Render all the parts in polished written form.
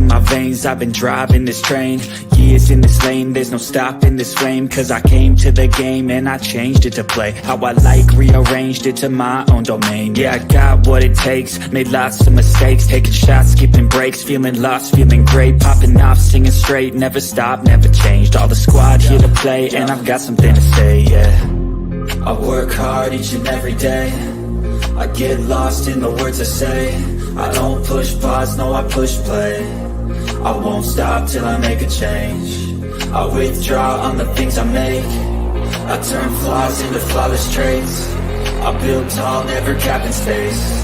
in my veins, I've been driving this train. Years in this lane, there's no stopping this flame. Cause I came to the game and I changed it to play how I like, rearranged it to my own domain. Yeah, I got what it takes, made lots of mistakes, taking shots, skipping breaks, feeling lost, feeling great, popping off, singing straight, never stopped, never changed. All the squad here to play, and I've got something to say, yeah. I work hard each and every day, I get lost in the words I say. I don't push pause, no, I push play. I won't stop till I make a change. I withdraw on the things I make. I turn flaws into flawless traits. I build tall, never capping space.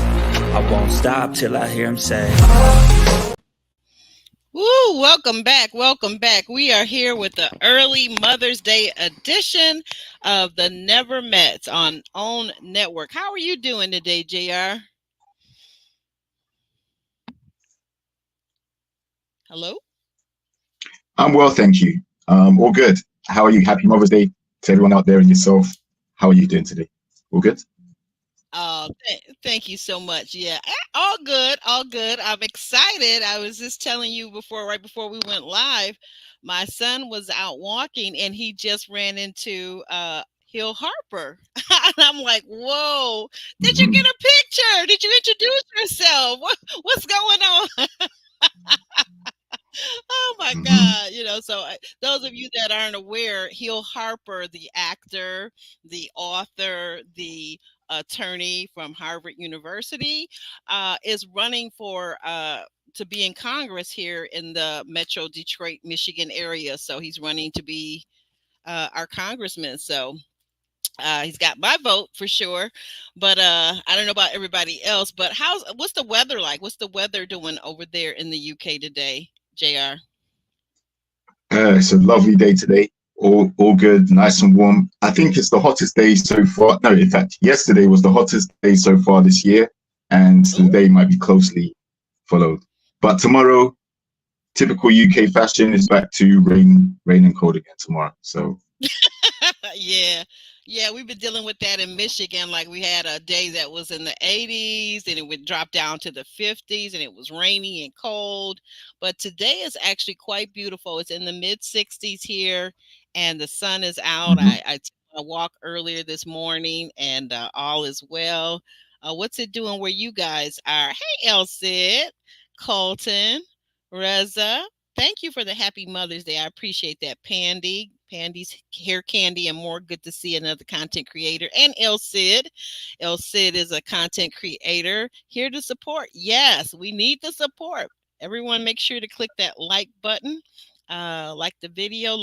I won't stop till I hear him say, woo, welcome back. Welcome back. We are here with the early Mother's Day edition of the Never Mets on OWN Network. How are you doing today, JR? Hello? I'm well, thank you. All good. How are you? Happy Mother's Day to everyone out there and yourself. How are you doing today? All good? Oh, thank you so much. Yeah, all good, all good. I'm excited. I was just telling you right before we went live, my son was out walking and he just ran into Hill Harper. And I'm like, whoa, did you get a picture? Did you introduce yourself? What's going on? Oh my God. So those of you that aren't aware, Hill Harper, the actor, the author, the attorney from Harvard University, is running for to be in Congress here in the Metro Detroit, Michigan area. So he's running to be our congressman. So he's got my vote for sure, but I don't know about everybody else. But what's the weather like? What's the weather doing over there in the UK today, JR? It's a lovely day today. All good, nice and warm. I think it's the hottest day so far. No, in fact, yesterday was the hottest day so far this year, and today might be closely followed. But tomorrow, typical UK fashion, is back to rain and cold again tomorrow. So yeah, we've been dealing with that in Michigan. Like we had a day that was in the 80s, and it would drop down to the 50s, and it was rainy and cold. But today is actually quite beautiful. It's in the mid 60s here, and the sun is out. I took a walk earlier this morning, and all is well. What's it doing where you guys are? Hey, Elsid, Colton, Reza. Thank you for the happy Mother's Day. I appreciate that. Pandy's hair candy and more. Good to see another content creator. And El Cid. El Cid is a content creator here to support. Yes, we need the support. Everyone make sure to click that like button. Like the video.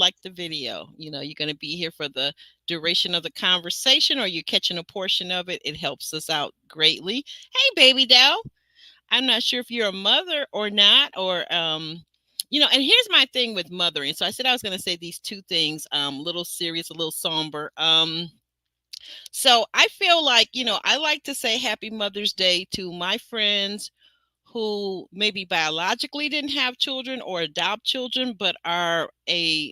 You're going to be here for the duration of the conversation, or you're catching a portion of it. It helps us out greatly. Hey, baby doll. I'm not sure if you're a mother or not, or and here's my thing with mothering. So I said I was going to say these two things, a little serious, a little somber. So I feel like, I like to say Happy Mother's Day to my friends who maybe biologically didn't have children or adopt children, but are a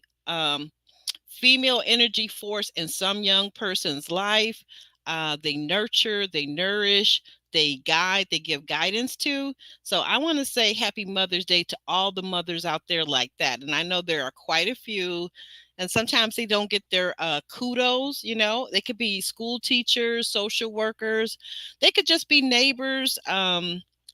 female energy force in some young person's life. They nurture, they nourish, they guide, they give guidance to. So I want to say Happy Mother's Day to all the mothers out there like that. And I know there are quite a few, and sometimes they don't get their kudos. They could be school teachers, social workers, they could just be neighbors,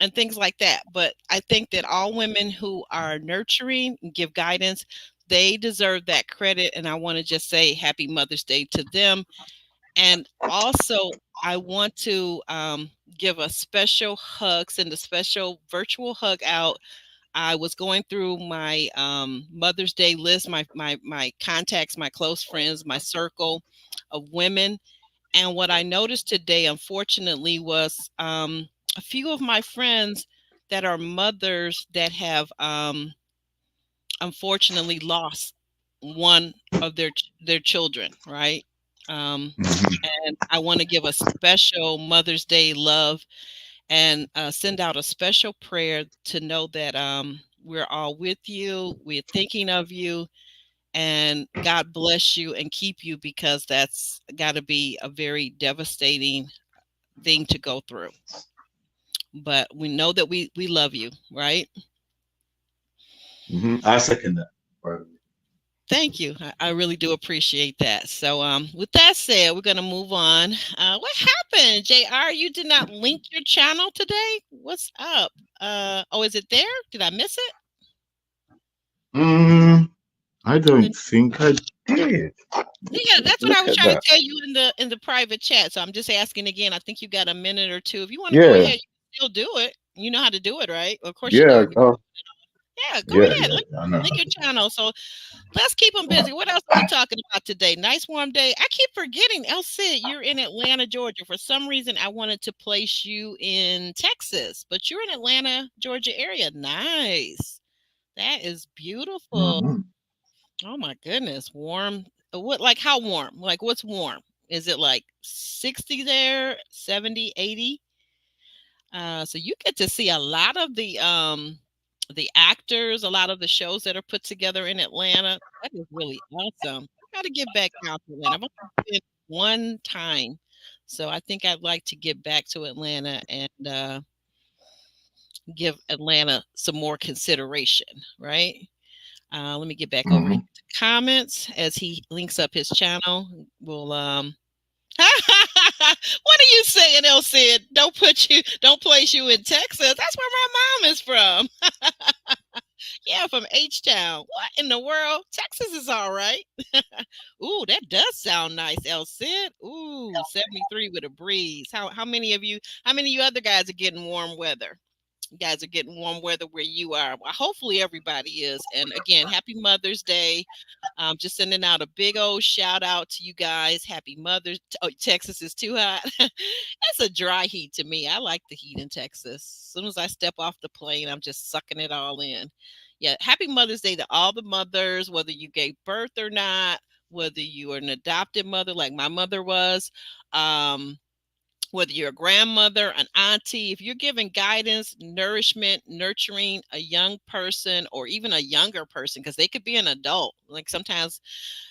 and things like that. But I think that all women who are nurturing and give guidance, they deserve that credit. And I want to just say Happy Mother's Day to them. And also, I want to give a special hug, send a special virtual hug out. I was going through my Mother's Day list, my contacts, my close friends, my circle of women. And what I noticed today, unfortunately, was a few of my friends that are mothers that have unfortunately lost one of their children, right? And I want to give a special Mother's Day love and send out a special prayer to know that we're all with you, we're thinking of you, and God bless you and keep you, because that's got to be a very devastating thing to go through. But we know that we love you, right? I second that. Right. Thank you. I really do appreciate that. So, with that said, we're gonna move on. What happened, Jr? You did not link your channel today. What's up? Oh, is it there? Did I miss it? Mm, I The- don't think I did. yeah, that's what I Look was at trying to that. tell you in the private chat. So I'm just asking again. I think you got a minute or two. If you want to go Yeah, ahead, you can still do it. You know how to do it, right? Of course you yeah, do. Yeah, go yeah, ahead. yeah. I know. Link your channel. So let's keep them busy. What else are we talking about today? Nice warm day. I keep forgetting, El Cid, you're in Atlanta, Georgia. For some reason, I wanted to place you in Texas, but you're in Atlanta, Georgia area. Nice. That is beautiful. Mhm. Oh my goodness. Warm. What, like how warm? Like what's warm? Is it like 60 there, 70, 80? So you get to see a lot of the actors, a lot of the shows that are put together in Atlanta. That is really awesome. I got to get back down to Atlanta. I've only been one time, so I think I'd like to get back to Atlanta and give Atlanta some more consideration. Right? Let me get back over here Mhm. to comments as he links up his channel. We'll what are you saying, El Cid? Don't place you in Texas. That's where my mom is from. Yeah, from H Town. What in the world? Texas is all right. Ooh, that does sound nice, El Cid. Ooh, 73 with a breeze. How many of you other guys are getting warm weather? You guys are getting warm weather where you are. Well, hopefully everybody is. And again, happy Mother's Day. Just sending out a big old shout out to you guys. Happy Mother's. Oh, Texas is too hot. It's a dry heat to me. I like the heat in Texas. As soon as I step off the plane, I'm just sucking it all in. Yeah, happy Mother's Day to all the mothers, whether you gave birth or not, whether you are an adopted mother like my mother was. Whether you're a grandmother, an auntie, if you're giving guidance, nourishment, nurturing a young person or even a younger person, because they could be an adult. Like sometimes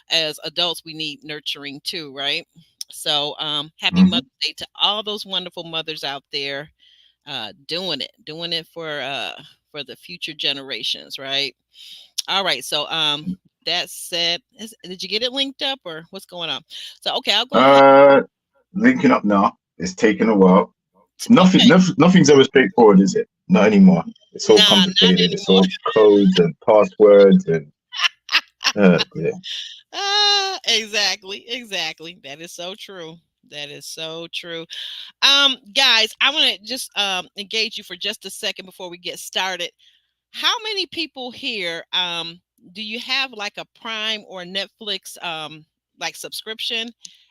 as adults, we need nurturing too, right? So happy Mhm. Mother's Day to all those wonderful mothers out there doing it for the future generations, right? All right. So that said, did you get it linked up or what's going on? So okay, I'll go ahead. Uh, Linking up now. It's taken a while. Okay. Nothing's ever straightforward, is it? Not anymore. It's all Nah, not complicated. It's anymore. all codes and passwords and yeah. Exactly, exactly. That is so true. That is so true. Guys, I want to just engage you for just a second before we get started. How many people here do you have like a Prime or Netflix like subscription?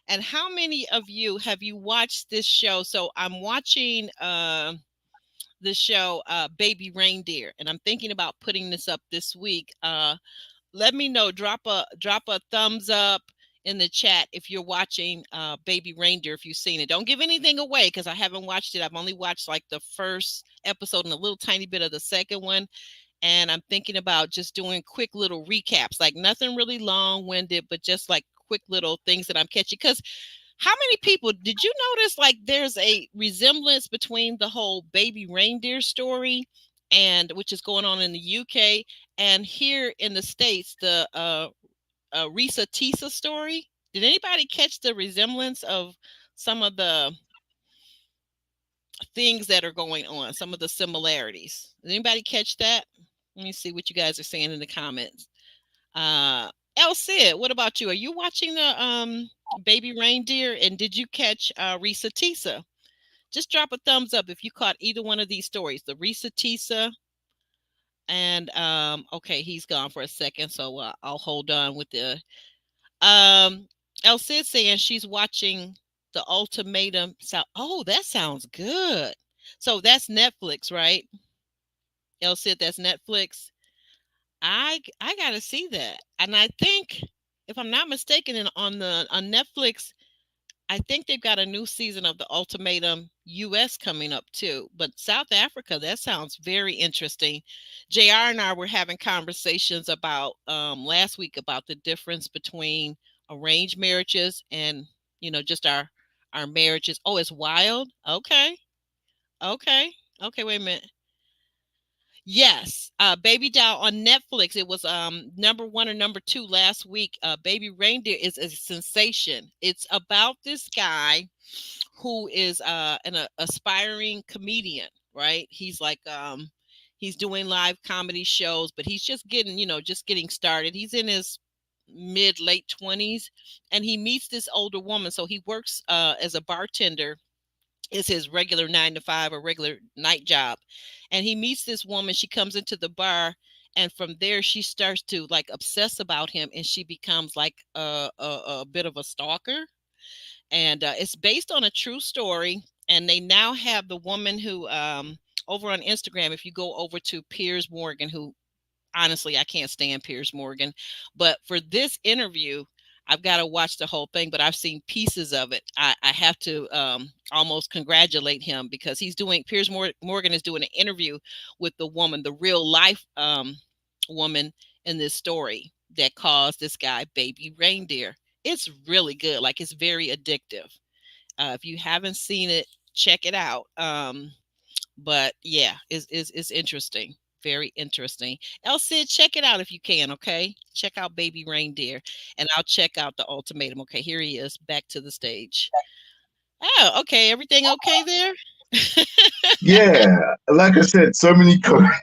And how many of you have you watched this show? So I'm watching the show Baby Reindeer, and I'm thinking about putting this up this week. Let me know. Drop a thumbs up in the chat if you're watching Baby Reindeer, if you've seen it. Don't give anything away because I haven't watched it. I've only watched like the first episode and a little tiny bit of the second one. And I'm thinking about just doing quick little recaps, like nothing really long-winded, but just like quick little things that I'm catching. Because how many people did you notice like there's a resemblance between the whole Baby Reindeer story and which is going on in the UK and here in the States, the Risa Tisa story? Did anybody catch the resemblance of some of the things that are going on, some of the similarities? Did anybody catch that? Let me see what you guys are saying in the comments. Uh, El Cid, what about you? Are you watching the Baby Reindeer? And did you catch Risa Tisa? Just drop a thumbs up if you caught either one of these stories. The Risa Tisa and okay, he's gone for a second, so I'll hold on with the El Cid saying she's watching the ultimatum. So, oh, that sounds good. So that's Netflix, right? El Cid, that's Netflix. I gotta see that, and I think if I'm not mistaken, on Netflix, I think they've got a new season of the Ultimatum US coming up too. But South Africa, that sounds very interesting. JR and I were having conversations about last week about the difference between arranged marriages and just our marriages. Oh, it's wild. Okay, okay, okay. Wait a minute. Yes, Baby Doll on Netflix. It was number one or number two last week. Baby Reindeer is a sensation. It's about this guy who is an aspiring comedian, right? He's like he's doing live comedy shows, but he's just getting, just getting started. He's in his mid late 20s, and he meets this older woman. So he works as a bartender, is his regular 9 to 5 or regular night job. And he meets this woman. She comes into the bar, and from there she starts to like obsess about him, and she becomes like a bit of a stalker. And it's based on a true story. And they now have the woman who over on Instagram, if you go over to Piers Morgan, who honestly, I can't stand Piers Morgan. But for this interview, I've got to watch the whole thing, but I've seen pieces of it. I have to almost congratulate him, because Piers Morgan is doing an interview with the woman, the real life woman in this story that caused this guy Baby Reindeer. It's really good. Like, it's very addictive. If you haven't seen it, check it out. But yeah, it's interesting. Very interesting. Elsie, check it out if you can, okay? Check out Baby Reindeer, and I'll check out The Ultimatum. Okay, here he is, back to the stage. Oh, okay. Everything okay there? Yeah, like I said, so many different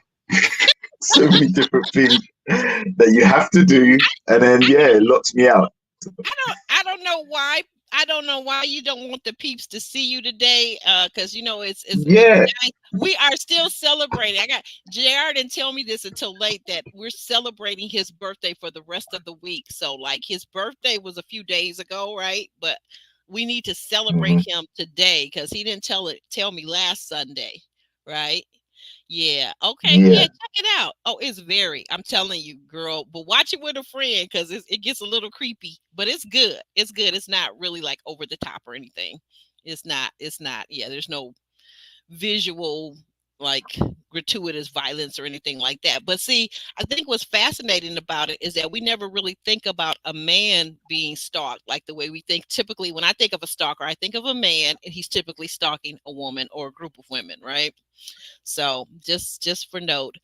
things that you have to do, and then it locks me out. I don't know why. I don't know why you don't want the peeps to see you today, because it's Yeah. we are still celebrating. I got JR didn't tell me this until late, that we're celebrating his birthday for the rest of the week. So like, his birthday was a few days ago, right? But we need to celebrate him today, because he didn't tell me last Sunday, right? Yeah. Okay. Yeah. Yeah. Check it out. Oh, I'm telling you, girl, but watch it with a friend, because it gets a little creepy, but it's good. It's good. It's not really like over the top or anything. It's not. Yeah. There's no visual, like, gratuitous violence or anything like that. But see, I think what's fascinating about it is that we never really think about a man being stalked like the way we think. Typically, when I think of a stalker, I think of a man, and he's typically stalking a woman or a group of women, right? So just for note.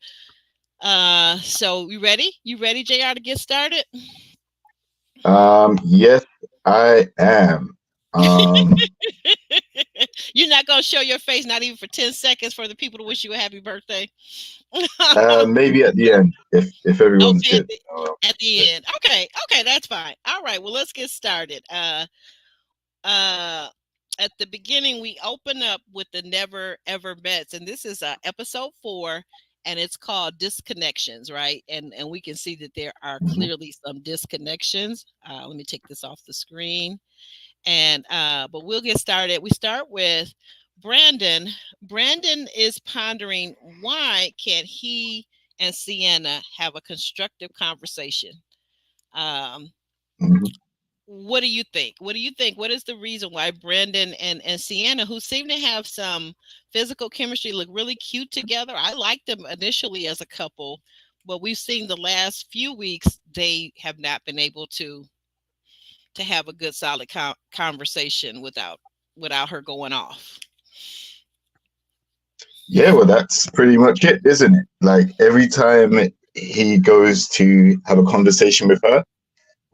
So you ready? You ready, JR, to get started? Yes, I am. You're not gonna show your face, not even for 10 seconds, for the people to wish you a happy birthday. Maybe at the end, if everyone's Okay, good. at the end. Okay, that's fine. All right, well, let's get started. At the beginning, we open up with the Never Ever Mets, and this is episode 4, and it's called Disconnections, right? And we can see that there are clearly some disconnections. Let me take this off the screen, and but we'll get started. We start with Brandon. Brandon is pondering, why can't he and Sienna have a constructive conversation? Um, Mhm. what do you think? What do you think? What is the reason why Brandon and Sienna, who seem to have some physical chemistry, look really cute together? I liked them initially as a couple, but we've seen the last few weeks they have not been able to have a good solid conversation without her going off. Yeah, well, that's pretty much it, isn't it? Like, every time he goes to have a conversation with her,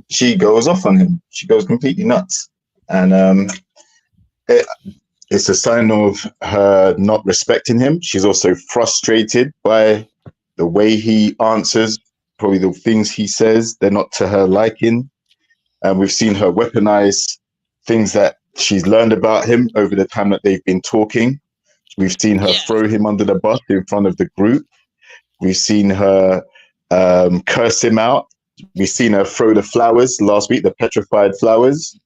she goes off on him. She goes completely nuts. And it, it's a sign of her not respecting him. She's also frustrated by the way he answers, probably the things he says. They're not to her liking. And we've seen her weaponize things that she's learned about him over the time that they've been talking. We've seen her throw him under the bus in front of the group. We've seen her curse him out. We've seen her throw the flowers last week, the petrified flowers.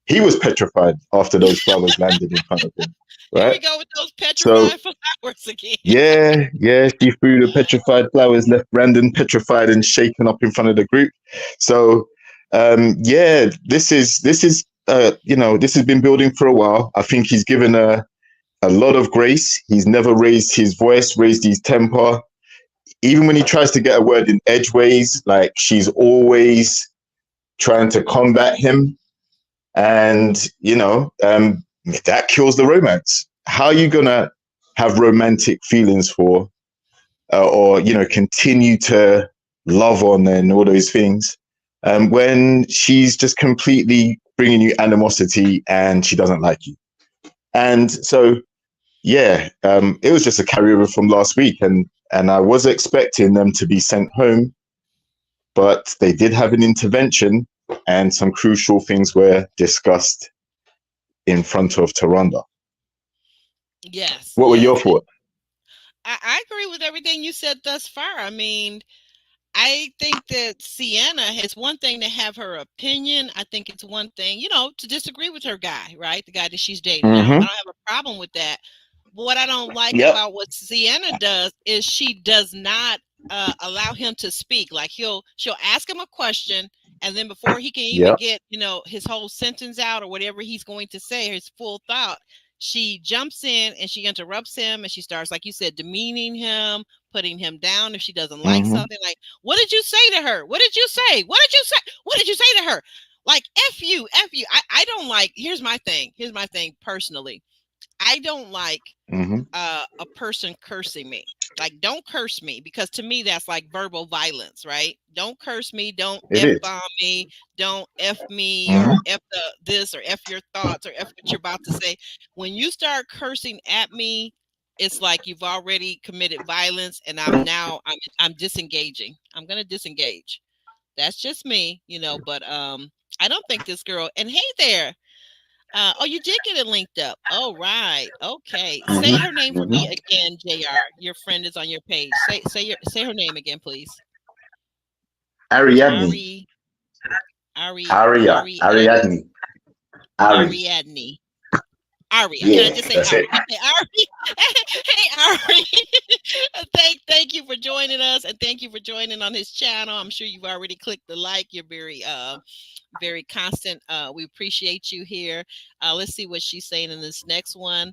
He was petrified after those flowers landed in front of him. Right? Here we go with those petrified flowers again. Yeah. She threw the petrified flowers, left Brandon petrified and shaken up in front of the group. So, this is this has been building for a while. I think he's given her a lot of grace. He's never raised his voice, raised his temper. Even when he tries to get a word in edgeways, like, she's always trying to combat him. And, that kills the romance. How are you going to have romantic feelings for or continue to love on and all those things, when she's just completely bringing you animosity and she doesn't like you. And so, yeah, it was just a carryover from last week, and I was expecting them to be sent home, but they did have an intervention, and some crucial things were discussed in front of Taronda. Yes. What were yes. your thoughts? I agree with everything you said thus far. I mean, I think that Sienna has one thing to have her opinion. I think it's one thing, to disagree with her guy, right? The guy that she's dating. I don't have a problem with that. But what I don't like about what Sienna does is she does not allow him to speak. Like she'll ask him a question, and then before he can even get, his whole sentence out or whatever he's going to say, his full thought, she jumps in and she interrupts him, and she starts, like you said, demeaning him, putting him down if she doesn't like something. Like, what did you say to her? What did you say? What did you say? What did you say to her? Like, F you. I don't like, here's my thing personally. I don't like a person cursing me. Like, don't curse me, because to me that's like verbal violence, right? Don't curse me, don't F-bomb me, don't F me, or F this, or F your thoughts, or F what you're about to say. When you start cursing at me, it's like you've already committed violence, and I'm disengaging. I'm gonna disengage. That's just me, but I don't think this girl, and hey there. Oh, you did get it linked up. Oh, right. Okay. Say her name for me again, JR. Your friend is on your page. Say her name again, please. Ariadne. Ariadne. Ariadne. Ari. Yeah, Can I just say that's Ari? it. Okay, Ari. Hey, Ari. Thank you for joining us, and thank you for joining on his channel. I'm sure you've already clicked the like. You're very constant. We appreciate you here. Let's see what she's saying in this next one.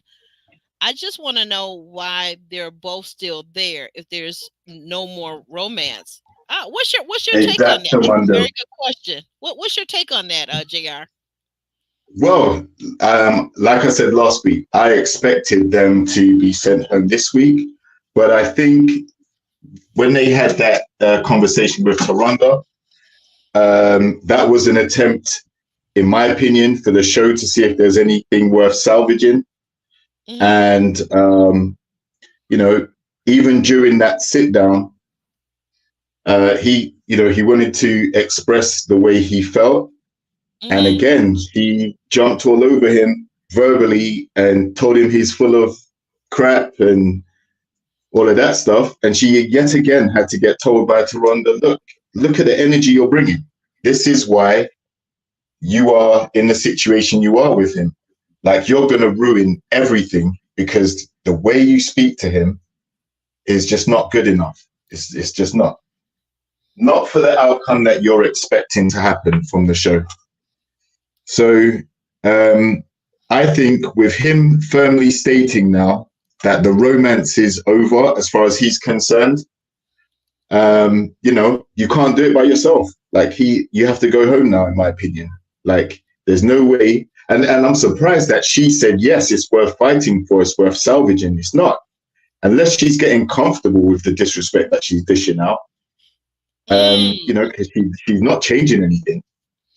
I just want to know why they're both still there if there's no more romance. What's your take on that? That's a very good question. What's your take on that, JR? Well, like I said last week, I expected them to be sent home this week, but I think when they had that conversation with Taronda, that was an attempt, in my opinion, for the show to see if there's anything worth salvaging. And even during that sit down, he wanted to express the way he felt. And again, she jumped all over him verbally and told him he's full of crap and all of that stuff. And she yet again had to get told by Taronda, look at the energy you're bringing. This is why you are in the situation you are with him. Like, you're going to ruin everything because the way you speak to him is just not good enough. It's just not for the outcome that you're expecting to happen from the show. So I think with him firmly stating now that the romance is over as far as he's concerned, you can't do it by yourself. Like, you have to go home now, in my opinion. Like, there's no way. And I'm surprised that she said, yes, it's worth fighting for, it's worth salvaging. It's not. Unless she's getting comfortable with the disrespect that she's dishing out. Because she's not changing anything.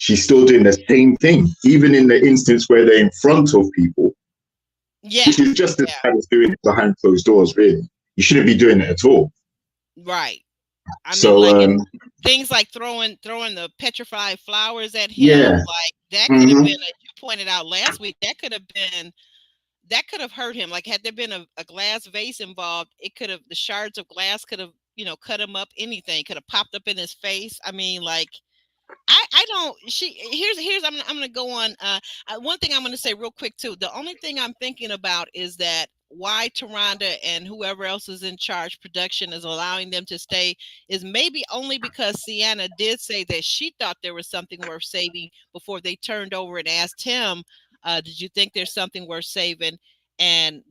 She's still doing the same thing, even in the instance where they're in front of people. Yeah. Which is just as bad as doing it behind closed doors, really. You shouldn't be doing it at all. Right. I mean, things like throwing the petrified flowers at him, like that could have been, as you pointed out last week, that could have hurt him. Like, had there been a glass vase involved, the shards of glass could have, cut him up. Anything could have popped up in his face. I mean, like, I'm going to go on. One thing I'm going to say real quick too. The only thing I'm thinking about is that why Taronda and whoever else is in charge production is allowing them to stay is maybe only because Sienna did say that she thought there was something worth saving before they turned over and asked him, did you think there's something worth saving? And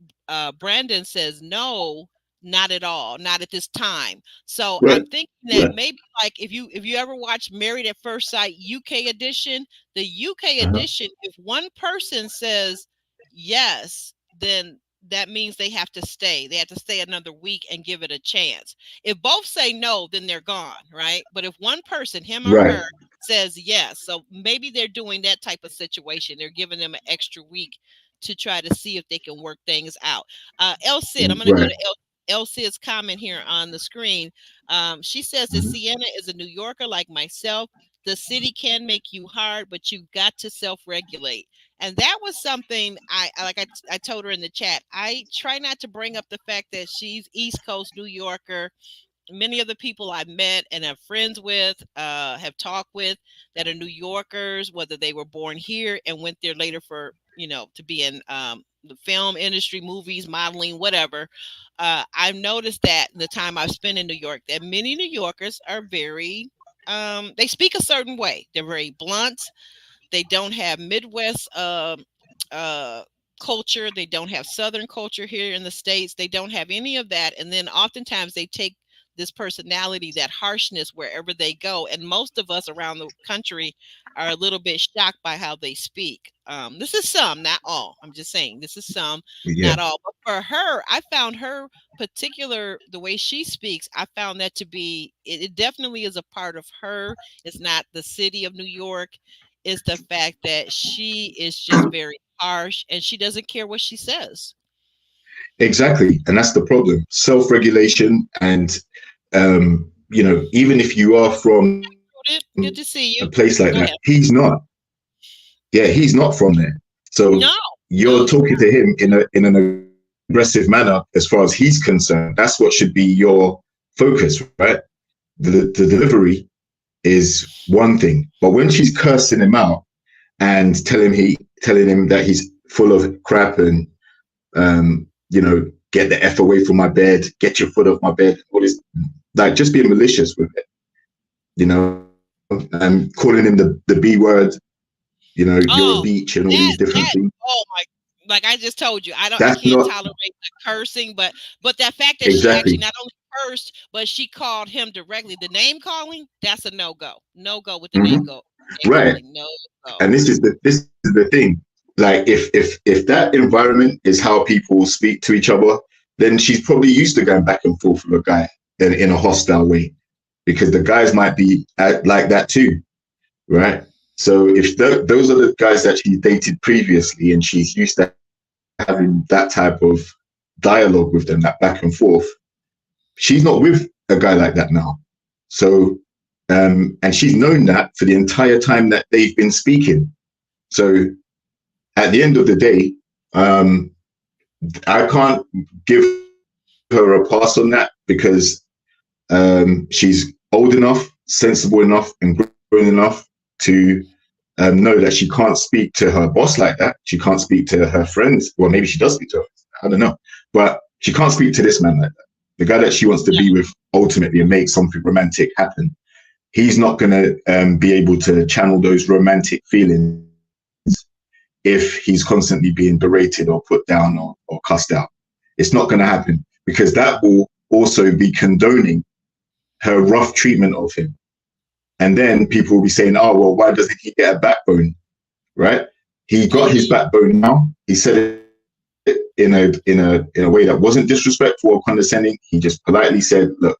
Brandon says, no, not at all, not at this time. So I'm thinking that maybe, like, if you ever watch Married at First Sight UK edition, the UK edition, if one person says yes, then that means they have to stay. They have to stay another week and give it a chance. If both say no, then they're gone, right? But if one person, him or Right. her, says yes, so maybe they're doing that type of situation. They're giving them an extra week to try to see if they can work things out. El Cid, I'm going to go Right. to El Cid's comment here on the screen. She says that Sienna is a New Yorker like myself. The city can make you hard, but you've got to self-regulate. And that was something I told her in the chat. I try not to bring up the fact that she's East Coast New Yorker. Many of the people I've met and have friends with, have talked with, that are New Yorkers, whether they were born here and went there later for, to be in the film industry, movies, modeling, whatever. I've noticed that in the time I've spent in New York, that many New Yorkers are very, they speak a certain way. They're very blunt. They don't have Midwest culture. They don't have Southern culture here in the States. They don't have any of that. And then oftentimes they take this personality, that harshness, wherever they go. And most of us around the country are a little bit shocked by how they speak. This is some, not all. I'm just saying this is some, Yeah. not all. But for her, I found her particular, the way she speaks, I found that to be, it definitely is a part of her. It's not the city of New York. Is the fact that she is just very harsh and she doesn't care what she says. Exactly. And that's the problem. Self-regulation. And, even if you are from Good to see you. a place like Go that, ahead. he's not. Yeah, he's not from there. So you're talking to him in an aggressive manner as far as he's concerned. That's what should be your focus, right? The delivery is one thing. But when she's cursing him out and telling him that he's full of crap and get the F away from my bed, get your foot off my bed, all this, like, just being malicious with it, and calling him the B word, you're a beach and all these different things. Oh my, like I just told you, I can't tolerate the cursing, but that fact that she actually not only cursed, but she called him directly, the name calling, that's a no-go. No-go with the name go. Right. No-go. And this is the thing. Like, if that environment is how people speak to each other, then she's probably used to going back and forth with a guy in a hostile way, because the guys might be like that too, right? So if those are the guys that she dated previously, and she's used to having that type of dialogue with them, that back and forth, she's not with a guy like that now. So, and she's known that for the entire time that they've been speaking. So at the end of the day, I can't give her a pass on that, because she's old enough, sensible enough, and grown enough to know that she can't speak to her boss like that. She can't speak to her friends. Well, maybe she does speak to her. I don't know. But she can't speak to this man like that. The guy that she wants to be with ultimately and make something romantic happen, he's not going to be able to channel those romantic feelings if he's constantly being berated or put down or cussed out. It's not going to happen, because that will also be condoning her rough treatment of him. And then people will be saying, oh, well, why doesn't he get a backbone? Right? He got his backbone now. He said it in a way that wasn't disrespectful or condescending. He just politely said, look,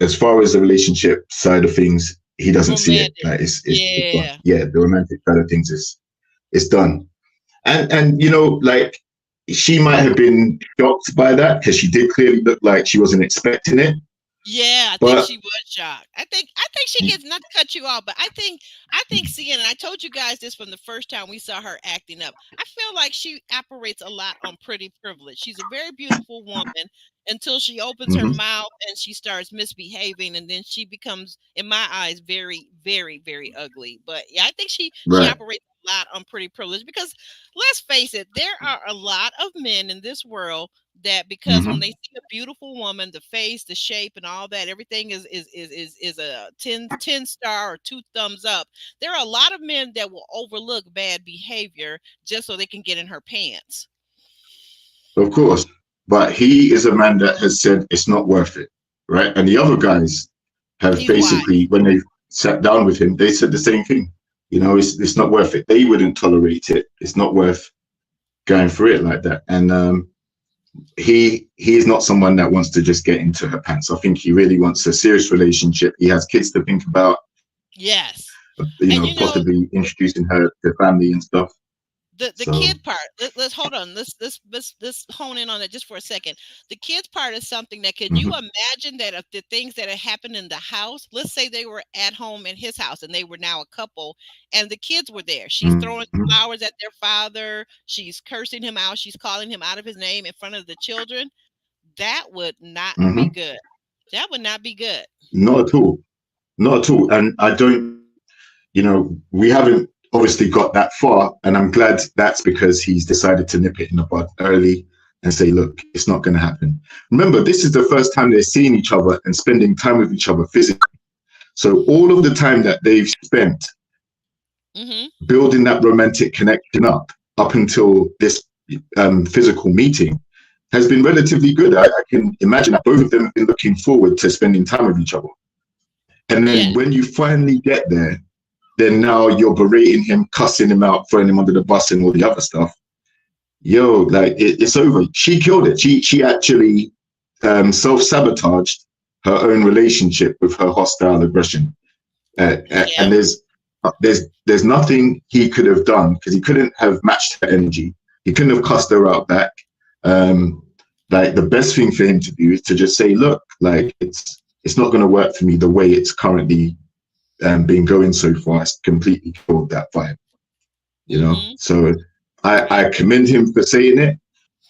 as far as the relationship side of things, he doesn't see it. Like, it's the romantic side of things is done. And like, she might have been shocked by that, because she did clearly look like she wasn't expecting it. Yeah, I think she was shocked. I think she gets, not to cut you off, but I think Sienna, I told you guys this from the first time we saw her acting up. I feel like she operates a lot on pretty privilege. She's a very beautiful woman until she opens her mouth and she starts misbehaving, and then she becomes, in my eyes, very, very, very ugly. But yeah, I think she operates a lot on pretty privilege, because let's face it, there are a lot of men in this world that, because when they see a beautiful woman, the face, the shape, and all that, everything is a 10 star or 2 thumbs up. There are a lot of men that will overlook bad behavior just so they can get in her pants. Of course, but he is a man that has said it's not worth it, right? And the other guys have basically, when they sat down with him, they said the same thing. It's not worth it. They wouldn't tolerate it. It's not worth going through it like that. And he is not someone that wants to just get into her pants. I think he really wants a serious relationship. He has kids to think about, Yes. And possibly introducing her to family and stuff. the So, kid part, let's hold on, let's hone in on that just for a second. The kids part is something that, can you imagine that if the things that had happened in the house, let's say they were at home in his house and they were now a couple and the kids were there, she's throwing flowers at their father, she's cursing him out, she's calling him out of his name in front of the children, that would not be good. That would not be good. Not at all. Not at all. And I don't, we haven't obviously got that far. And I'm glad that's because he's decided to nip it in the bud early and say, look, it's not going to happen. Remember, this is the first time they're seeing each other and spending time with each other physically. So all of the time that they've spent building that romantic connection up until this physical meeting has been relatively good. I can imagine that both of them have been looking forward to spending time with each other. And then when you finally get there, then now you're berating him, cussing him out, throwing him under the bus and all the other stuff. Yo, like it's over. She killed it. She actually self-sabotaged her own relationship with her hostile aggression. And there's nothing he could have done, because he couldn't have matched her energy. He couldn't have cussed her out back. Like the best thing for him to do is to just say, look, like it's not going to work for me the way it's currently been going so far. It's completely killed that vibe, So I commend him for saying it.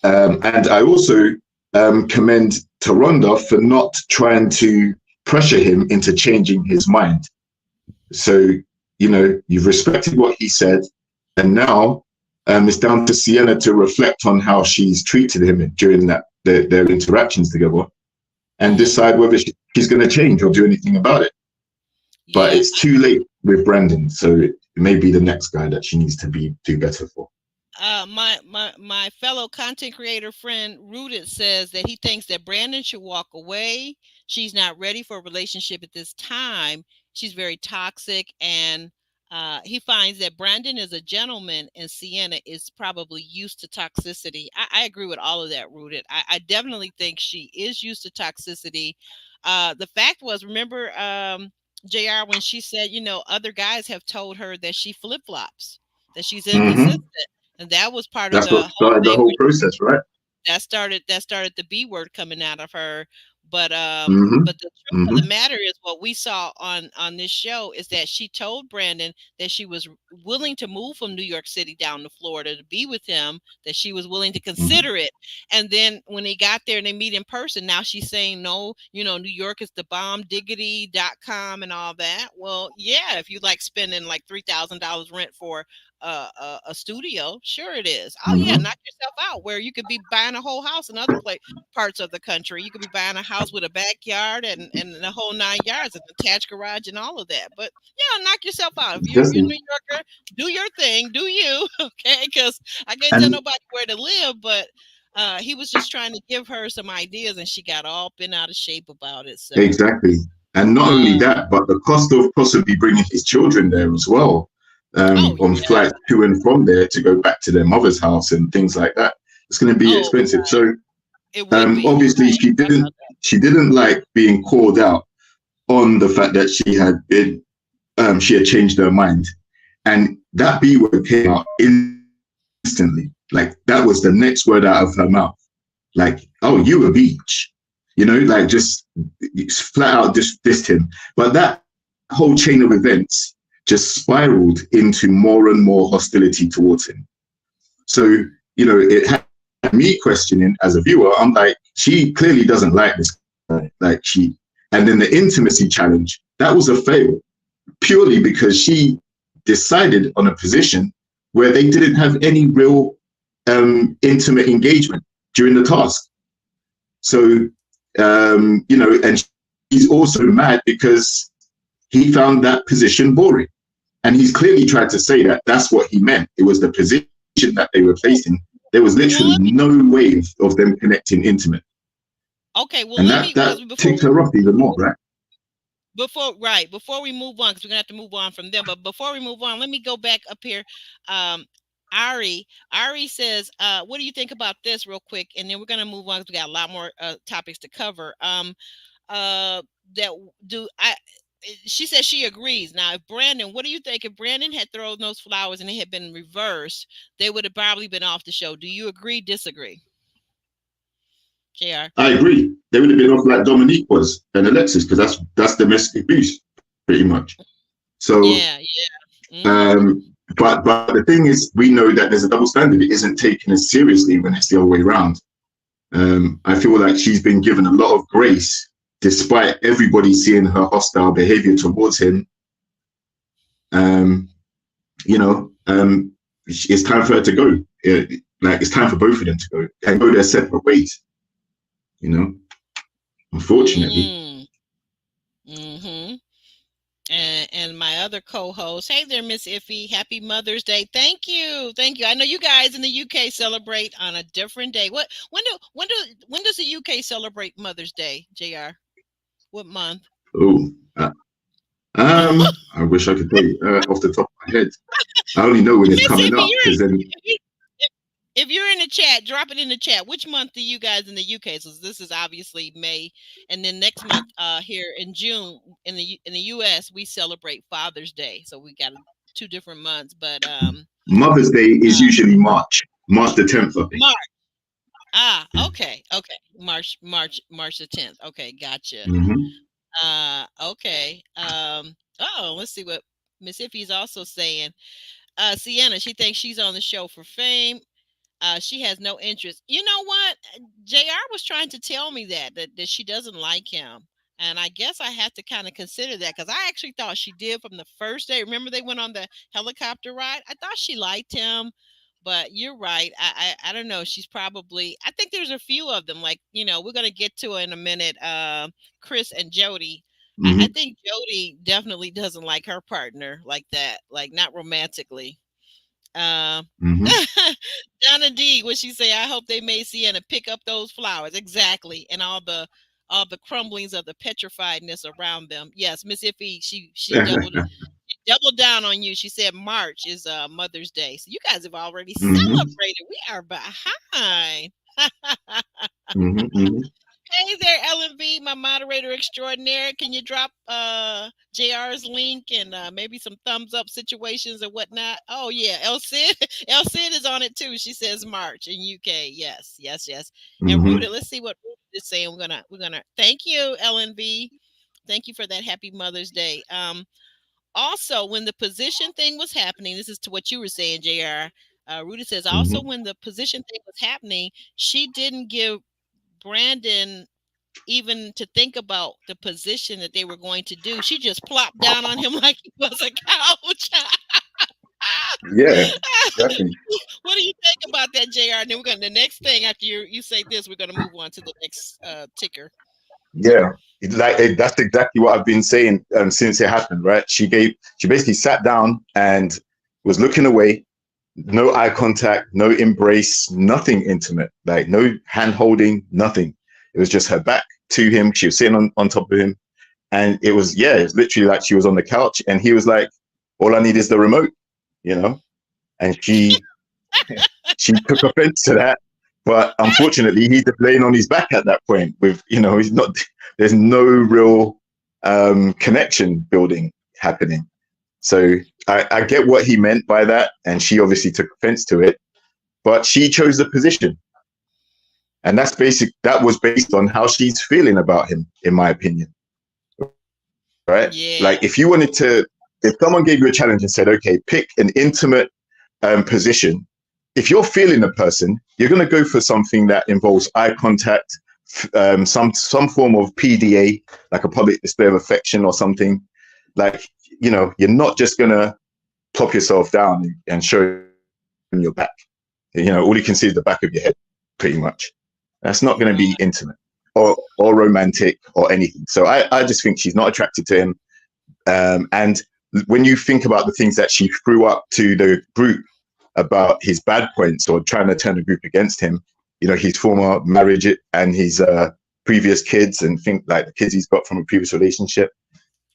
And I also commend Taronda for not trying to pressure him into changing his mind. So, you've respected what he said. And now it's down to Sienna to reflect on how she's treated him during their interactions together and decide whether she's going to change or do anything about it. But it's too late with Brandon, so it may be the next guy that she needs to do better for. My fellow content creator friend Rooted says that he thinks that Brandon should walk away. She's not ready for a relationship at this time. She's very toxic, and he finds that Brandon is a gentleman and Sienna is probably used to toxicity. I agree with all of that, Rooted. I definitely think she is used to toxicity. The fact was, remember, JR, when she said, other guys have told her that she flip-flops, that she's inconsistent. And that was part of the whole process, right? That started the B word coming out of her. But but the truth of the matter is, what we saw on this show is that she told Brandon that she was willing to move from New York City down to Florida to be with him, that she was willing to consider it. And then when they got there and they meet in person, now she's saying, no, New York is the bomb, diggity.com and all that. Well, yeah, if you like spending like $3,000 rent for a studio, sure it is. Oh yeah, knock yourself out, where you could be buying a whole house in other parts of the country. You could be buying a house with a backyard and the whole 9 yards, an attached garage and all of that. But yeah, knock yourself out. If you're a New Yorker, do your thing, do you, okay? Because I can't tell nobody where to live, but he was just trying to give her some ideas and she got all bent out of shape about it. So. Exactly. And not only that, but the cost of possibly bringing his children there as well. Flights to and from there to go back to their mother's house and things like that. It's going to be expensive. Right. So obviously she didn't like being called out on the fact that she had changed her mind, and that B word came out instantly. Like that was the next word out of her mouth. Like, oh, you a beach, like just flat out dissed him. But that whole chain of events just spiraled into more and more hostility towards him. So, it had me questioning as a viewer. I'm like, she clearly doesn't like this guy. And then the intimacy challenge, that was a fail, purely because she decided on a position where they didn't have any real intimate engagement during the task. So, and he's also mad because he found that position boring. And he's clearly tried to say that that's what he meant. It was the position that they were placing. There was literally no way of them connecting intimate. Okay, well, and that ticked her off even more, right? Before we move on, because we're gonna have to move on from them. But before we move on, let me go back up here. Ari says, what do you think about this real quick? And then we're going to move on because we got a lot more topics to cover. That do I She says she agrees. Now, if Brandon, what do you think? If Brandon had thrown those flowers and it had been reversed, they would have probably been off the show. Do you agree, disagree? JR. I agree. They would have been off like Dominique was and Alexis, because that's domestic abuse, pretty much. So yeah. Mm-hmm. But the thing is, we know that there's a double standard. It isn't taken as seriously when it's the other way around. I feel like she's been given a lot of grace, despite everybody seeing her hostile behavior towards him. It's time for her to go. It's time for both of them to go and go their separate ways. Unfortunately. Mm-hmm. And my other co-host, hey there, Miss Iffy, happy Mother's Day. Thank you. I know you guys in the UK celebrate on a different day. When does the UK celebrate Mother's Day, JR? What month? Oh, I wish I could tell you off the top of my head. I only know when it's coming up, because then. If you're in the chat, drop it in the chat. Which month do you guys in the UK? So this is obviously May, and then next month, here in June in the US, we celebrate Father's Day. So we got 2 different months, but Mother's Day is usually March the 10th, I think. March. Okay. March the 10th. Okay, gotcha. Mm-hmm. Okay. Let's see what Miss Iffy's also saying. Sienna, she thinks she's on the show for fame. She has no interest. You know what? JR was trying to tell me that she doesn't like him. And I guess I have to kind of consider that, because I actually thought she did from the first day. Remember they went on the helicopter ride? I thought she liked him, but you're right. I don't know. She's probably, I think there's a few of them, like, we're going to get to in a minute. Chris and Jodie. Mm-hmm. I think Jodie definitely doesn't like her partner like that, like not romantically. Mm-hmm. Donna D, what she say? I hope they made Sienna pick up those flowers. Exactly. And all the crumblings of the petrifiedness around them. Yes, Miss Iffy, she doubled down on you. She said March is Mother's Day. So you guys have already celebrated. We are behind. Mm-hmm. Hey there, LMV, my moderator extraordinaire. Can you drop JR's link and maybe some thumbs up situations and whatnot? Oh yeah, El Cid is on it too. She says March in UK. Yes. Mm-hmm. And Ruta, let's see what Ruta is saying. We're gonna thank you, LNV. Thank you for that. Happy Mother's Day. Also, when the position thing was happening, this is to what you were saying, JR. Ruta says also when the position thing was happening, she didn't give Brandon even to think about the position that they were going to do. She just plopped down on him like he was a couch. Yeah, exactly. What do you think about that, JR? And then we're going to, the next thing after you say this, we're going to move on to the next ticker. Yeah, that's exactly what I've been saying since it happened, right? She basically sat down and was looking away. No eye contact, no embrace, nothing intimate, like no hand holding, nothing. It was just her back to him. She was sitting on top of him. And it was literally like she was on the couch and he was like, all I need is the remote, And she took offense to that. But unfortunately, he's just laying on his back at that point with, he's not, there's no real connection building happening. So I get what he meant by that, and she obviously took offense to it, but she chose the position. And that was based on how she's feeling about him, in my opinion. Right? Yeah. Like if someone gave you a challenge and said, okay, pick an intimate position, if you're feeling a person, you're going to go for something that involves eye contact, some form of PDA, like a public display of affection or something. Like, you're not just going to plop yourself down and show your back. All you can see is the back of your head, pretty much. That's not going to be intimate or romantic or anything. So I just think she's not attracted to him. And when you think about the things that she threw up to the group about his bad points or trying to turn the group against him, his former marriage and his previous kids and think like the kids he's got from a previous relationship.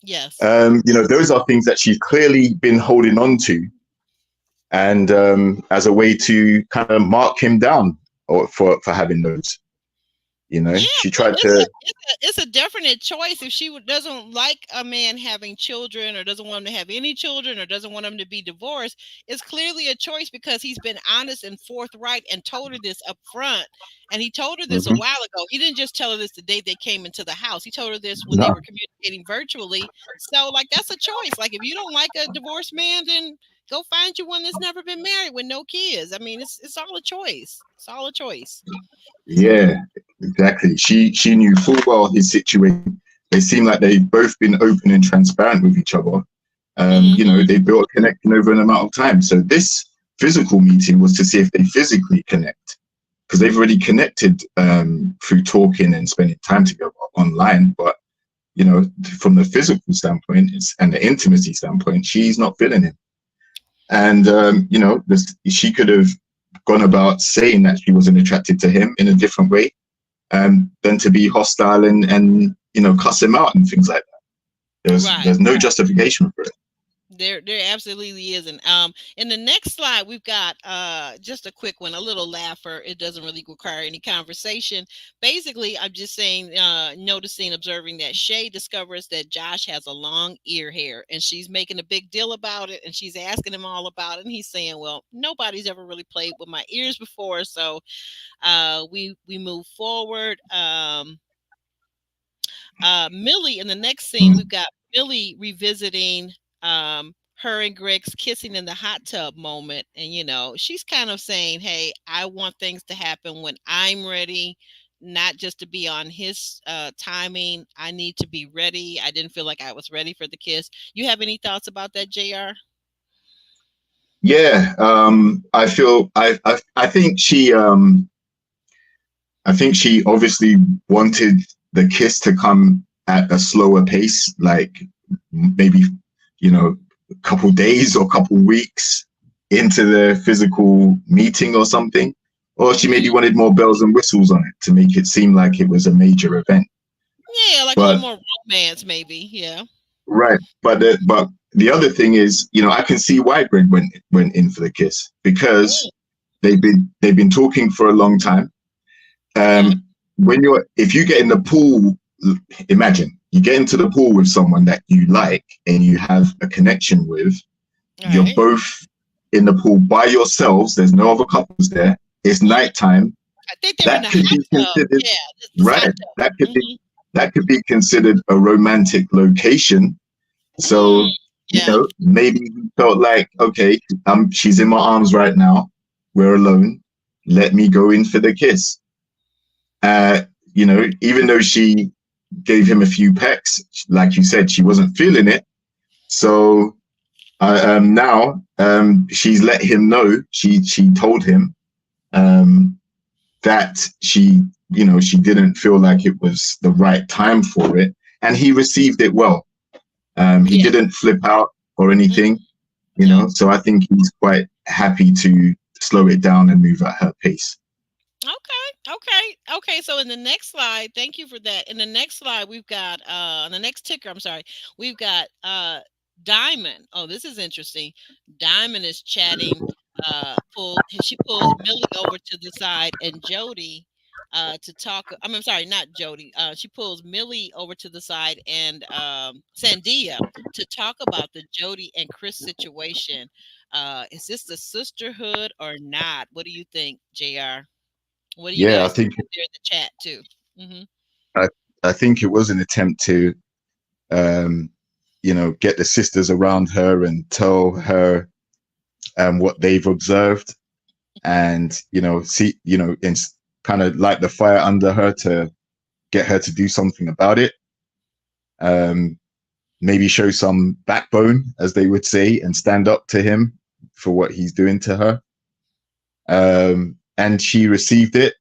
Yes. Those are things that she's clearly been holding on to and as a way to kind of mark him down or for having those. Yeah, She but tried to. it's a definite choice if she doesn't like a man having children or doesn't want him to have any children or doesn't want him to be divorced. It's clearly a choice because he's been honest and forthright and told her this up front. And he told her this a Mhm. while ago. He didn't just tell her this the day they came into the house. He told her this when they No, were communicating virtually. So, like, that's a choice. Like, if you don't like a divorced man, then go find you one that's never been married with no kids. I mean, it's all a choice. It's all a choice. yeah, exactly. She knew full well his situation. They seem like they've both been open and transparent with each other. Mhm. They built a connection over an amount of time. So this physical meeting was to see if they physically connect, because they've already connected through talking and spending time together online. But from the physical standpoint and the intimacy standpoint, she's not feeling him. And she could have gone about saying that she wasn't attracted to him in a different way, than to be hostile and cuss him out and things like that. Right. There's no justification for it. There absolutely isn't. In the next slide, we've got just a quick one, a little laugher. It doesn't really require any conversation. Basically, I'm just saying, observing that Shay discovers that Josh has a long ear hair, and she's making a big deal about it, and she's asking him all about it, and he's saying, "Well, nobody's ever really played with my ears before," so we move forward. Millie, in the next scene, we've got Millie revisiting her and Greg's kissing in the hot tub moment. And, she's kind of saying, hey, I want things to happen when I'm ready, not just to be on his timing. I need to be ready. I didn't feel like I was ready for the kiss. You have any thoughts about that, JR? Yeah, I think she obviously wanted the kiss to come at a slower pace, like maybe a couple days or couple weeks into the physical meeting or something. Or she maybe wanted more bells and whistles on it to make it seem like it was a major event. Yeah, like a little But more romance, maybe. Yeah. right, but the other thing is, I can see why Greg went in for the kiss, because Mm, they've been talking for a long time. okay. If you get in the pool, imagine you get into the pool with someone that you like and you have a connection with. All You're right. both in the pool by yourselves. There's no other couples there. It's Mm, nighttime. I think they were in That the could hot be tub. considered Yeah, this hot right. tub. That could be considered a romantic location. Mm, So yeah. maybe he felt like, okay, she's in my arms right now. We're alone. Let me go in for the kiss. Even though she gave him a few pecks, like you said, she wasn't feeling it. So now she's let him know. She told him that she didn't feel like it was the right time for it, and he received it well. He Yeah. didn't flip out or Mm, anything, no. so I think he's quite happy to slow it down and move at her pace. Okay. So in the next slide, thank you for that. In the next slide, we've got on the next ticker, I'm sorry, we've got Diamond. Oh, this is interesting. Diamond is chatting, she pulls Millie over to the side and Jodie to talk. I'm sorry, not Jodie. She pulls Millie over to the side and Sandia to talk about the Jodie and Chris situation. Is this the sisterhood or not? What do you think, JR? What do you Yeah, guys think out there in the chat too? Hmm. I, I think it was an attempt to, um, get the sisters around her and tell her what they've observed, and see, and kind of light the fire under her to get her to do something about it. Um, Maybe show some backbone, as they would say, and stand up to him for what he's doing to her. And she received it.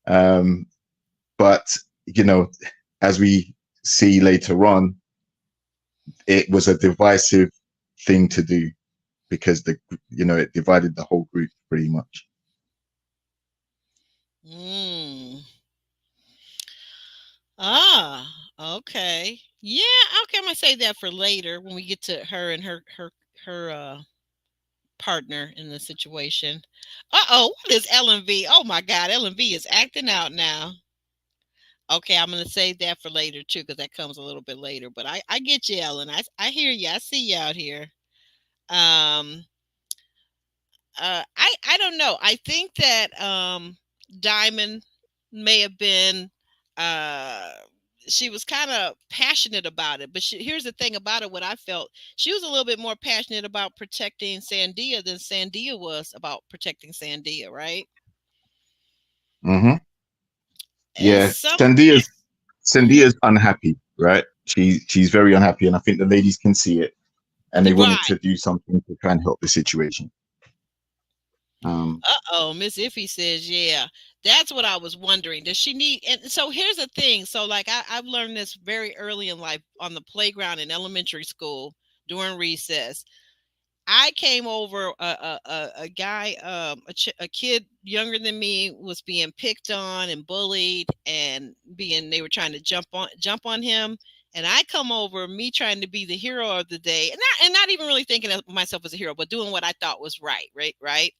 But, as we see later on, it was a divisive thing to do, because it divided the whole group pretty much. Mm. Ah, okay. Yeah, okay. I'm gonna save that for later when we get to her and her partner in the situation. Uh-oh, what is LMV? Oh my God, LMV is acting out now. Okay, I'm gonna save that for later too, because that comes a little bit later. But I get you, Ellen. I hear you. I see you out here. Um, I don't know. I think that Diamond may have been uh she was kind of passionate about it, but here's the thing about it. What I felt, she was a little bit more passionate about protecting Sandia than Sandia was about protecting Sandia, right? Mm-hmm. And Yeah, some Sandia's unhappy, right? She's very unhappy, and I think the ladies can see it, and they wanted right. to do something to try and help the situation. Uh-oh, Miss Iffy says, yeah. That's what I was wondering. Does she need, and so here's the thing. So like I've learned this very early in life on the playground in elementary school during recess. I came over a guy, a kid younger than me was being picked on and bullied, and they were trying to jump on him. And I come over, me trying to be the hero of the day, and not even really thinking of myself as a hero, but doing what I thought was right.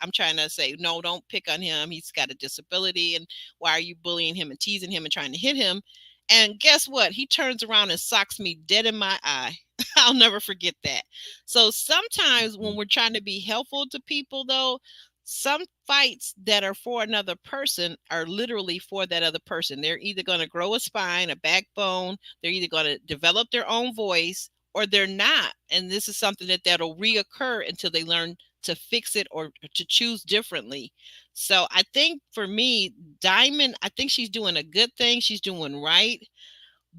I'm trying to say, no, don't pick on him. He's got a disability, and why are you bullying him and teasing him and trying to hit him? And guess what? He turns around and socks me dead in my eye. I'll never forget that. So sometimes when we're trying to be helpful to people, though, some fights that are for another person are literally for that other person. They're either going to grow a spine, a backbone, they're either going to develop their own voice, or they're not. And this is something that'll reoccur until they learn to fix it or to choose differently. So I think for me, Diamond, I think she's doing a good thing. She's doing right.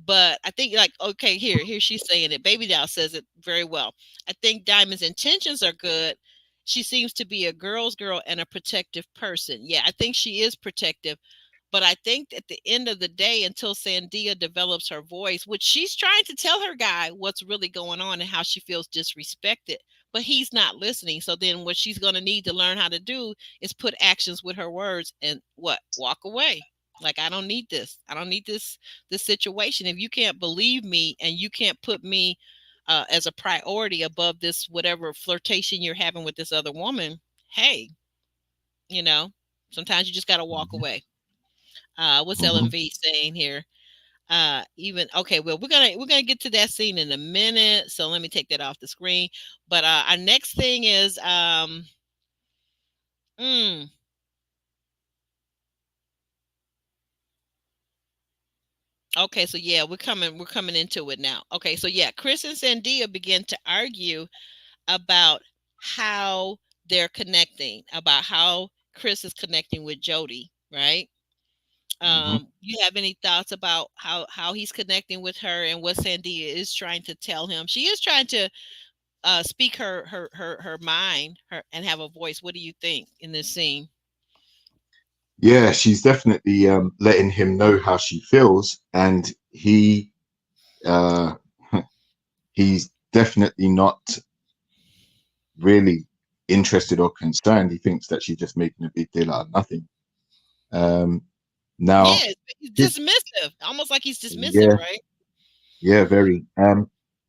But I think, like, okay, here she's saying it. Baby Doll says it very well. I think Diamond's intentions are good. She seems to be a girl's girl and a protective person. Yeah, I think she is protective. But I think at the end of the day, until Sandia develops her voice, which she's trying to tell her guy what's really going on and how she feels disrespected, but he's not listening. So then what she's going to need to learn how to do is put actions with her words and walk away. Like, I don't need this. I don't need this situation. If you can't believe me and you can't put me as a priority above this whatever flirtation you're having with this other woman, hey, you know, sometimes you just got to walk away. What's Mm-hmm. LMV saying here? Even okay, well, we're gonna get to that scene in a minute. So let me take that off the screen. But our next thing is okay, so yeah, we're coming into it now. Okay, so yeah, Chris and Sandia begin to argue about how they're connecting, about how Chris is connecting with Jodie, right? Mm-hmm. You have any thoughts about how he's connecting with her and what Sandia is trying to tell him? She is trying to speak her mind, and have a voice. What do you think in this scene? Yeah, she's definitely letting him know how she feels, and uh, he's definitely not really interested or concerned. He thinks that she's just making a big deal out of nothing. Now, Yeah, he's his dismissive, almost like he's dismissive, yeah, right? yeah, very.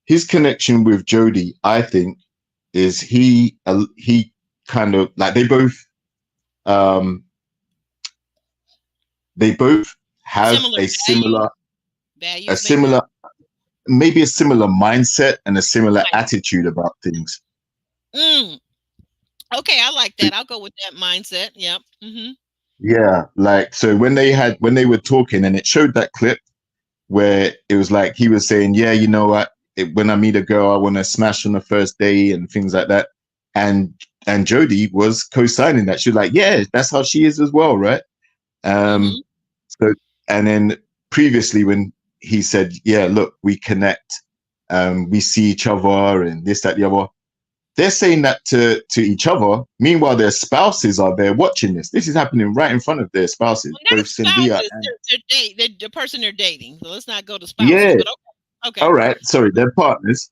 His connection with Jodie, I think, is he kind of like um they both have Similar a a values, maybe. similar maybe a similar mindset and a similar Right. attitude about things. Mm. Okay, I like that. I'll go with that mindset. Yep. Mm-hmm. Yeah, like so when they were talking and it showed that clip where it was like he was saying, yeah, you know what, when I meet a girl, I want to smash on the first day and things like that. And Jodie was co-signing that. She was like, yeah, that's how she is as well, right? Mm-hmm. So and then previously when he said, yeah, look, we connect, we see each other and this, that, the other. They're saying that to each other. Meanwhile, their spouses are there watching this. This is happening right in front of their spouses, Well, both not Sandia spouses. and The person they're dating. So let's not go to spouses. yeah. But okay, okay. All right, sorry, they're partners.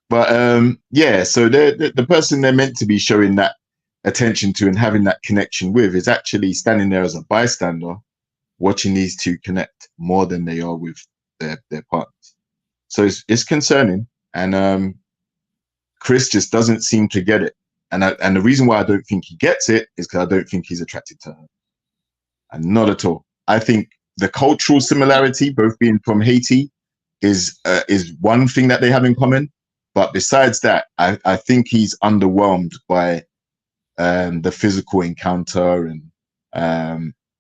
But yeah, so the person they're meant to be showing that attention to and having that connection with is actually standing there as a bystander, watching these two connect more than they are with their partners. So it's concerning, and Chris just doesn't seem to get it. and the reason why I don't think he gets it is because I don't think he's attracted to her, and not at all. I think the cultural similarity, both being from Haiti, is one thing that they have in common. But besides that, I think he's underwhelmed by the physical encounter, and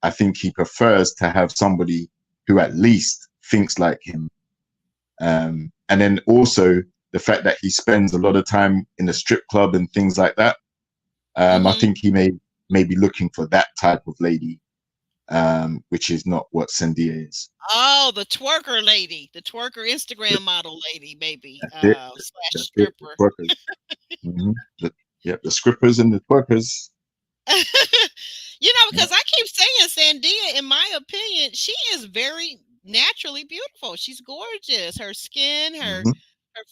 I think he prefers to have somebody who at least thinks like him. And then also the fact that he spends a lot of time in the strip club and things like that. I think he may be looking for that type of lady, which is not what Sandia is. Oh, the twerker lady, the twerker Instagram model lady, maybe slash stripper. The strippers and the twerkers. Because I keep saying Sandia, in my opinion, she is very naturally beautiful. She's gorgeous. Her skin, her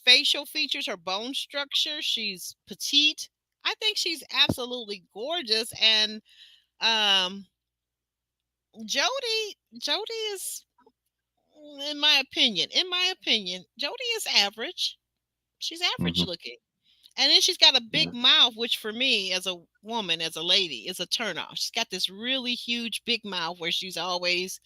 facial features, her bone structure. She's petite. I think she's absolutely gorgeous. And Jodie is, in my opinion, Jodie is average. She's average looking. And then she's got a big mouth, which for me as a woman, as a lady, is a turnoff. She's got this really huge, big mouth where she's always,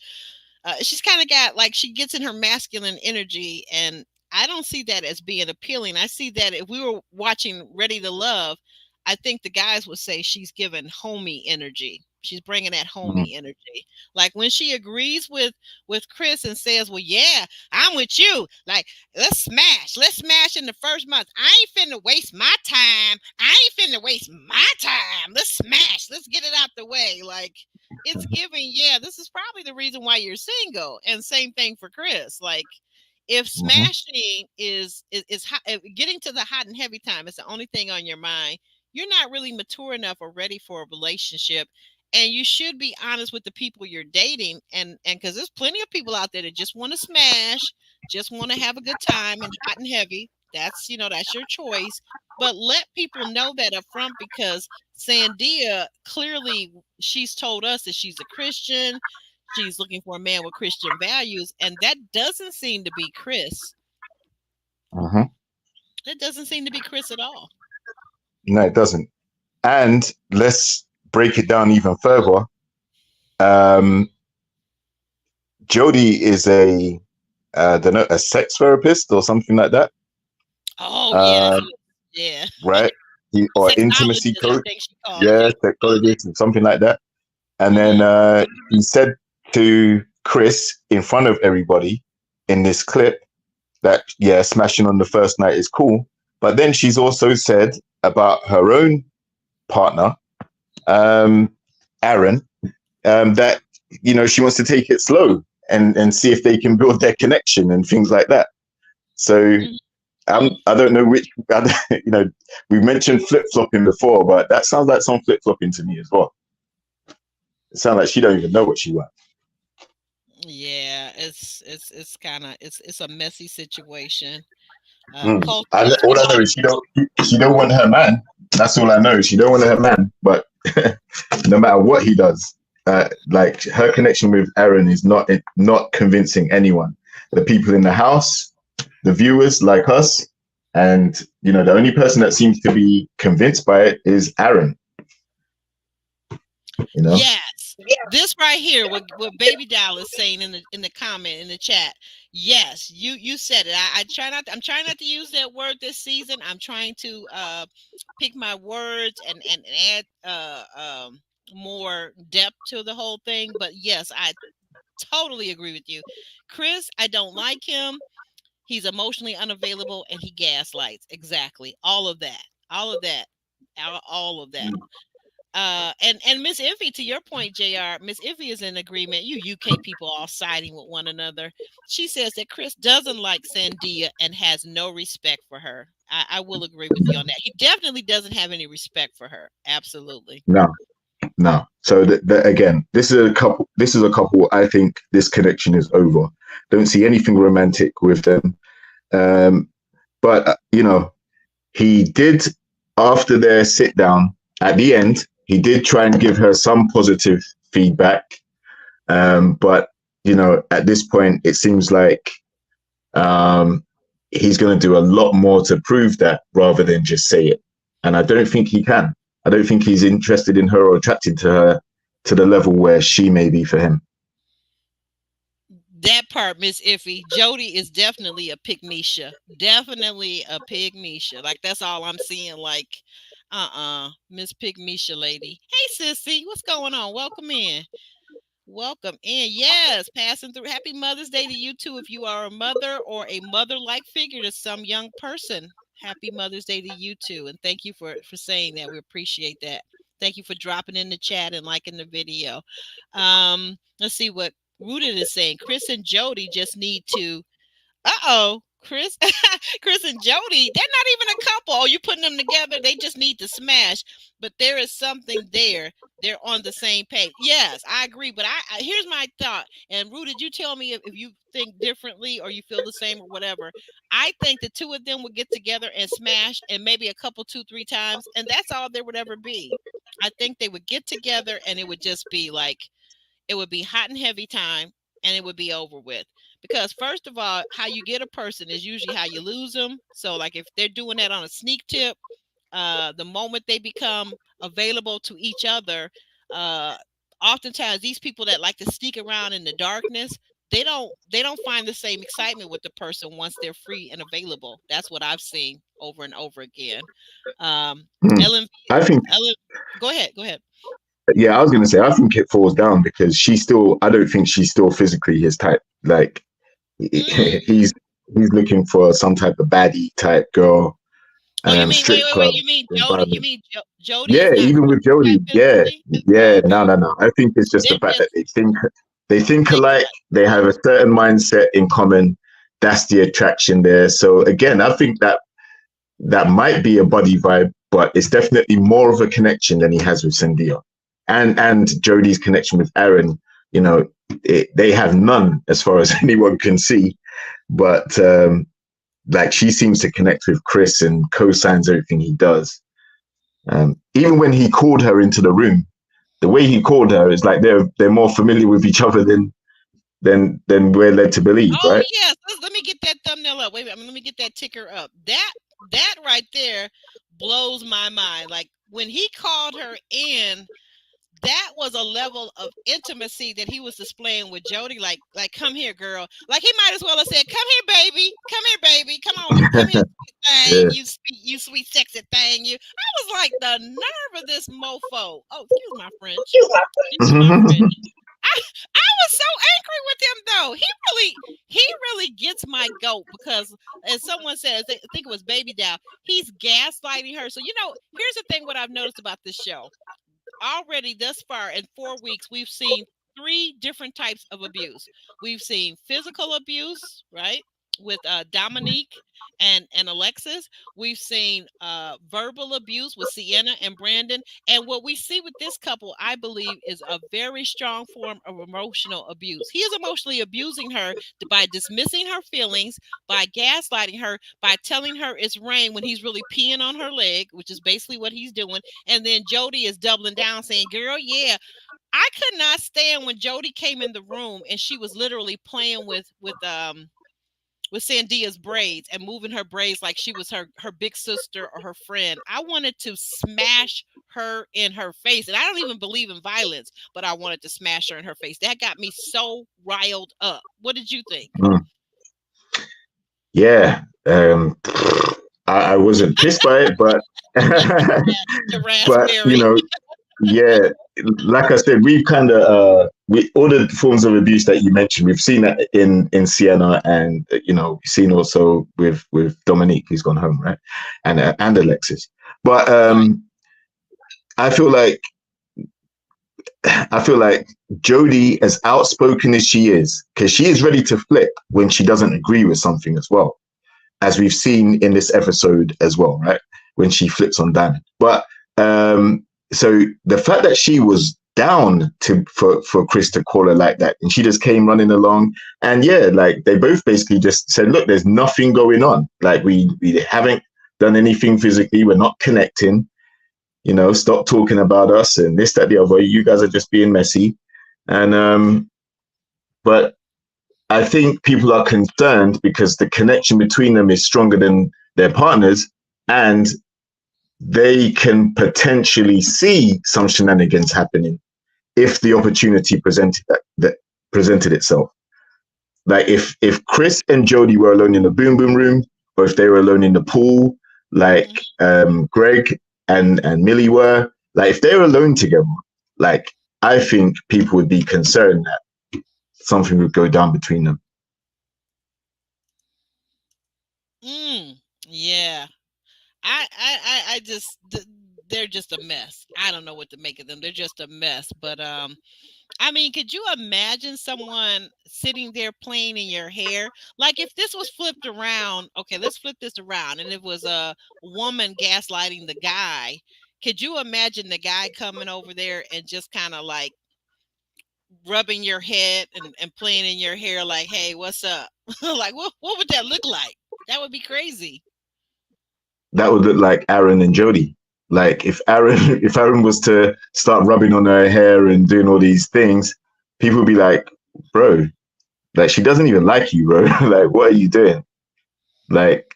she's kind of got, like, she gets in her masculine energy. And I don't see that as being appealing. I see that if we were watching Ready to Love, I think the guys would say she's giving homey energy. She's bringing that homey energy. Like when she agrees with Chris and says, well, yeah, I'm with you. Like, let's smash in the first month. I ain't finna waste my time. Let's smash. Let's get it out the way. Like, it's giving, this is probably the reason why you're single. And same thing for Chris. Like, if smashing is hot, if getting to the hot and heavy time is the only thing on your mind, you're not really mature enough or ready for a relationship. And you should be honest with the people you're dating. And because there's plenty of people out there that just want to smash, just want to have a good time and hot and heavy. That's, that's your choice. But let people know that up front, because Sandia, clearly, she's told us that she's a Christian. She's looking for a man with Christian values. And that doesn't seem to be Chris. That doesn't seem to be Chris at all. No, it doesn't. And let's break it down even further. Jodie is a sex therapist or something like that. Oh, yeah. Right? Or intimacy coach. Yeah, sexologist and something like that. And then he said to Chris in front of everybody in this clip that, smashing on the first night is cool. But then she's also said about her own partner, Aaron, that, she wants to take it slow and see if they can build their connection and things like that. So I don't know which, we mentioned flip-flopping before, but that sounds like some flip-flopping to me as well. It sounds like she don't even know what she wants. Yeah, it's kind of, it's a messy situation. All I know is she don't want her man. That's all I know. She don't want her man, but no matter what he does, like her connection with Aaron is not convincing anyone. The people in the house, the viewers like us, and the only person that seems to be convinced by it is Aaron. Yes. This right here, what Baby Doll is saying in the comment in the chat. Yes, you said it. I'm trying not to use that word this season. I'm trying to pick my words and add more depth to the whole thing. But yes, I totally agree with you. Chris, I don't like him. He's emotionally unavailable and he gaslights. Exactly. All of that. And Miss Iffy, to your point, JR, Miss Iffy is in agreement. You UK people all siding with one another. She says that Chris doesn't like Sandia and has no respect for her. I will agree with you on that. He definitely doesn't have any respect for her. Absolutely. No. So again, this is a couple. I think this connection is over. Don't see anything romantic with them. But he did, after their sit down at the end, he did try and give her some positive feedback. But at this point, it seems like he's going to do a lot more to prove that rather than just say it. And I don't think he can. I don't think he's interested in her or attracted to her to the level where she may be for him. That part, Miss Iffy. Jodie is definitely a pygmisha. Definitely a pygmisha. Like, that's all I'm seeing. Like, Miss Pygmisha lady. Hey, sissy, what's going on? Welcome in. Welcome in. Yes, passing through. Happy Mother's Day to you too. If you are a mother or a mother-like figure to some young person, happy Mother's Day to you too. And thank you for saying that. We appreciate that. Thank you for dropping in the chat and liking the video. Let's see what Rooted is saying. Chris and Jodie just need to. Chris, Chris and Jodie, they're not even a couple. Oh, you putting them together? They just need to smash. But there is something there. They're on the same page. Yes, I agree. But I here's my thought. And Rue, did you tell me if you think differently or you feel the same or whatever? I think the two of them would get together and smash, and maybe a couple, 2-3 times, and that's all there would ever be. I think they would get together, and it would just be like, it would be hot and heavy time, and it would be over with. Because first of all, how you get a person is usually how you lose them. So like if they're doing that on a sneak tip, the moment they become available to each other, oftentimes these people that like to sneak around in the darkness, they don't find the same excitement with the person once they're free and available. That's what I've seen over and over again. Ellen, go ahead. Yeah, I was going to say, I think it falls down because I don't think she's still physically his type. Like, he's looking for some type of baddie type girl. Oh, you mean, wait, you mean Jodie? You mean Jodie? Yeah, even with Jodie. Yeah. No. I think it's just the fact that they think alike. They have a certain mindset in common. That's the attraction there. So again, I think that might be a buddy vibe, but it's definitely more of a connection than he has with Sandia. And Jodie's connection with Aaron, you know, they have none as far as anyone can see. But like, she seems to connect with Chris and co-signs everything he does. Even when he called her into the room, the way he called her is like they're more familiar with each other than we're led to believe, right? Oh yes, let me get that thumbnail up. Wait a minute, let me get that ticker up. That right there blows my mind. Like, when he called her in, that was a level of intimacy that he was displaying with Jodie. Like, come here, girl. Like, he might as well have said, "Come here, baby. Come here, baby. Come on, come here, thing. Yeah. You sweet, sexy thing. You." I was like, the nerve of this mofo. Oh, excuse my French. I was so angry with him though. He really gets my goat because, as someone says, I think it was Baby Dow, he's gaslighting her. So, here's the thing: what I've noticed about this show. Already thus far in 4 weeks, we've seen 3 different types of abuse. We've seen physical abuse, right, with Dominique and Alexis. We've seen verbal abuse with Sienna and Brandon. And what we see with this couple, I believe, is a very strong form of emotional abuse. He is emotionally abusing her by dismissing her feelings, by gaslighting her, by telling her it's rain when he's really peeing on her leg, which is basically what he's doing. And then Jodie is doubling down saying, "Girl, yeah." I could not stand when Jodie came in the room and she was literally playing with Sandia's braids and moving her braids like she was her big sister or her friend. I wanted to smash her in her face. And I don't even believe in violence, but I wanted to smash her in her face. That got me so riled up. What did you think? Yeah. I wasn't pissed by it, but but yeah, like I said, we've kind of all the forms of abuse that you mentioned, we've seen that in Sienna, and we've seen also with Dominique, who's gone home, right, and Alexis. But I feel like Jodie, as outspoken as she is, because she is ready to flip when she doesn't agree with something as well, as we've seen in this episode as well, right, when she flips on Diamond. But so the fact that she was down for Chris to call her like that, and she just came running along, and yeah, like, they both basically just said, "Look, there's nothing going on. Like, we haven't done anything physically. We're not connecting. Stop talking about us and this, that, the other. You guys are just being messy." And but I think people are concerned because the connection between them is stronger than their partners, and they can potentially see some shenanigans happening if the opportunity presented itself. Like if Chris and Jodie were alone in the boom boom room, or if they were alone in the pool, like Greg and Millie were, like if they were alone together, like I think people would be concerned that something would go down between them. Yeah. I just they're just a mess. I don't know what to make of them. They're just a mess. But I mean, could you imagine someone sitting there playing in your hair? Like if this was flipped around, okay, let's flip this around, and it was a woman gaslighting the guy. Could you imagine the guy coming over there and just kind of like rubbing your head and playing in your hair like, hey, what's up? Like what would that look like? That would be crazy. That would look like Aaron and Jodie. Like if Aaron was to start rubbing on her hair and doing all these things, people would be like, bro, like she doesn't even like you, bro. Like, what are you doing? Like,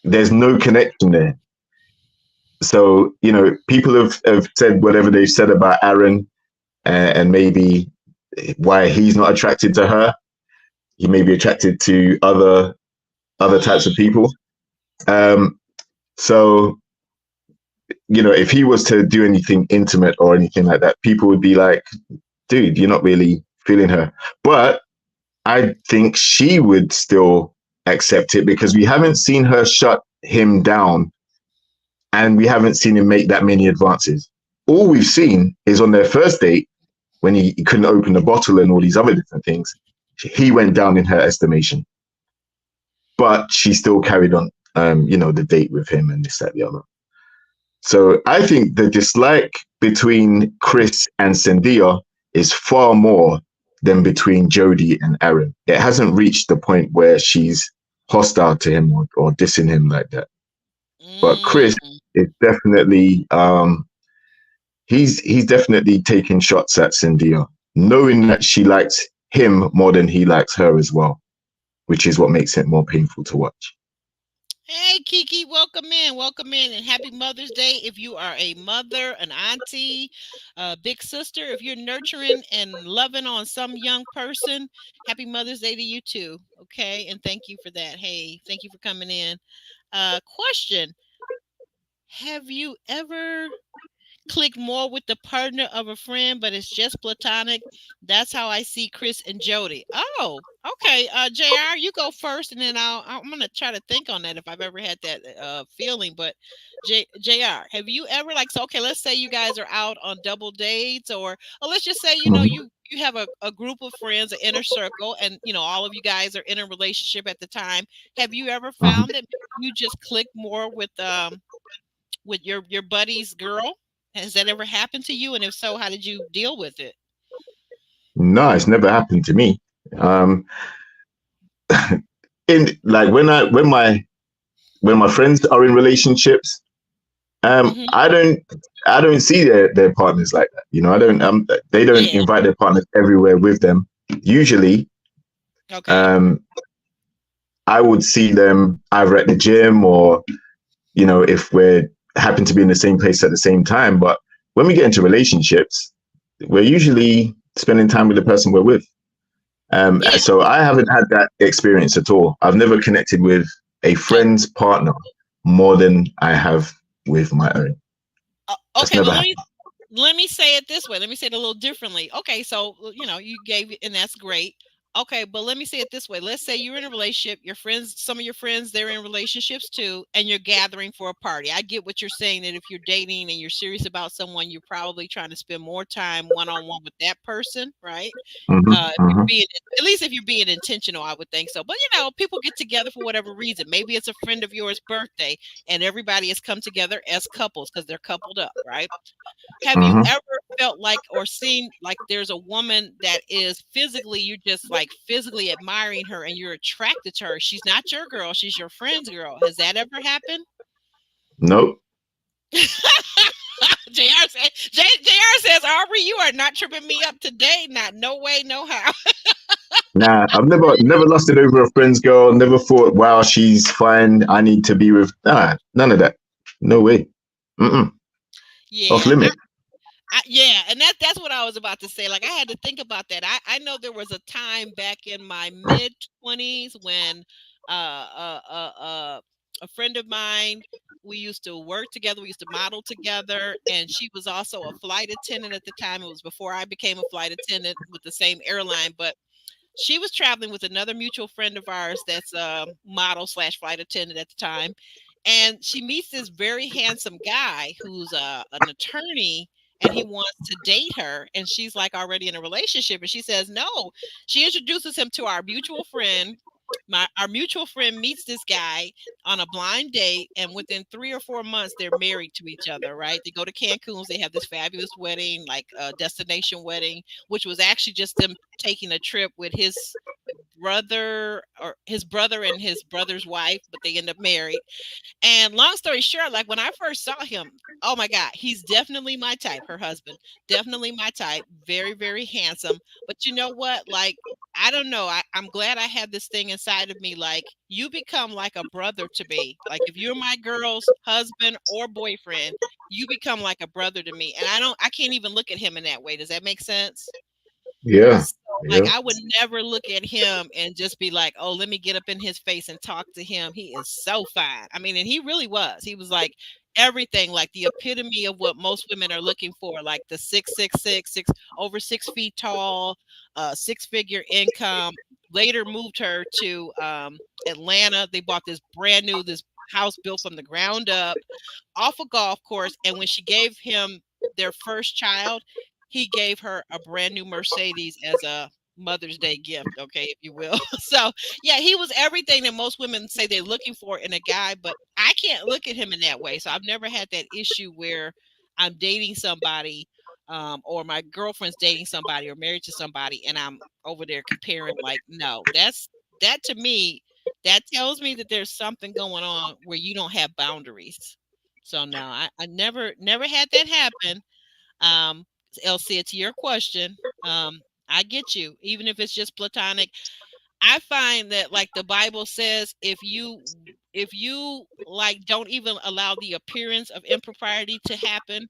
there's no connection there. So, you know, people have said whatever they've said about Aaron and maybe why he's not attracted to her. He may be attracted to other types of people. So, you know, if he was to do anything intimate or anything like that, people would be like, dude, you're not really feeling her. But I think she would still accept it because we haven't seen her shut him down and we haven't seen him make that many advances. All we've seen is on their first date when he couldn't open the bottle and all these other different things, he went down in her estimation. But she still carried on, you know, the date with him and this, that, the other. So I think the dislike between Chris and Sandia is far more than between Jodie and Aaron. It hasn't reached the point where she's hostile to him or dissing him like that. But Chris is definitely he's definitely taking shots at Sandia, knowing that she likes him more than he likes her as well, which is what makes it more painful to watch. Hey, Kiki, welcome in, and happy Mother's Day. If you are a mother, an auntie, a big sister, if you're nurturing and loving on some young person, happy Mother's Day to you too. Okay, and thank you for that. Hey, thank you for coming in. Question: have you ever clicked more with the partner of a friend, but it's just platonic? That's how I see Chris and Jodie. Oh, okay. JR, you go first, and then I'm gonna try to think on that if I've ever had that feeling. But JR, have you ever so okay, let's say you guys are out on double dates, or let's just say you know you have a group of friends, an inner circle, and you know all of you guys are in a relationship at the time. Have you ever found that you just click more with your buddy's girl? Has that ever happened to you? And if so, how did you deal with it? No, it's never happened to me. In like when my friends are in relationships, I don't see their partners like that. You know, they don't invite their partners everywhere with them. Usually, okay. I would see them either at the gym or, you know, if we're happen to be in the same place at the same time. But when we get into relationships, we're usually spending time with the person we're with. So I haven't had that experience at all. I've never connected with a friend's partner more than I have with my own. Okay, well, let me say it this way. Let me say it a little differently. Okay, so you know, you gave it, and that's great. Okay, but let me say it this way. Let's say you're in a relationship, your friends, some of your friends, they're in relationships too, and you're gathering for a party. I get what you're saying, that if you're dating and you're serious about someone, you're probably trying to spend more time one-on-one with that person, right? If you're being, at least if you're being intentional, I would think so. But you know, people get together for whatever reason. Maybe it's a friend of yours' birthday, and everybody has come together as couples because they're coupled up, right? Have you ever felt like or seen like there's a woman that is physically, you're just like physically admiring her and you're attracted to her? She's not your girl, she's your friend's girl. Has that ever happened? Nope. JR says, Aubrey, you are not tripping me up today. Not no way, no how. Nah, I've never lost it over a friend's girl. Never thought, wow, she's fine, I need to be with. Nah, none of that. No way. Off Yeah, limit. yeah, and that's what I was about to say. Like I had to think about that. I know there was a time back in my mid 20s when a friend of mine, we used to work together, we used to model together, and she was also a flight attendant at the time. It was before I became a flight attendant with the same airline, but she was traveling with another mutual friend of ours that's a model slash flight attendant at the time. And she meets this very handsome guy who's an attorney, and he wants to date her. And she's like already in a relationship. And she says no. She introduces him to our mutual friend. Our mutual friend meets this guy on a blind date, and within 3 or 4 months, they're married to each other. Right? They go to Cancun. They have this fabulous wedding, like a destination wedding, which was actually just them taking a trip with his brother and his brother's wife, but they end up married. And long story short, like when I first saw him, oh my God, he's definitely my type. Her husband, definitely my type. Very, very handsome. But you know what? Like, I don't know. I'm glad I had this thing inside of me. Like, you become like a brother to me. Like, if you're my girl's husband or boyfriend, you become like a brother to me. And I can't even look at him in that way. Does that make sense? Yeah. So, like, Yeah. I would never look at him and just be like, "Oh, let me get up in his face and talk to him. He is so fine." I mean, and he really was. He was like everything, like the epitome of what most women are looking for, like the 6'6", over 6 feet tall, 6-figure income. Later moved her to Atlanta. They bought this house built from the ground up off a golf course. And when she gave him their first child, he gave her a brand new Mercedes as a Mother's Day gift, okay, if you will. So, yeah, he was everything that most women say they're looking for in a guy, but I can't look at him in that way. So I've never had that issue where I'm dating somebody, or my girlfriend's dating somebody or married to somebody, and I'm over there comparing. Like, no, that to me, that tells me that there's something going on where you don't have boundaries. So no, I never had that happen. Um, Elsie, to your question, I get you. Even if it's just platonic, I find that like the Bible says, if you like don't even allow the appearance of impropriety to happen,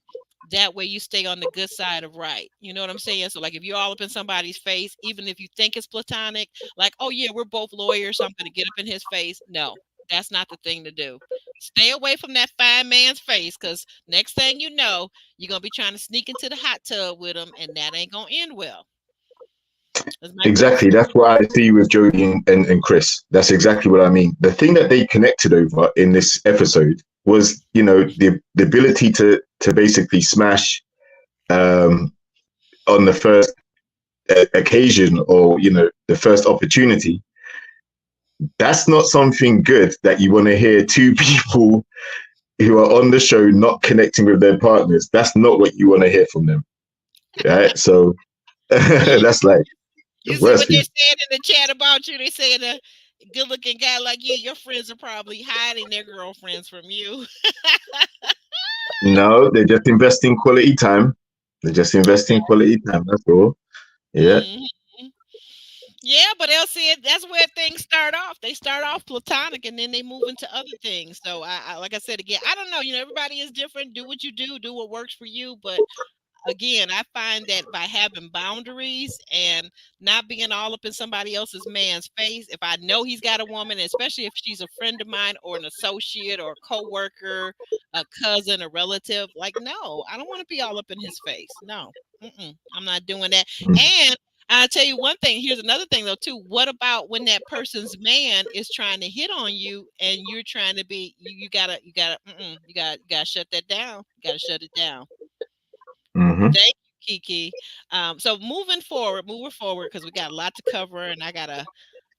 that way you stay on the good side of right. You know what I'm saying? So like if you're all up in somebody's face, even if you think it's platonic, like, oh yeah, we're both lawyers, so I'm gonna get up in his face. No, that's not the thing to do. Stay away from that fine man's face, because next thing you know, you're gonna be trying to sneak into the hot tub with him, and that ain't gonna end well. As my Exactly. girlfriend. That's what I see with Jodie and Chris. That's exactly what I mean. The thing that they connected over in this episode was, the ability to basically smash on the first occasion, or the first opportunity. That's not something good that you want to hear two people who are on the show not connecting with their partners. That's not what you want to hear from them. Right? So that's like the You see worst what they're thing. saying in the chat about you? They saying a good-looking guy like you, your friends are probably hiding their girlfriends from you. No, they're just investing quality time. They're just investing quality time. That's all. Yeah. Mhm. Yeah, but Elsie, that's where things start off. They start off platonic, and then they move into other things. So, like I said again, I don't know. Everybody is different. Do what you do what works for you. But again, I find that by having boundaries and not being all up in somebody else's man's face, if I know he's got a woman, especially if she's a friend of mine or an associate or a coworker, a cousin, a relative, like, no, I don't want to be all up in his face. No, I'm not doing that. And I'll tell you one thing. Here's another thing though, too. What about when that person's man is trying to hit on you and you're trying to be, you gotta shut that down. You gotta shut it down. Mm-hmm. Thank you, Kiki. So moving forward, because we got a lot to cover, and I got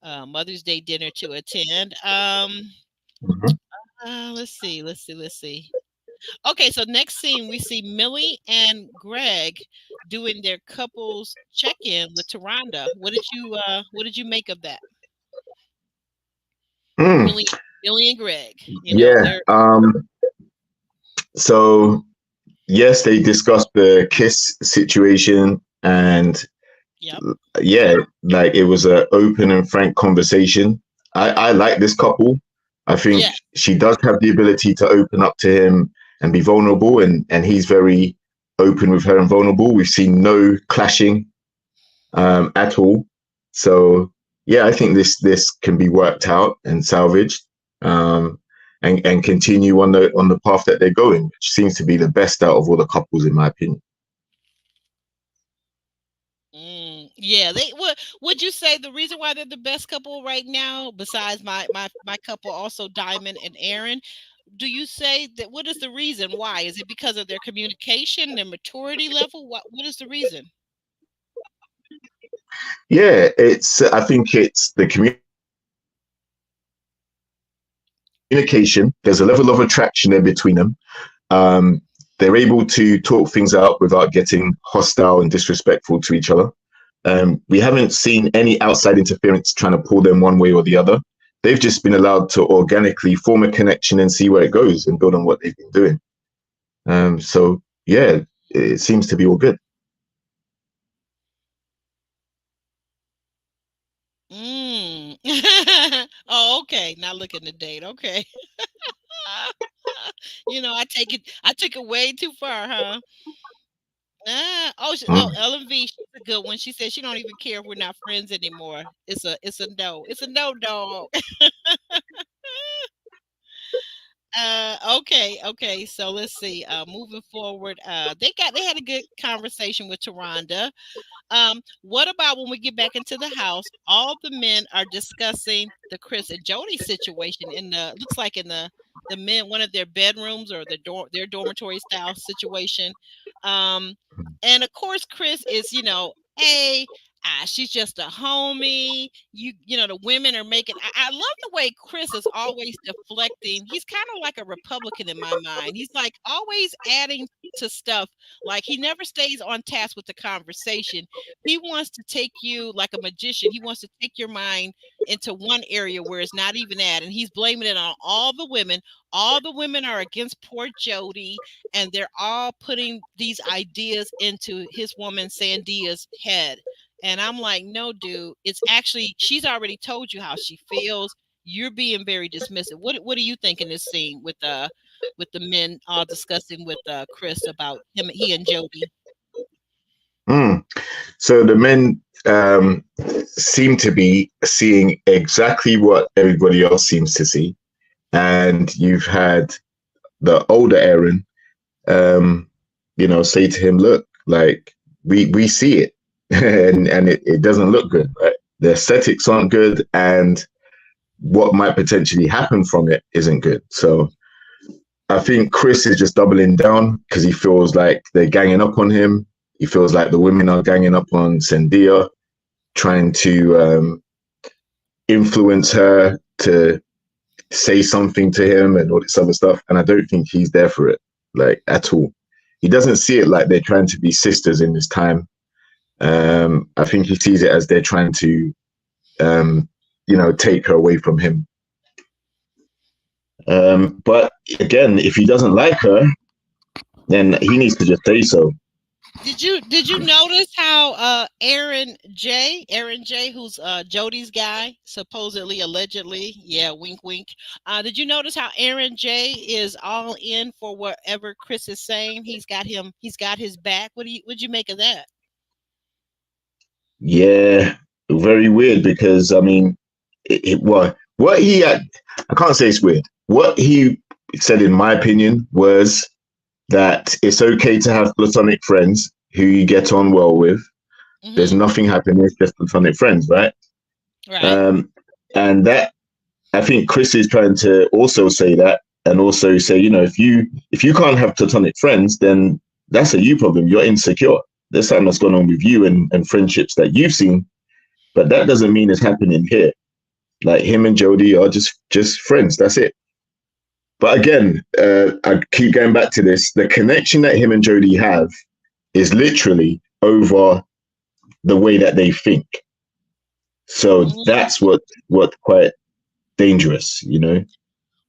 a Mother's Day dinner to attend. Let's see. Okay, so next scene we see Millie and Greg doing their couples check-in with Taronda. What did you make of that? Mm. Millie and Greg. Yeah. They're So yes, they discussed the kiss situation, and yep. yeah, like it was an open and frank conversation. I like this couple. I think Yeah. she does have the ability to open up to him and be vulnerable, and he's very open with her and vulnerable. We've seen no clashing at all. So yeah, I think this can be worked out and salvaged, and continue on the path that they're going, which seems to be the best out of all the couples, in my opinion. Yeah, they would you say the reason why they're the best couple right now, besides my couple also Diamond and Aaron, do you say that what is the reason why? Is it because of their communication, their maturity level? What is the reason? Yeah, I think it's the communication. There's a level of attraction there between them. Um, they're able to talk things out without getting hostile and disrespectful to each other. We haven't seen any outside interference trying to pull them one way or the other. They've just been allowed to organically form a connection and see where it goes and build on what they've been doing. So yeah, it seems to be all good. Oh, okay. Not looking to date. Okay. I took it way too far, huh? Mm. Ellen V, she's a good one. She said she don't even care if we're not friends anymore. It's a no. It's a no, dog. Okay. So let's see. Moving forward, they had a good conversation with Taronda. What about when we get back into the house? All the men are discussing the Chris and Jodie situation in the looks like in the men one of their bedrooms or their dormitory style situation. Um, and of course, Chris is she's just a homie. The women are making. I love the way Chris is always deflecting. He's kind of like a Republican in my mind. He's like always adding to stuff. Like he never stays on task with the conversation. He wants to take you like a magician. He wants to take your mind into one area where it's not even at, and he's blaming it on all the women. All the women are against poor Jodie, and they're all putting these ideas into his woman Sandia's head. And I'm like, no, dude, it's actually she's already told you how she feels. You're being very dismissive. What do you think in this scene with the men all discussing with Chris about he and Jodie? Mm. So the men seem to be seeing exactly what everybody else seems to see, and you've had the older Aaron, say to him, "Look, like we see it, and it doesn't look good. Right? The aesthetics aren't good, and what might potentially happen from it isn't good." So I think Chris is just doubling down because he feels like they're ganging up on him. He feels like the women are ganging up on Sandia, trying to influence her to say something to him and all this other stuff. And I don't think he's there for it, like at all. He doesn't see it like they're trying to be sisters in this time. I think he sees it as they're trying to, take her away from him. But again, if he doesn't like her, then he needs to just say so. Did you notice how Aaron J, who's Jodie's guy, supposedly, allegedly, yeah, wink wink. Did you notice how Aaron J is all in for whatever Chris is saying? He's got his back. What'd you make of that? Yeah, very weird because I mean, what he had, I can't say it's weird. What he said, in my opinion, was that it's okay to have platonic friends who you get on well with. There's nothing happening, it's just platonic friends, right? Right. And that I think Chris is trying to also say that, and also say, if you can't have platonic friends, then that's a you problem. You're insecure. There's something that's gone on with you and friendships that you've seen, but that doesn't mean it's happening here. Like him and Jodie are just friends. That's it. But again, I keep going back to this. The connection that him and Jodie have is literally over the way that they think. So that's what quite dangerous,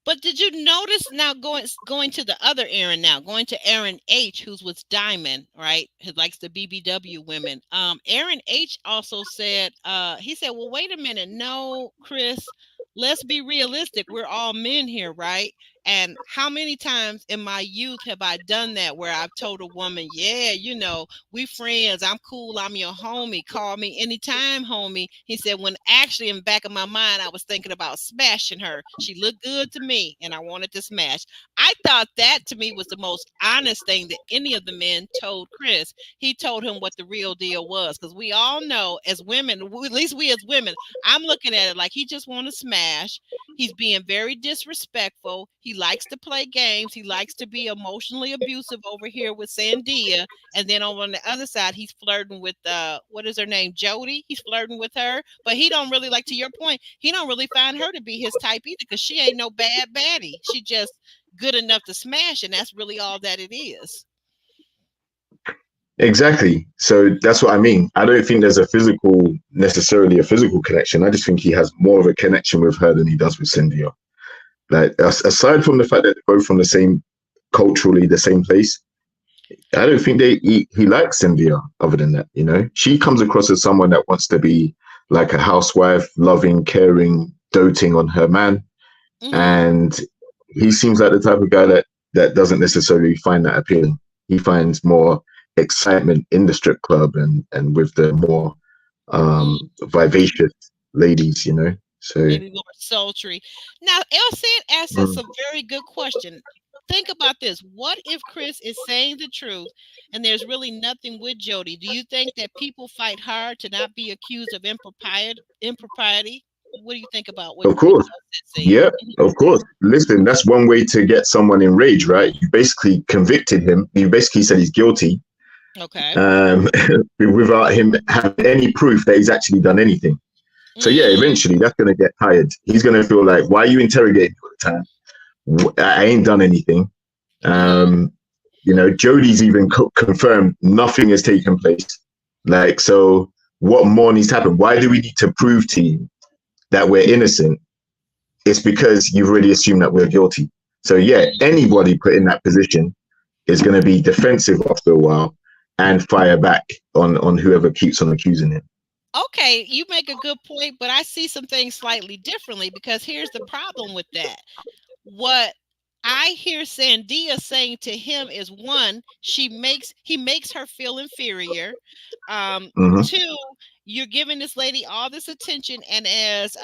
But did you notice now going to the other Aaron now, going to Aaron H, who's with Diamond, right? Who likes the BBW women. Aaron H also said, he said, well, wait a minute. No, Chris, let's be realistic. We're all men here, right? And how many times in my youth have I done that where I've told a woman, yeah, we friends, I'm cool, I'm your homie, call me anytime, homie. He said, when actually in the back of my mind, I was thinking about smashing her. She looked good to me and I wanted to smash. I thought that to me was the most honest thing that any of the men told Chris. He told him what the real deal was, because we all know as women, at least we as women, I'm looking at it like he just want to smash. He's being very disrespectful. He likes to play games. He likes to be emotionally abusive over here with Sandia. And then on the other side, he's flirting with what is her name? Jodie. He's flirting with her. But he don't really, like to your point, he don't really find her to be his type either, because she ain't no bad baddie. She just good enough to smash, and that's really all that it is. Exactly. So that's what I mean. I don't think there's necessarily a physical connection. I just think he has more of a connection with her than he does with Cynthia. Like, aside from the fact that they're both from culturally the same place, I don't think he likes Cynthia. Other than that, she comes across as someone that wants to be like a housewife, loving, caring, doting on her man. Mm-hmm. And he seems like the type of guy that doesn't necessarily find that appealing. He finds more excitement in the strip club and with the more vivacious ladies, so maybe more sultry. Now Elsie asked us a very good question. Think about this. What if Chris is saying the truth and there's really nothing with Jodie? Do you think that people fight hard to not be accused of impropriety? What do you think about what? Of course. Yeah, of course. Listen, that's one way to get someone enraged, right? You basically convicted him. You basically said he's guilty. Okay. Without him having any proof that he's actually done anything. So yeah, eventually that's going to get tired. He's going to feel like, why are you interrogating me all the time? I ain't done anything. Jodie's even confirmed nothing has taken place. Like, so what more needs to happen? Why do we need to prove to you that we're innocent? It's because you've already assumed that we're guilty. So yeah, anybody put in that position is going to be defensive after a while and fire back on whoever keeps on accusing him. Okay, you make a good point, but I see some things slightly differently, because here's the problem with that. What I hear Sandia saying to him is, one, he makes her feel inferior. Two, you're giving this lady all this attention, and as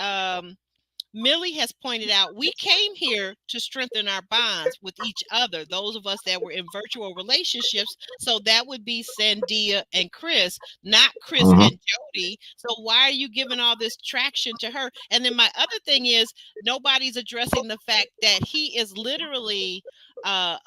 Millie has pointed out, we came here to strengthen our bonds with each other, those of us that were in virtual relationships. So that would be Sandia and Chris, not Chris and Jodie. So why are you giving all this traction to her? And then my other thing is, nobody's addressing the fact that he is literally,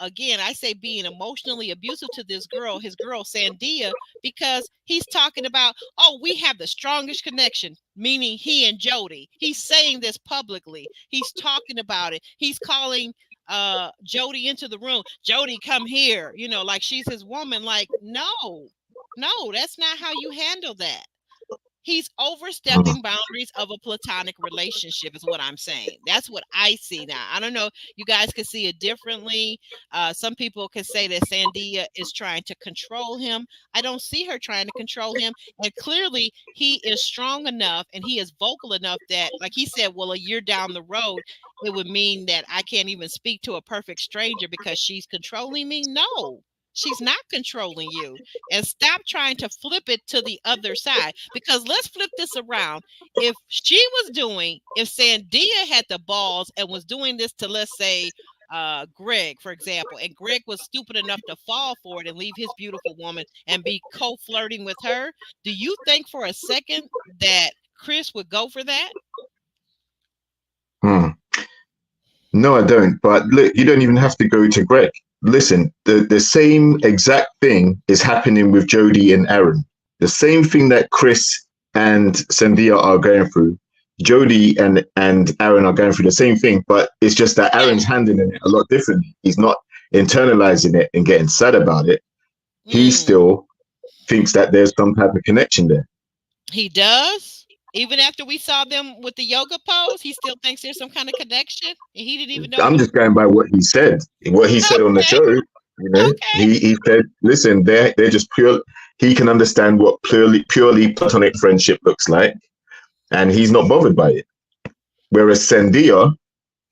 again, I say being emotionally abusive to his girl Sandia, because he's talking about, oh, we have the strongest connection, meaning he and Jodie. He's saying this publicly. He's talking about it. He's calling Jodie into the room. Jodie, come here. Like she's his woman. Like, no, that's not how you handle that. He's overstepping boundaries of a platonic relationship is what I'm saying. That's what I see now. I don't know. You guys can see it differently. Some people can say that Sandia is trying to control him. I don't see her trying to control him. And clearly he is strong enough and he is vocal enough that, like he said, well, a year down the road, it would mean that I can't even speak to a perfect stranger because she's controlling me. No. She's not controlling you. And stop trying to flip it to the other side, because let's flip this around. If Sandia had the balls and was doing this to, let's say, Greg, for example, and Greg was stupid enough to fall for it and leave his beautiful woman and be co-flirting with her, do you think for a second that Chris would go for that? No, I don't. But look, you don't even have to go to Greg. Listen, the same exact thing is happening with Jodie and Aaron. The same thing that Chris and Sandia are going through, Jodie and Aaron are going through the same thing, but it's just that Aaron's handling it a lot differently. He's not internalizing it and getting sad about it. He still thinks that there's some type of connection there. He does? Even after we saw them with the yoga pose, he still thinks there's some kind of connection, and he didn't even know. I'm just going by what he said. What he said on the show. He said, "Listen, they're just pure." He can understand what purely platonic friendship looks like, and he's not bothered by it. whereas Sandia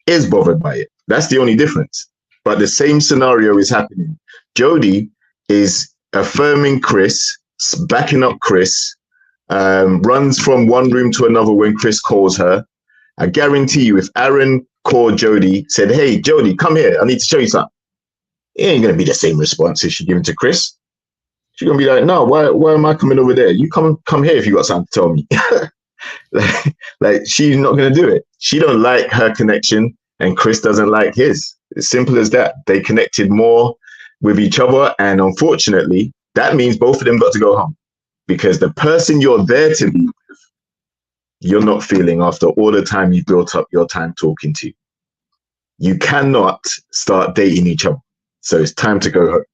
is bothered by it. That's the only difference. But the same scenario is happening. Jodie is affirming Chris, backing up Chris, runs from one room to another when Chris calls her. I guarantee you, if Aaron called Jodie, said, "Hey, Jodie, come here. I need to show you something," it ain't going to be the same response as she giving to Chris. She's going to be like, "No, why am I coming over there? You come here if you got something to tell me." like she's not going to do it. She don't like her connection and Chris doesn't like his. It's simple as that. They connected more with each other, and unfortunately that means both of them got to go home, because the person you're there to be with, you're not feeling after all the time you built up your time talking to. You cannot start dating each other, so it's time to go home.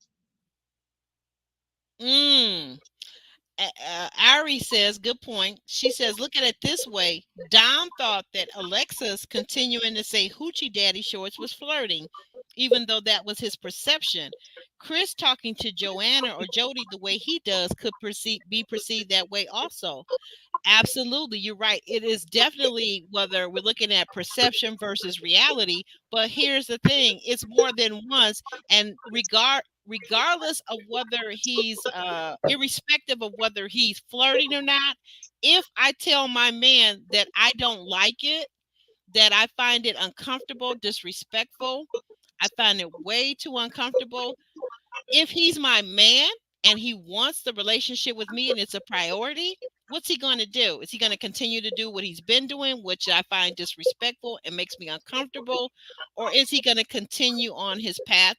Ari says, good point. She says, look at it this way. Dom thought that Alexa's continuing to say Hoochie Daddy Shorts was flirting, even though that was his perception. Chris talking to Joanna or Jodie the way he does could be perceived that way also. Absolutely, you're right. It is definitely whether we're looking at perception versus reality. But here's the thing: it's more than once, and regardless of whether he's irrespective of whether he's flirting or not. If I tell my man that I don't like it, that I find it uncomfortable, disrespectful, I find it way too uncomfortable. If he's my man and he wants the relationship with me and it's a priority, what's he going to do? Is he going to continue to do what he's been doing, which I find disrespectful and makes me uncomfortable? Or is he going to continue on his path?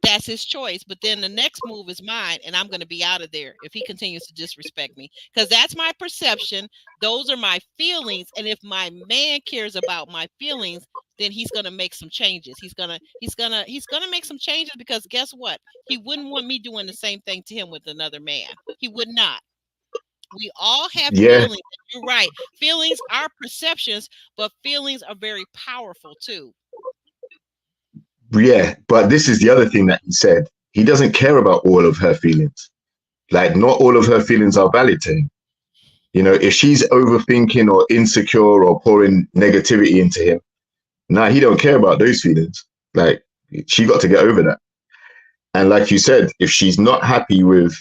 That's his choice. But then the next move is mine, and I'm going to be out of there if he continues to disrespect me, because that's my perception. Those are my feelings. And if my man cares about my feelings, then he's going to make some changes. He's going to make some changes, because guess what? He wouldn't want me doing the same thing to him with another man. He would not. We all have feelings. You're right. Feelings are perceptions, but feelings are very powerful too. Yeah, but this is the other thing that he said. He doesn't care about all of her feelings. Like, not all of her feelings are valid to him. You know, if she's overthinking or insecure or pouring negativity into him, he don't care about those feelings. Like, she got to get over that. And like you said, if she's not happy with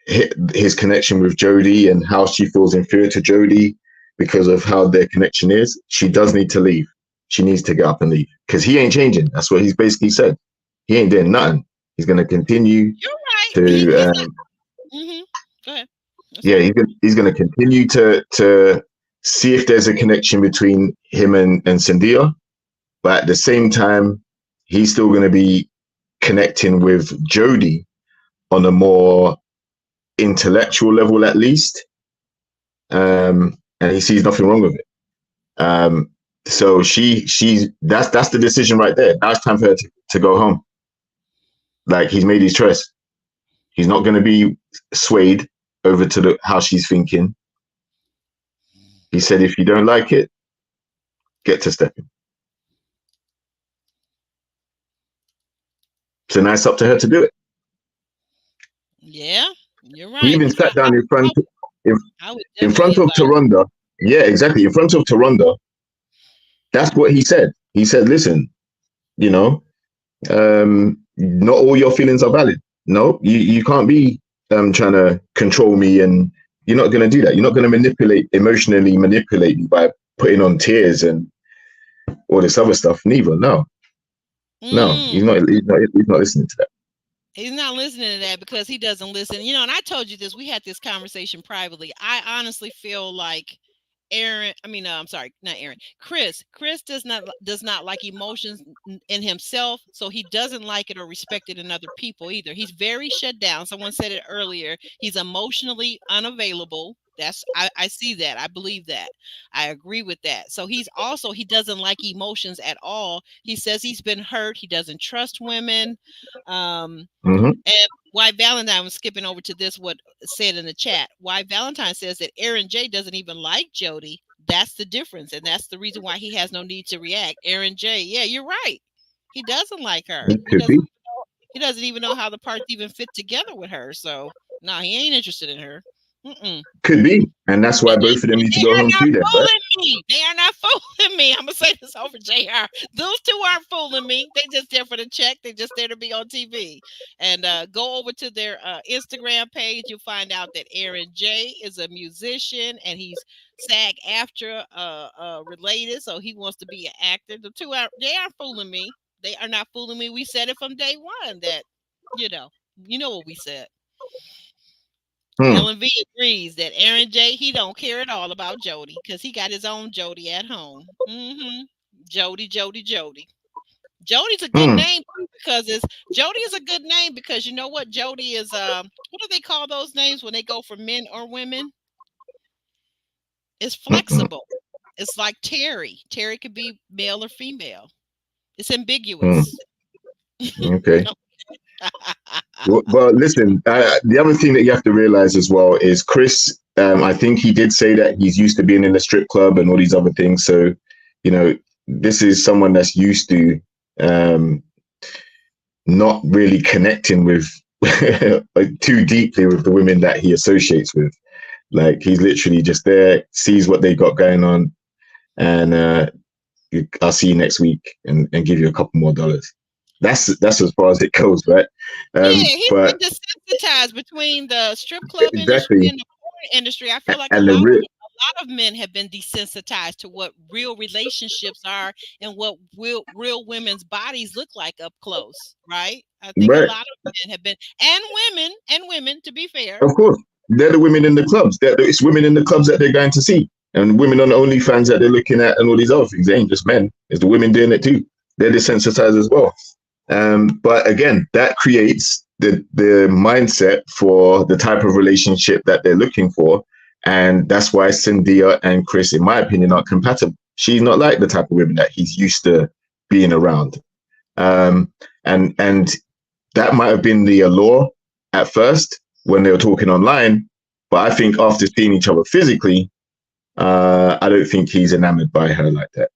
his connection with Jodie and how she feels inferior to Jodie because of how their connection is, she does need to leave. She needs to get up and leave, because he ain't changing. That's what he's basically said. He ain't doing nothing. He's going to continue. You're right. Go ahead. Yeah, he's going to continue to see if there's a connection between him and Sandia, but at the same time, he's still going to be connecting with Jodie on a more intellectual level, at least, and he sees nothing wrong with it. So that's the decision right there. Now it's time for her to go home. Like, he's made his choice. He's not going to be swayed over to how she's thinking. He said, if you don't like it, get to stepping. So now it's up to her to do it. Yeah, you're right. He even sat down in front of Taronda. Yeah, exactly. In front of Taronda. That's what he said. He said, listen, you know, not all your feelings are valid. No, you can't be trying to control me, and you're not going to do that. You're not going to emotionally manipulate me by putting on tears and all this other stuff. Neither. No, he's not listening to that. He's not listening to that because he doesn't listen. You know, and I told you this. We had this conversation privately. I honestly feel like Chris does not like emotions in himself, so he doesn't like it or respect it in other people either. He's very shut down. Someone said it earlier. He's emotionally unavailable. I see that. I believe that. I agree with that. So he doesn't like emotions at all. He says he's been hurt. He doesn't trust women. And why Valentine was skipping over to this, what said in the chat. Why Valentine says that Aaron J doesn't even like Jodie. That's the difference. And that's the reason why he has no need to react. Aaron J. Yeah, you're right. He doesn't like her. He doesn't even know how the parts even fit together with her. So no, he ain't interested in her. Mm-mm. Could be, and that's why both of them need to They go are home not too. Then, right? fooling me. They are not fooling me. I'm gonna say this over JR. Those two aren't fooling me. They just there for the check. They just there to be on TV. And go over to their Instagram page. You'll find out that Aaron J is a musician and he's SAG-AFTRA related, so he wants to be an actor. The two are they aren't fooling me. They are not fooling me. We said it from day one that you know what we said. Hmm. Ellen V agrees that Aaron J he don't care at all about Jodie because he got his own Jodie at home. Jodie, Jodie, Jodie. Jodie's a good Hmm. name too because Jodie is a good name because you know what Jodie is. What do they call those names when they go for men or women? It's Mm-mm. flexible. It's like Terry. Terry could be male or female. It's Hmm. ambiguous. Okay. Well, listen. The other thing that you have to realize as well is Chris. I think he did say that he's used to being in a strip club and all these other things. So, this is someone that's used to not really connecting with like too deeply with the women that he associates with. Like he's literally just there, sees what they got going on, and I'll see you next week and give you a couple more dollars. That's as far as it goes, right? Yeah, he's But been desensitized between the strip club industry exactly, and the porn industry. I feel like a and the lot real, of men have been desensitized to what real relationships are and what real women's bodies look like up close, right? I think a right, lot of men have been, and women, to be fair. of course, they're the women in the clubs. It's women in the clubs that they're going to see, and women on OnlyFans that they're looking at, and all these other things. They ain't just men; it's the women doing it too. They're desensitized as well. But again, that creates the mindset for the type of relationship that they're looking for. And that's why Sandia and Chris, in my opinion, are compatible. She's not like the type of women that he's used to being around. And that might have been the allure at first when they were talking online. But I think after seeing each other physically, I don't think he's enamored by her like that.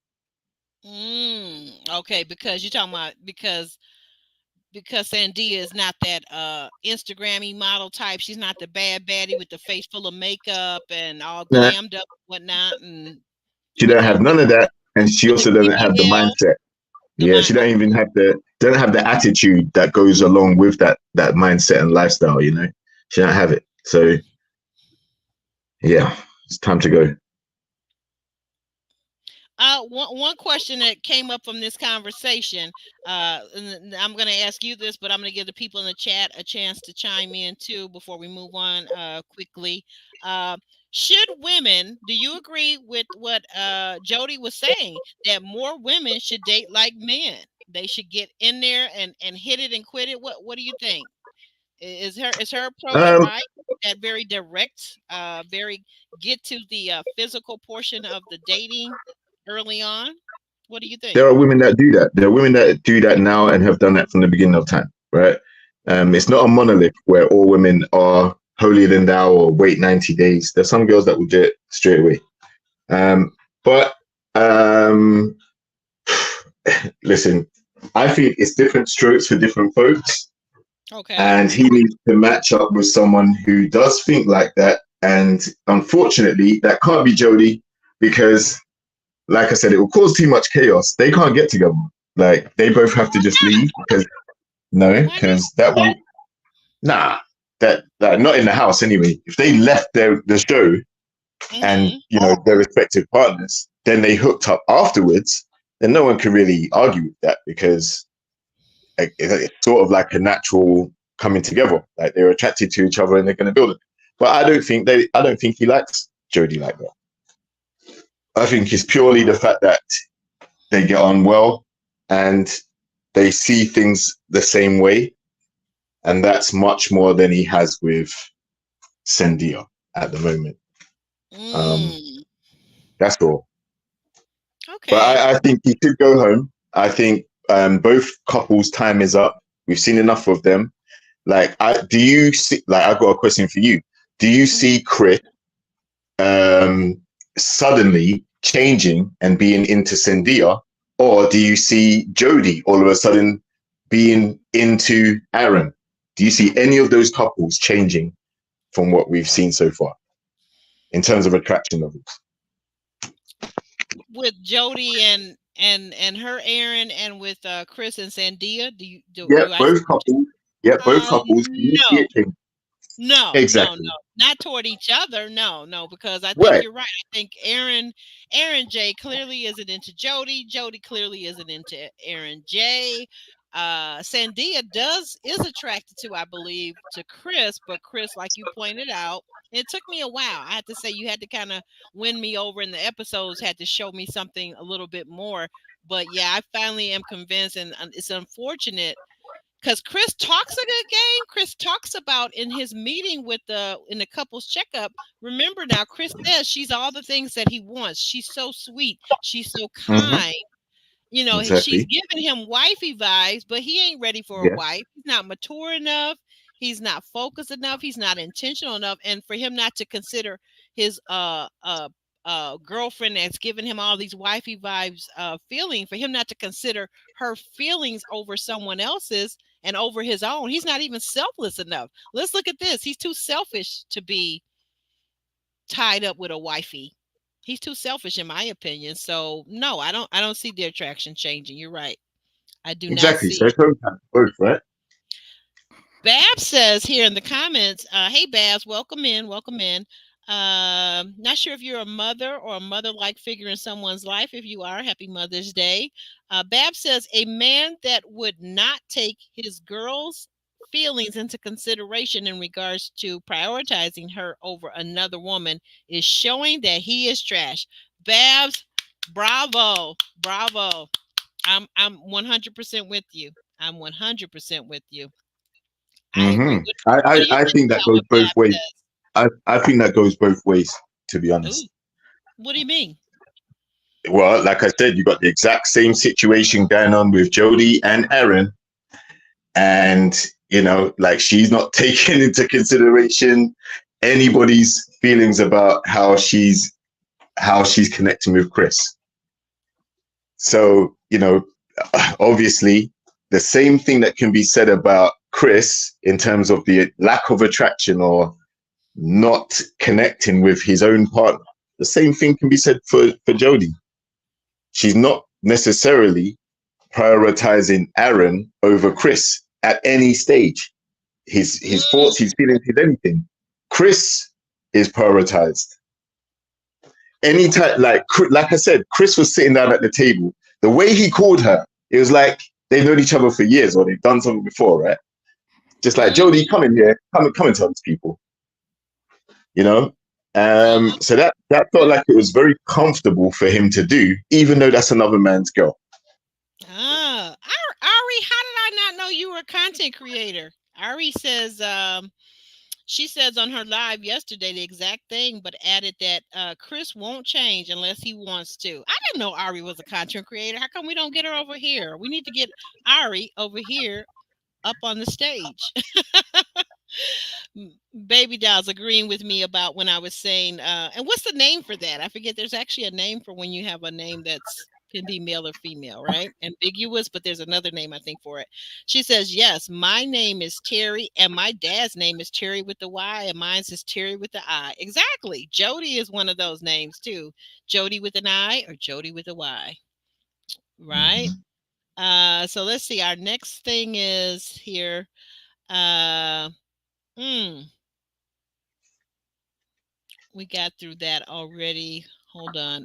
Okay, because you're talking about because Sandia is not that Instagrammy model type. She's not the bad baddie with the face full of makeup and all Nah, glammed up and whatnot. And she with don't have none of that, and she the also doesn't have the BBL, mindset. the Yeah, she mind. don't even have the attitude that goes along with that mindset and lifestyle. She don't have it. So yeah, it's time to go. One question that came up from this conversation, and I'm going to ask you this, but I'm going to give the people in the chat a chance to chime in too before we move on quickly. Should women, do you agree with what Jodie was saying, that more women should date like men? They should get in there and hit it and quit it. What do you think? Is her approach Um, right? That very direct, very get to the physical portion of the dating early on. What do you think? there are women that do that. There are women that do that now and have done that from the beginning of time, right? It's not a monolith where all women are holier than thou or wait 90 days. There's some girls that will do it straight away. But listen, I think it's different strokes for different folks. Okay. And he needs to match up with someone who does think like that. And unfortunately, that can't be Jodie because, like I said, it will cause too much chaos. They can't get together. Like they both have to just leave because that will that not in the house anyway. If they left the show and their respective partners, then they hooked up afterwards, then no one can really argue with that because it's sort of like a natural coming together. Like they're attracted to each other and they're going to build it. But I don't think he likes Jodie like that. I think it's purely the fact that they get on well and they see things the same way. And that's much more than he has with Sandia at the moment. That's all. Okay. But I think he should go home. I think both couples' time is up. We've seen enough of them. Like, do you see? Like, I've got a question for you. Do you see Chris suddenly changing and being into Sandia, or do you see Jodie all of a sudden being into Aaron? Do you see any of those couples changing from what we've seen so far? in terms of attraction levels. With Jodie and her Aaron, and with Chris and Sandia? Do I Both couples. Yeah, both couples. Can you see no. it change? No, Exactly. no, not toward each other. No, because I think Right. you're right. I think Aaron J clearly isn't into Jodie. Jodie clearly isn't into Aaron J. Sandia is attracted to, I believe, to Chris, but Chris, like you pointed out, it took me a while. I have to say, you had to kind of win me over, and the episodes had to show me something a little bit more. But yeah, I finally am convinced, and it's unfortunate because Chris talks a good game. Chris talks about in his meeting in the couples checkup. Remember now, Chris says she's all the things that he wants. She's so sweet. She's so kind. You know, she's Exactly. giving him wifey vibes, but he ain't ready for a wife. He's not mature enough. He's not focused enough. He's not intentional enough. And for him not to consider his girlfriend that's giving him all these wifey vibes feeling, for him not to consider her feelings over someone else's and over his own, he's not even selfless enough. Let's look at this. He's too selfish to be tied up with a wifey. He's too selfish, in my opinion. So no, I don't see the attraction changing. You're right. I do not see. So it's both, right? Babs says here in the comments, hey Babs, welcome in. Not sure if you're a mother or a mother-like figure in someone's life. If you are, happy Mother's Day. Babs says a man that would not take his girl's feelings into consideration in regards to prioritizing her over another woman is showing that he is trash. Babs, bravo. I'm 100% with you. I'm 100% with you. I agree. I think that goes both ways. I think that goes both ways, to be honest. Ooh. What do you mean? Well, like I said, you got the exact same situation going on with Jodie and Aaron. And, you know, like she's not taking into consideration anybody's feelings about how she's connecting with Chris. So, you know, obviously the same thing that can be said about Chris in terms of the lack of attraction or not connecting with his own partner, the same thing can be said for Jodie. She's not necessarily prioritizing Aaron over Chris at any stage. His thoughts, his feelings, his anything. Chris is prioritized. Anytime, like I said, Chris was sitting down at the table. The way he called her, it was like they've known each other for years or they've done something before, right? Just like, Jodie, come in here, come and tell these people. You know? So that felt like it was very comfortable for him to do, even though that's another man's girl. Ari, how did I not know you were a content creator? Ari says, she says on her live yesterday the exact thing, but added that Chris won't change unless he wants to. I didn't know Ari was a content creator. How come we don't get her over here? We need to get Ari over here up on the stage. Baby Doll's agreeing with me about when I was saying, and what's the name for that? I forget. There's actually a name for when you have a name that's can be male or female, right? Ambiguous, but there's another name I think for it. She says, yes, my name is Terry and my dad's name is Terry with the Y and mine's is Terry with the I. Exactly. Jodie is one of those names too. Jodie with an I or Jodie with a Y. Right? So let's see. Our next thing is here. We got through that already. Hold on.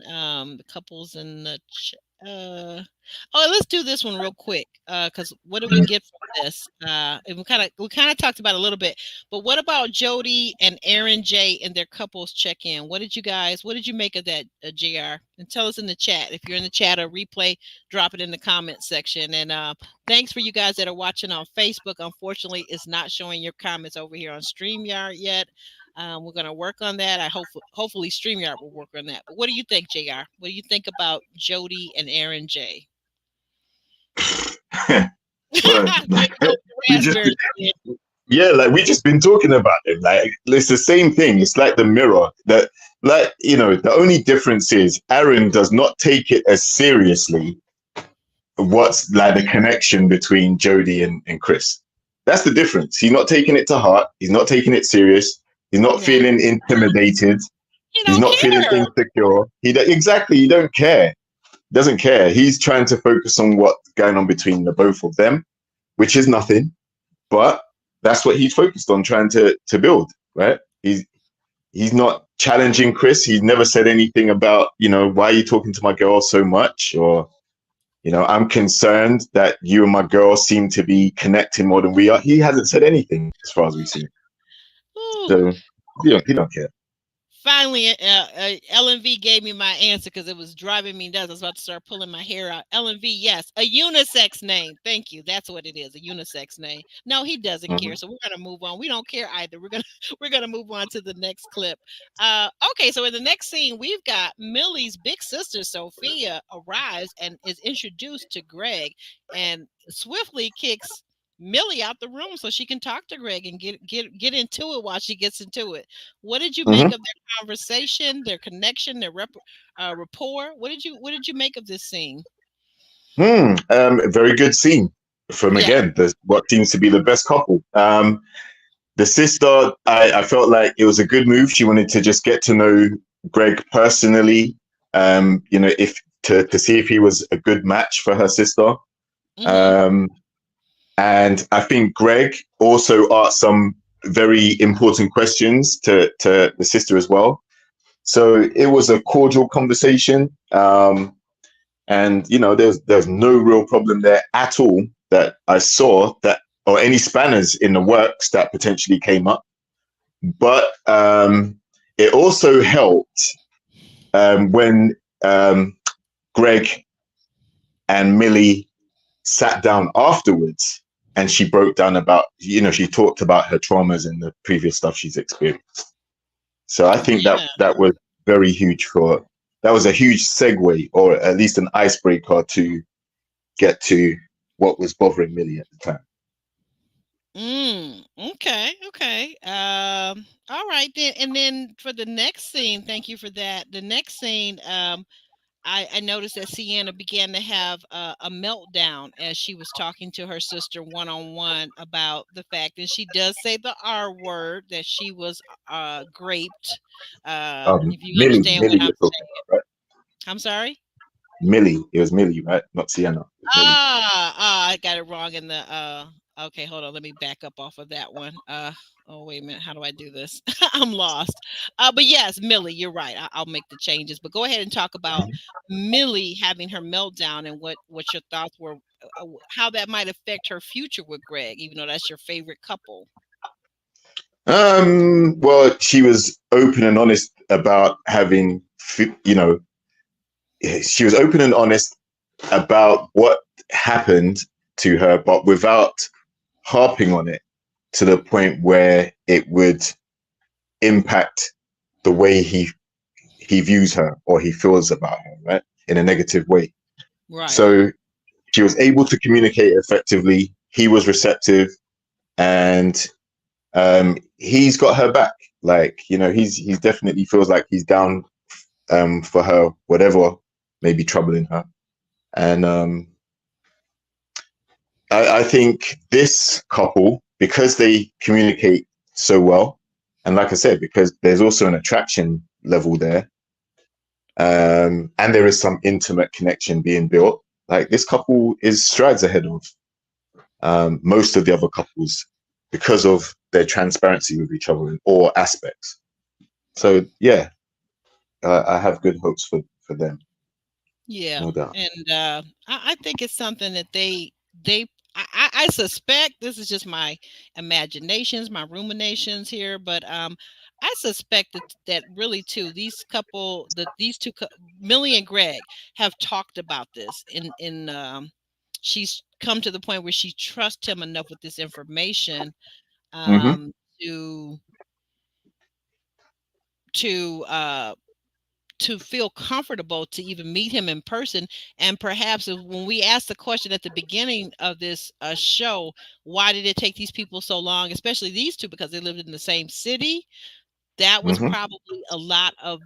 The couples in the let's do this one real quick. Because what do we get from this? And we kind of talked about it a little bit, but what about Jodie and Aaron J and their couples check-in? What did you make of that, JR? And tell us in the chat. If you're in the chat or replay, drop it in the comment section. And thanks for you guys that are watching on Facebook. Unfortunately, it's not showing your comments over here on StreamYard yet. We're going to work on that. Hopefully StreamYard will work on that. But what do you think, JR? What do you think about Jodie and Aaron J? We just been talking about it. Like, it's the same thing. It's like the mirror that, like, you know, the only difference is Aaron does not take it as seriously what's like the connection between Jodie and Chris. That's the difference. He's not taking it to heart. He's not taking it serious. He's not feeling intimidated. He He's don't not feeling care. insecure. Exactly. He don't care. Doesn't care. He's trying to focus on what's going on between the both of them, which is nothing. But that's what he's focused on, trying to build. Right. He's not challenging Chris. He's never said anything about, why are you talking to my girl so much, or I'm concerned that you and my girl seem to be connecting more than we are. He hasn't said anything as far as we've seen. Ooh. So he don't care. Finally, LNV gave me my answer because it was driving me nuts. I was about to start pulling my hair out. LNV, yes, a unisex name. Thank you. That's what it is, a unisex name. No, he doesn't care, so we're gonna move on. We don't care either. We're gonna move on to the next clip. Okay, so in the next scene, we've got Millie's big sister Sophia arrives and is introduced to Greg, and swiftly kicks Millie out the room so she can talk to Greg and get into it while she gets into it. What did you make of their conversation, their connection, their rapport? What did you make of this scene? A very good scene from Yeah. what seems to be the best couple. The sister, I felt like it was a good move. She wanted to just get to know Greg personally, if to see if he was a good match for her sister. And I think Greg also asked some very important questions to the sister as well. So it was a cordial conversation. And there's no real problem there at all that I saw, that or any spanners in the works that potentially came up. But it also helped when Greg and Millie sat down afterwards, and she broke down about, she talked about her traumas and the previous stuff she's experienced. So I think that was very huge that was a huge segue, or at least an icebreaker to get to what was bothering Millie at the time. Okay. All right then. And then for the next scene, thank you for that. The next scene, I noticed that Sienna began to have a meltdown as she was talking to her sister one-on-one about the fact that she does say the R word, that she was raped. If you understand Millie what I'm you're saying. about, right? I'm sorry? Millie. It was Millie, right? Not Sienna. I got it wrong in the okay, hold on, let me back up off of that one. Oh wait a minute, how do I do this? I'm lost. But yes, Millie, you're right. I'll make the changes, but go ahead and talk about Millie having her meltdown and what your thoughts were, how that might affect her future with Greg, even though that's your favorite couple. Well, she was open and honest about having, she was open and honest about what happened to her, but without harping on it to the point where it would impact the way he views her or he feels about her, right, in a negative way. Right. So she was able to communicate effectively. He was receptive, and he's got her back. Like, he's definitely feels like he's down for her, whatever may be troubling her. And I think this couple, because they communicate so well, and like I said, because there's also an attraction level there, and there is some intimate connection being built, like this couple is strides ahead of most of the other couples because of their transparency with each other in all aspects. So yeah, I have good hopes for them. Yeah, no doubt. and I think it's something that they I suspect, this is just my imaginations, my ruminations here, but I suspect that really too these two Millie and Greg have talked about this in she's come to the point where she trusts him enough with this information to to to feel comfortable to even meet him in person. And perhaps when we asked the question at the beginning of this show, why did it take these people so long, especially these two, because they lived in the same city? That was probably a lot of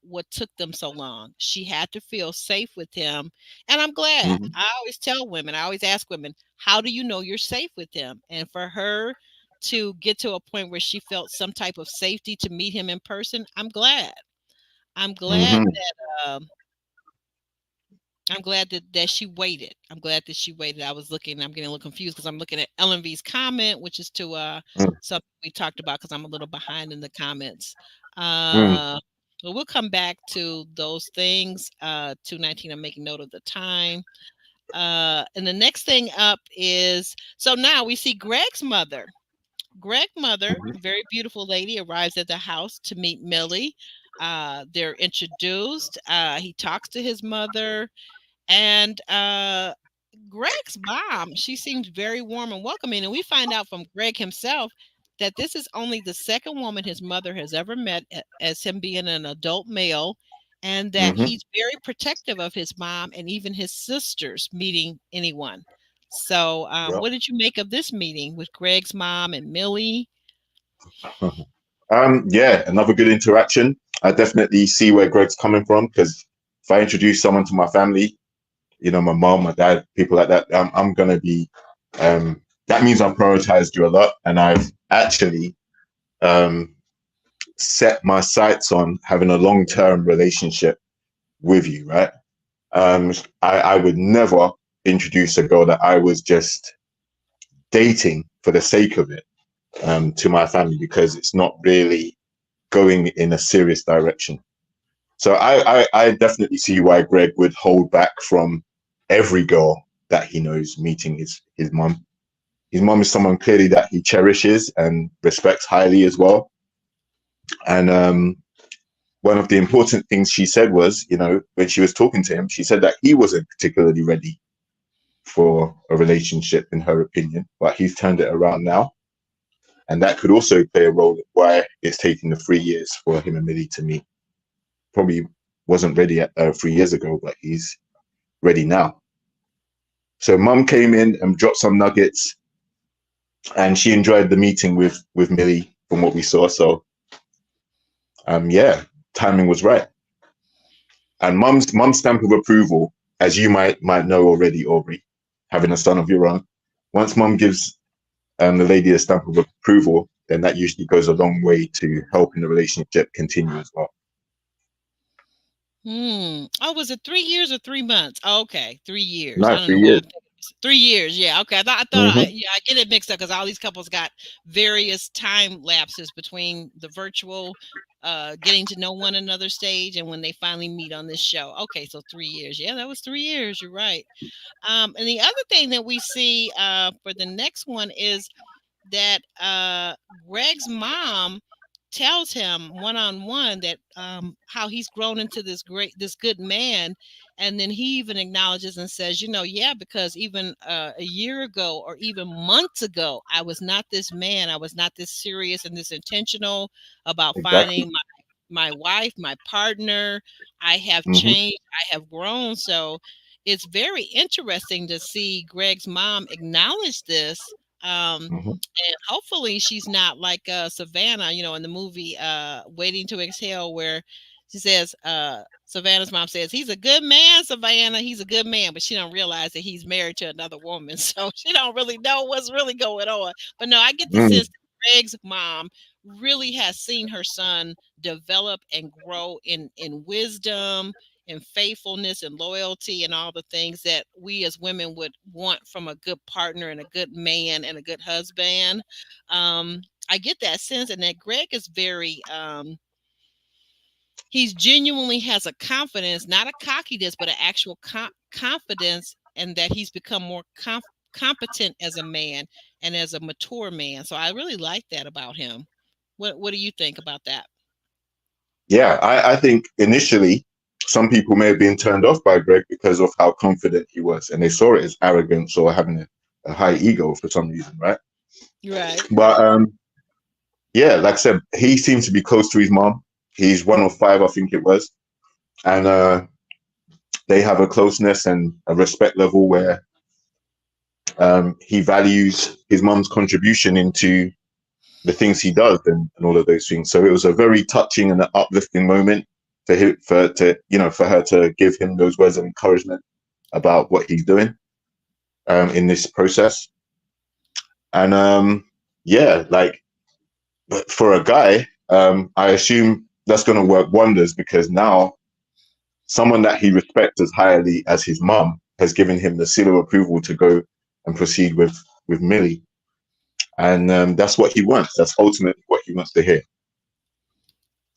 what took them so long. She had to feel safe with him. And I'm glad. I always tell women, I always ask women, how do you know you're safe with him? And for her to get to a point where she felt some type of safety to meet him in person, I'm glad. I'm glad Hmm. that I'm glad that she waited. I'm glad that she waited. I was looking, I'm getting a little confused because I'm looking at Ellen V's comment, which is to something we talked about because I'm a little behind in the comments. Mm. But we'll come back to those things. 2:19, I'm making note of the time. And the next thing up is, so now we see Greg's mother. Greg's mother, Mhm. very beautiful lady, arrives at the house to meet Millie. They're introduced. He talks to his mother. And Greg's mom, she seems very warm and welcoming. And we find out from Greg himself that this is only the second woman his mother has ever met as him being an adult male, and that Mhm. he's very protective of his mom and even his sisters meeting anyone. So, Yeah. what did you make of this meeting with Greg's mom and Millie? Yeah, another good interaction. I definitely see where Greg's coming from because if I introduce someone to my family, you know, my mom, my dad, people like that, I'm gonna be. That means I've prioritized you a lot, and I've actually um, set my sights on having a long-term relationship with you, right? I would never introduce a girl that I was just dating for the sake of it to my family because it's not really going in a serious direction. So I definitely see why Greg would hold back from every girl that he knows meeting his mum. His mum is someone clearly that he cherishes and respects highly as well. And one of the important things she said was, you know, when she was talking to him, she said that he wasn't particularly ready for a relationship, in her opinion, but he's turned it around now. And that could also play a role in why it's taking the 3 years for him and Millie to meet. Probably wasn't ready 3 years ago, but he's ready now. So mum came in and dropped some nuggets, and she enjoyed the meeting with Millie from what we saw. So yeah, timing was right. And mum's stamp of approval, as you might know already, Aubrey, having a son of your own. Once mum gives the lady a stamp of approval, then that usually goes a long way to helping the relationship continue as well. Oh, was it 3 years or 3 months? Okay, 3 years. I No, don't know three why years. I'm thinking 3 years. Yeah, okay. Mm-hmm. Yeah, I get it mixed up because all these couples got various time lapses between the virtual, getting to know one another stage and when they finally meet on this show. Okay, so 3 years. Yeah, that was 3 years. You're right. And the other thing that we see for the next one is that Greg's mom tells him one on one that how he's grown into this good man, and then he even acknowledges and says, you know, yeah, because even a year ago or even months ago, I was not this man. I was not this serious and this intentional about Exactly. finding my wife, my partner. I have Mm-hmm. changed. I have grown. So it's very interesting to see Greg's mom acknowledge this. Mm-hmm. And hopefully she's not like Savannah, you know, in the movie Waiting to Exhale, where she says, Savannah's mom says, he's a good man, Savannah. He's a good man, but she don't realize that he's married to another woman. So she don't really know what's really going on. But no, I get the Mm. sense that Greg's mom really has seen her son develop and grow in wisdom and faithfulness and loyalty and all the things that we as women would want from a good partner and a good man and a good husband. I get that sense, and that Greg is very he's genuinely has a confidence, not a cockiness, but an actual confidence, and that he's become more competent as a man and as a mature man. So I really like that about him. What do you think about that? Yeah, I think initially some people may have been turned off by Greg because of how confident he was, and they saw it as arrogance or having a high ego for some reason, right? Right. But yeah, like I said, he seems to be close to his mom. He's one of five, I think it was, and they have a closeness and a respect level where he values his mom's contribution into the things he does and all of those things. So it was a very touching and an uplifting moment for him, for her to give him those words of encouragement about what he's doing in this process. And yeah, like, but for a guy, I assume that's going to work wonders, because now someone that he respects as highly as his mum has given him the seal of approval to go and proceed with Millie. And that's what he wants. That's ultimately what he wants to hear.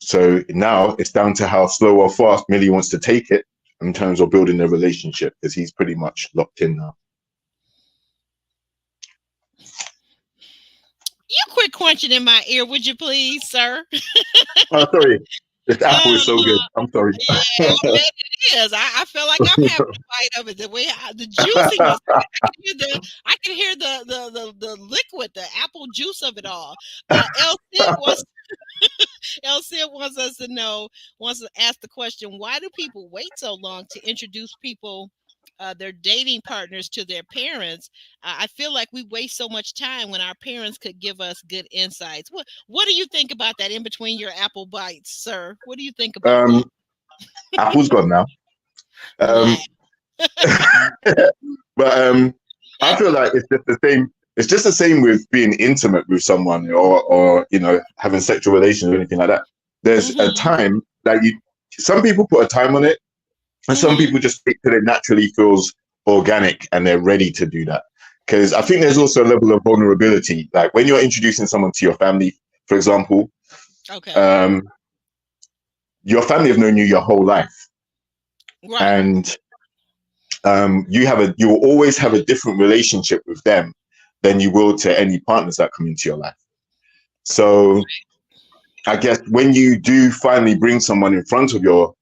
So now it's down to how slow or fast Millie wants to take it in terms of building their relationship, because he's pretty much locked in now. You quit crunching in my ear, would you please, sir? Oh, sorry. This apple is so good. I'm sorry. Yeah, I bet it is. I feel like I'm having a bite of it. The way the juiciness, I can hear the liquid, the apple juice of it all. El Cid wants us to know, wants to ask the question: why do people wait so long to introduce people, their dating partners, to their parents? I feel like we waste so much time when our parents could give us good insights. What do you think about that? In between your apple bites, sir, what do you think about that? Apple's gone now. But I feel like it's just the same. It's just the same with being intimate with someone, or having sexual relations or anything like that. There's a time that some people put a time on it, and some people just wait till it naturally feels organic and they're ready to do that. Because I think there's also a level of vulnerability. Like when you're introducing someone to your family, for example, your family have known you your whole life, right. and you will always have a different relationship with them than you will to any partners that come into your life. So I guess when you do finally bring someone in front of your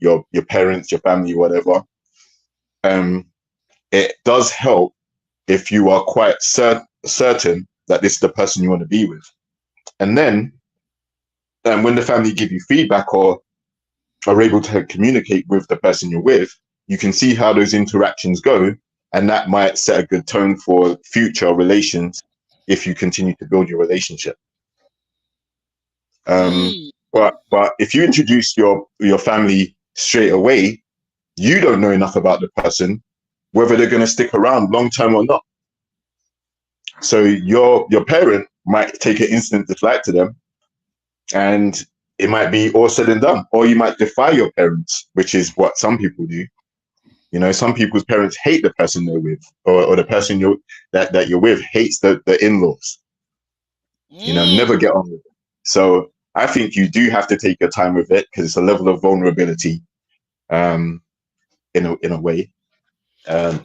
parents, your family, whatever, it does help if you are quite certain that this is the person you want to be with. And then when the family give you feedback or are able to communicate with the person you're with, you can see how those interactions go, and that might set a good tone for future relations if you continue to build your relationship. But if you introduce your family straight away, you don't know enough about the person, whether they're going to stick around long term or not. So your parent might take an instant dislike to them, and it might be all said and done. Or you might defy your parents, which is what some people do. Some people's parents hate the person they're with, or the person that you're with hates the in-laws. Never get on with it. So I think you do have to take your time with it, because it's a level of vulnerability, in a way. Yeah,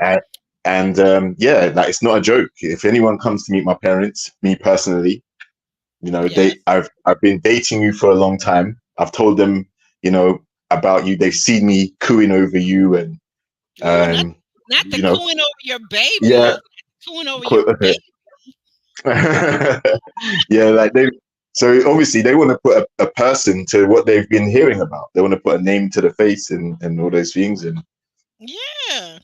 like, it's not a joke. If anyone comes to meet my parents, me personally, I've been dating you for a long time. I've told them, about you. They've seen me cooing over you, and not the cooing over your baby. Yeah, cooing over your baby. Yeah, like so obviously they want to put a person to what they've been hearing about. They want to put a name to the face and all those things. And yeah.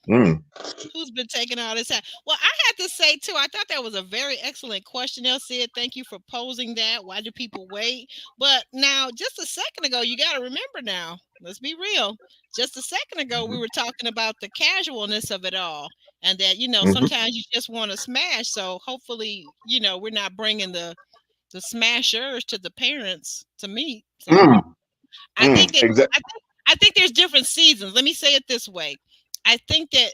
Who's been taking all this time? Well, I had to say too, I thought that was a very excellent question, Sid. Thank you for posing that. Why do people wait? But now, just a second ago, you got to remember now, let's be real. Just a second ago, we were talking about the casualness of it all, and that, sometimes you just want to smash. So hopefully, we're not bringing the smashers to the parents to meet. So I think that I think there's different seasons. Let me say it this way. I think that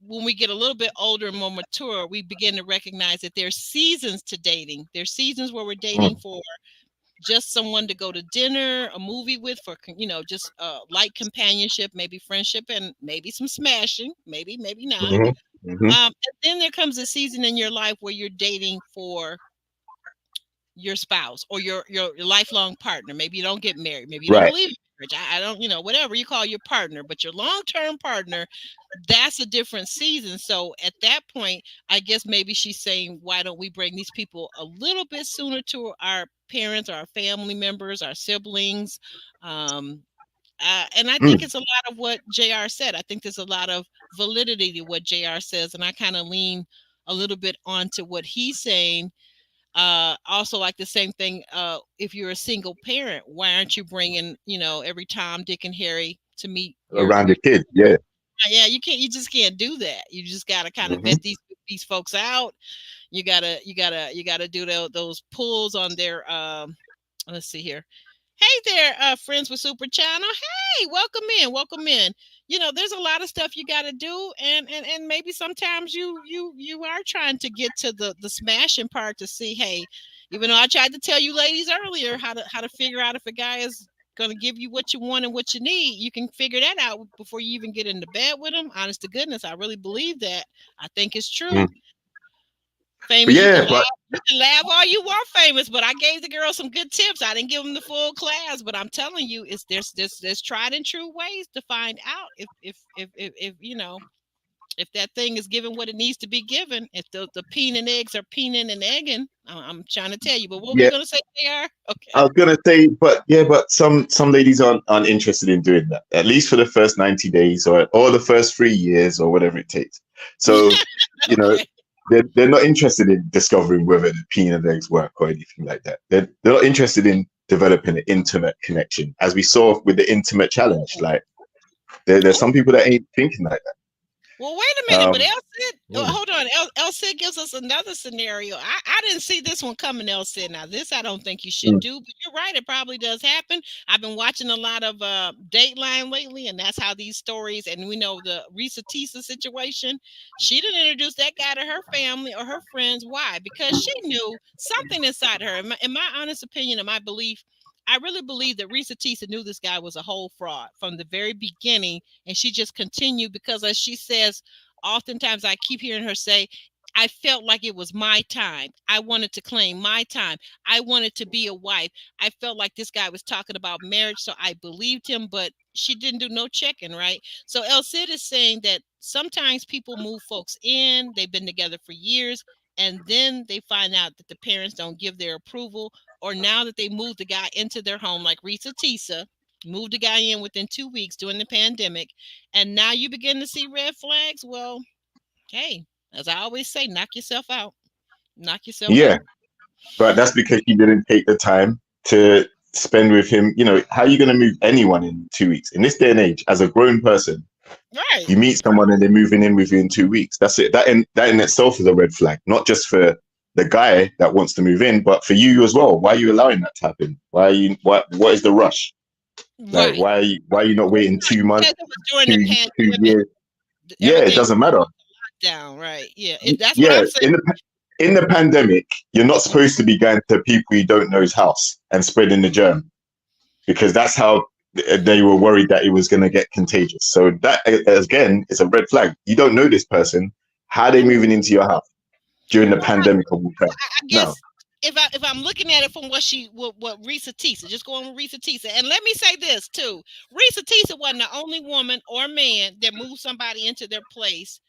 when we get a little bit older and more mature, we begin to recognize that there's seasons to dating. There's seasons where we're dating for just someone to go to dinner, a movie with, for, just light companionship, maybe friendship, and maybe some smashing, maybe not. And then there comes a season in your life where you're dating for your spouse or your lifelong partner. Maybe you don't get married. Maybe you don't believe in marriage. I don't, whatever you call your partner, but your long-term partner, that's a different season. So at that point, I guess maybe she's saying, why don't we bring these people a little bit sooner to our parents, our family members, our siblings? And I think it's a lot of what JR said. I think there's a lot of validity to what JR says. And I kind of lean a little bit onto what he's saying. Also, like the same thing, if you're a single parent, why aren't you bringing, every Tom, Dick, and Harry to meet around the kids? Yeah, you just can't do that. You just got to kind of vet these folks out. You gotta do those pulls on their let's see here, Hey there, friends with Super Channel. Hey, welcome in, welcome in. You know, there's a lot of stuff you got to do, and maybe sometimes you are trying to get to the smashing part to see. Hey, even though I tried to tell you ladies earlier how to figure out if a guy is going to give you what you want and what you need, you can figure that out before you even get into bed with him. Honest to goodness, I really believe that. I think it's true. But Famous, yeah, but you can laugh all you want, famous, but I gave the girl some good tips. I didn't give them the full class, but I'm telling you, it's there's tried and true ways to find out if you know if that thing is given what it needs to be given. If the peen and eggs are peening and egging, I'm trying to tell you. But what were yeah, you gonna say, JR? I Okay. was gonna say, but yeah, but some ladies aren't interested in doing that, at least for the first 90 days or the first 3 years or whatever it takes. So, you know, Okay. they're not interested in discovering whether the peen and eggs work or anything like that. They're not interested in developing an intimate connection, as we saw with the intimate challenge. Like there's some people that ain't thinking like Well, wait a that. minute, but El Cid, Mm. hold on. El Cid gives us another scenario. I didn't see this one coming, El Cid. Now, this I don't think you should Mm. do, but you're right. It probably does happen. I've been watching a lot of Dateline lately, and that's how these stories, and we know the Risa Tisa situation. She didn't introduce that guy to her family or her friends. Why? Because she knew something inside her. In my honest opinion, and my belief, I really believe that Risa Tisa knew this guy was a whole fraud from the very beginning, and she just continued because, as she says, oftentimes I keep hearing her say, I felt like it was my time. I wanted to claim my time. I wanted to be a wife. I felt like this guy was talking about marriage, so I believed him, but she didn't do no checking, right? So El Cid is saying that sometimes people move folks in, they've been together for years, and then they find out that the parents don't give their approval, or now that they moved the guy into their home, like Risa Tisa moved the guy in within 2 weeks during the pandemic, and now you begin to see red flags. Well, hey, as I always say, knock yourself out. Knock yourself Yeah, out. but that's because you didn't take the time to spend with him. You know, how are you going to move anyone in 2 weeks in this day and age? As a grown person, Right. you meet someone and they're moving in with you in 2 weeks. That's it. That in itself is a red flag, not just for the guy that wants to move in, but for you as well. Why are you allowing that to happen? Why are you? What is the rush? Like, Right. why are you not waiting 2 months, Because it was during the two pandemic, years? Yeah, it everything doesn't matter. down. Right. Yeah. That's what Yeah, I'm saying. in the pandemic, you're not supposed to be going to people you don't know's house and spreading the germ, because that's how they were worried that it was going to get contagious. So that again is a red flag. You don't know this person. How are they moving into your house during the Well, right. pandemic of all time? I No. guess if I'm looking at it from what Risa Tisa, just going with Risa Tisa, and let me say this too, Risa Tisa wasn't the only woman or man that moved somebody into their place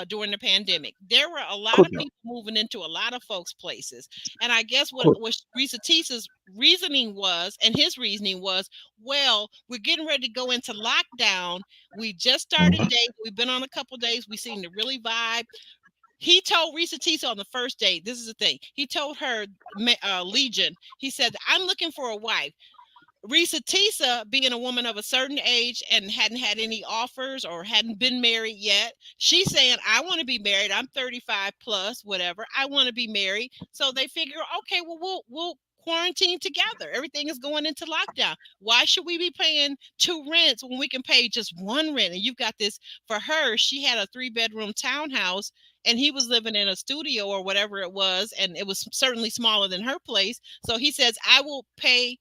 during the pandemic. There were a Of lot course of not. people moving into a lot of folks' places, and I guess Of course. what Risa Tisa's reasoning was, and his reasoning was, well, we're getting ready to go into lockdown. We just started Mhm. dating. We've been on a couple days. We seem to really vibe. He told Risa Tisa on the first date, this is the thing. He told her, Legion, he said, I'm looking for a wife. Risa Tisa, being a woman of a certain age and hadn't had any offers or hadn't been married yet, she's saying, I want to be married. I'm 35 plus, whatever. I want to be married. So they figure, okay, well, we'll quarantine together. Everything is going into lockdown. Why should we be paying two rents when we can pay just one rent? And you've got this for her. She had a 3-bedroom townhouse and he was living in a studio or whatever it was. And it was certainly smaller than her place. So he says, I will pay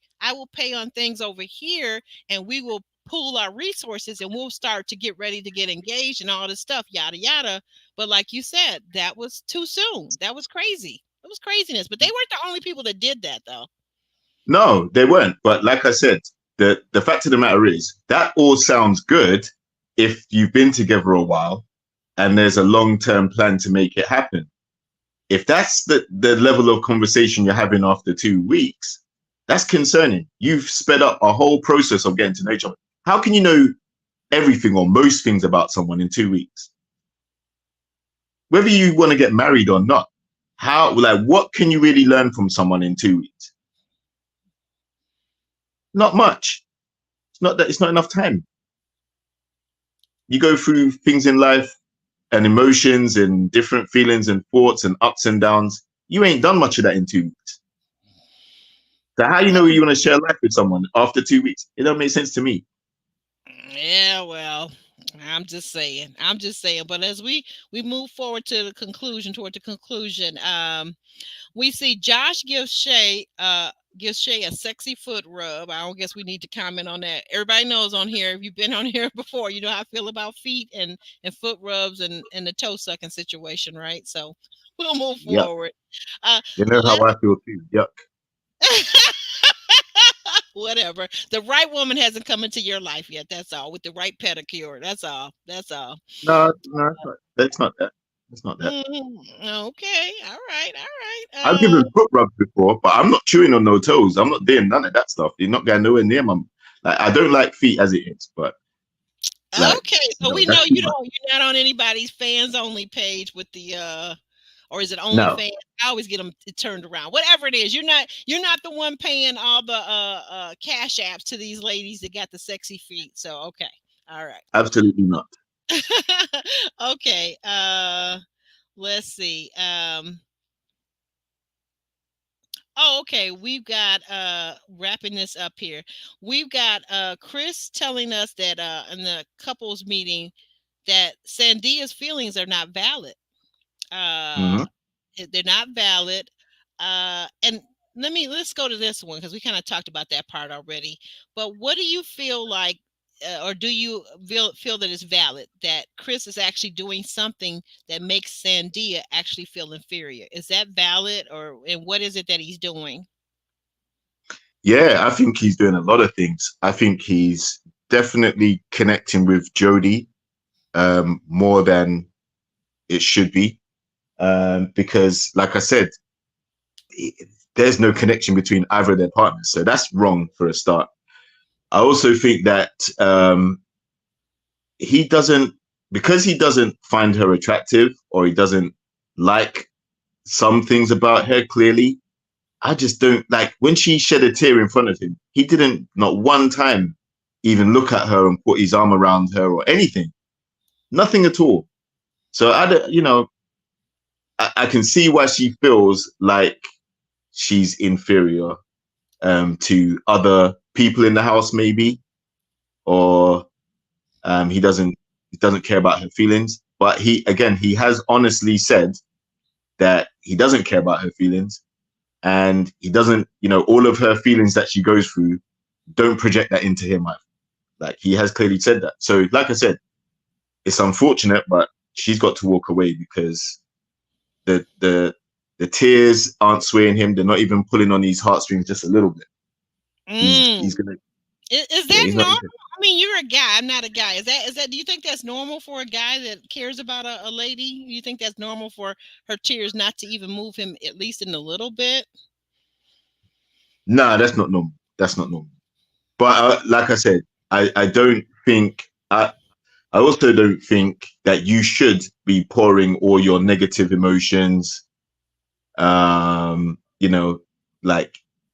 on things over here and we will pool our resources and we'll start to get ready to get engaged and all this stuff, yada, yada. But like you said, that was too soon. That was crazy. It was craziness. But they weren't the only people that did that, though. No, they weren't. But like I said, the fact of the matter is that all sounds good if you've been together a while and there's a long-term plan to make it happen. If that's the level of conversation you're having after 2 weeks, that's concerning. You've sped up a whole process of getting to know each other. How can you know everything or most things about someone in 2 weeks? Whether you want to get married or not, what can you really learn from someone in 2 weeks? Not much. It's not enough time. You go through things in life and emotions and different feelings and thoughts and ups and downs. You ain't done much of that in 2 weeks. So how you know you want to share life with someone after 2 weeks? It don't make sense to me. Yeah, well, I'm just saying. I'm just saying. But as we move forward to the conclusion, toward the conclusion, we see Josh gives Shay a sexy foot rub. I don't guess we need to comment on that. Everybody knows on here, if you've been on here before, you know how I feel about feet and foot rubs and the toe sucking situation, right? So we'll move Yep. forward. You know how I feel too. Yuck. Whatever. The right woman hasn't come into your life yet. That's all. With the right pedicure. That's all. That's all. No, that's not that. That's not that. Okay. All right. All I've right. given foot rubs before, but I'm not chewing on no toes. I'm not doing none of that stuff. You're not going nowhere near my. Like, I don't like feet as it is, but like, Okay. So we know you don't. You're not on anybody's fans only page with the or is it only no. fans? I always get them turned around. Whatever it is, you're not the one paying all the cash apps to these ladies that got the sexy feet. So okay. All right. Absolutely not. Okay. Let's see. Oh, okay. We've got wrapping this up here. We've got Chris telling us that in the couples meeting that Sandia's feelings are not valid. Mhm. They're not valid. And let's go to this one because we kind of talked about that part already. But what do you feel like, or do you feel that it's valid that Chris is actually doing something that makes Sandia actually feel inferior? Is that valid, and what is it that he's doing? Yeah, I think he's doing a lot of things. I think he's definitely connecting with Jodie more than it should be. Because, like I said, there's no connection between either of their partners. So that's wrong for a start. I also think that he doesn't, because he doesn't find her attractive or he doesn't like some things about her clearly. I just don't like when she shed a tear in front of him. He didn't, not one time, even look at her and put his arm around her or anything. Nothing at all. So I don't, I can see why she feels like she's inferior to other people in the house, maybe, or he doesn't care about her feelings. But he has honestly said that he doesn't care about her feelings, and he doesn't, all of her feelings that she goes through, don't project that into him. Like he has clearly said that. So, like I said, it's unfortunate, but she's got to walk away because the tears aren't swaying him. They're not even pulling on his heartstrings just a little bit. He's gonna. Is that normal? I mean, you're a guy. I'm not a guy. Is that? Do you think that's normal for a guy that cares about a lady? Do you think that's normal for her tears not to even move him at least in a little bit? Nah, that's not normal. That's not normal. But like I said, I don't think. I also don't think that you should be pouring all your negative emotions, like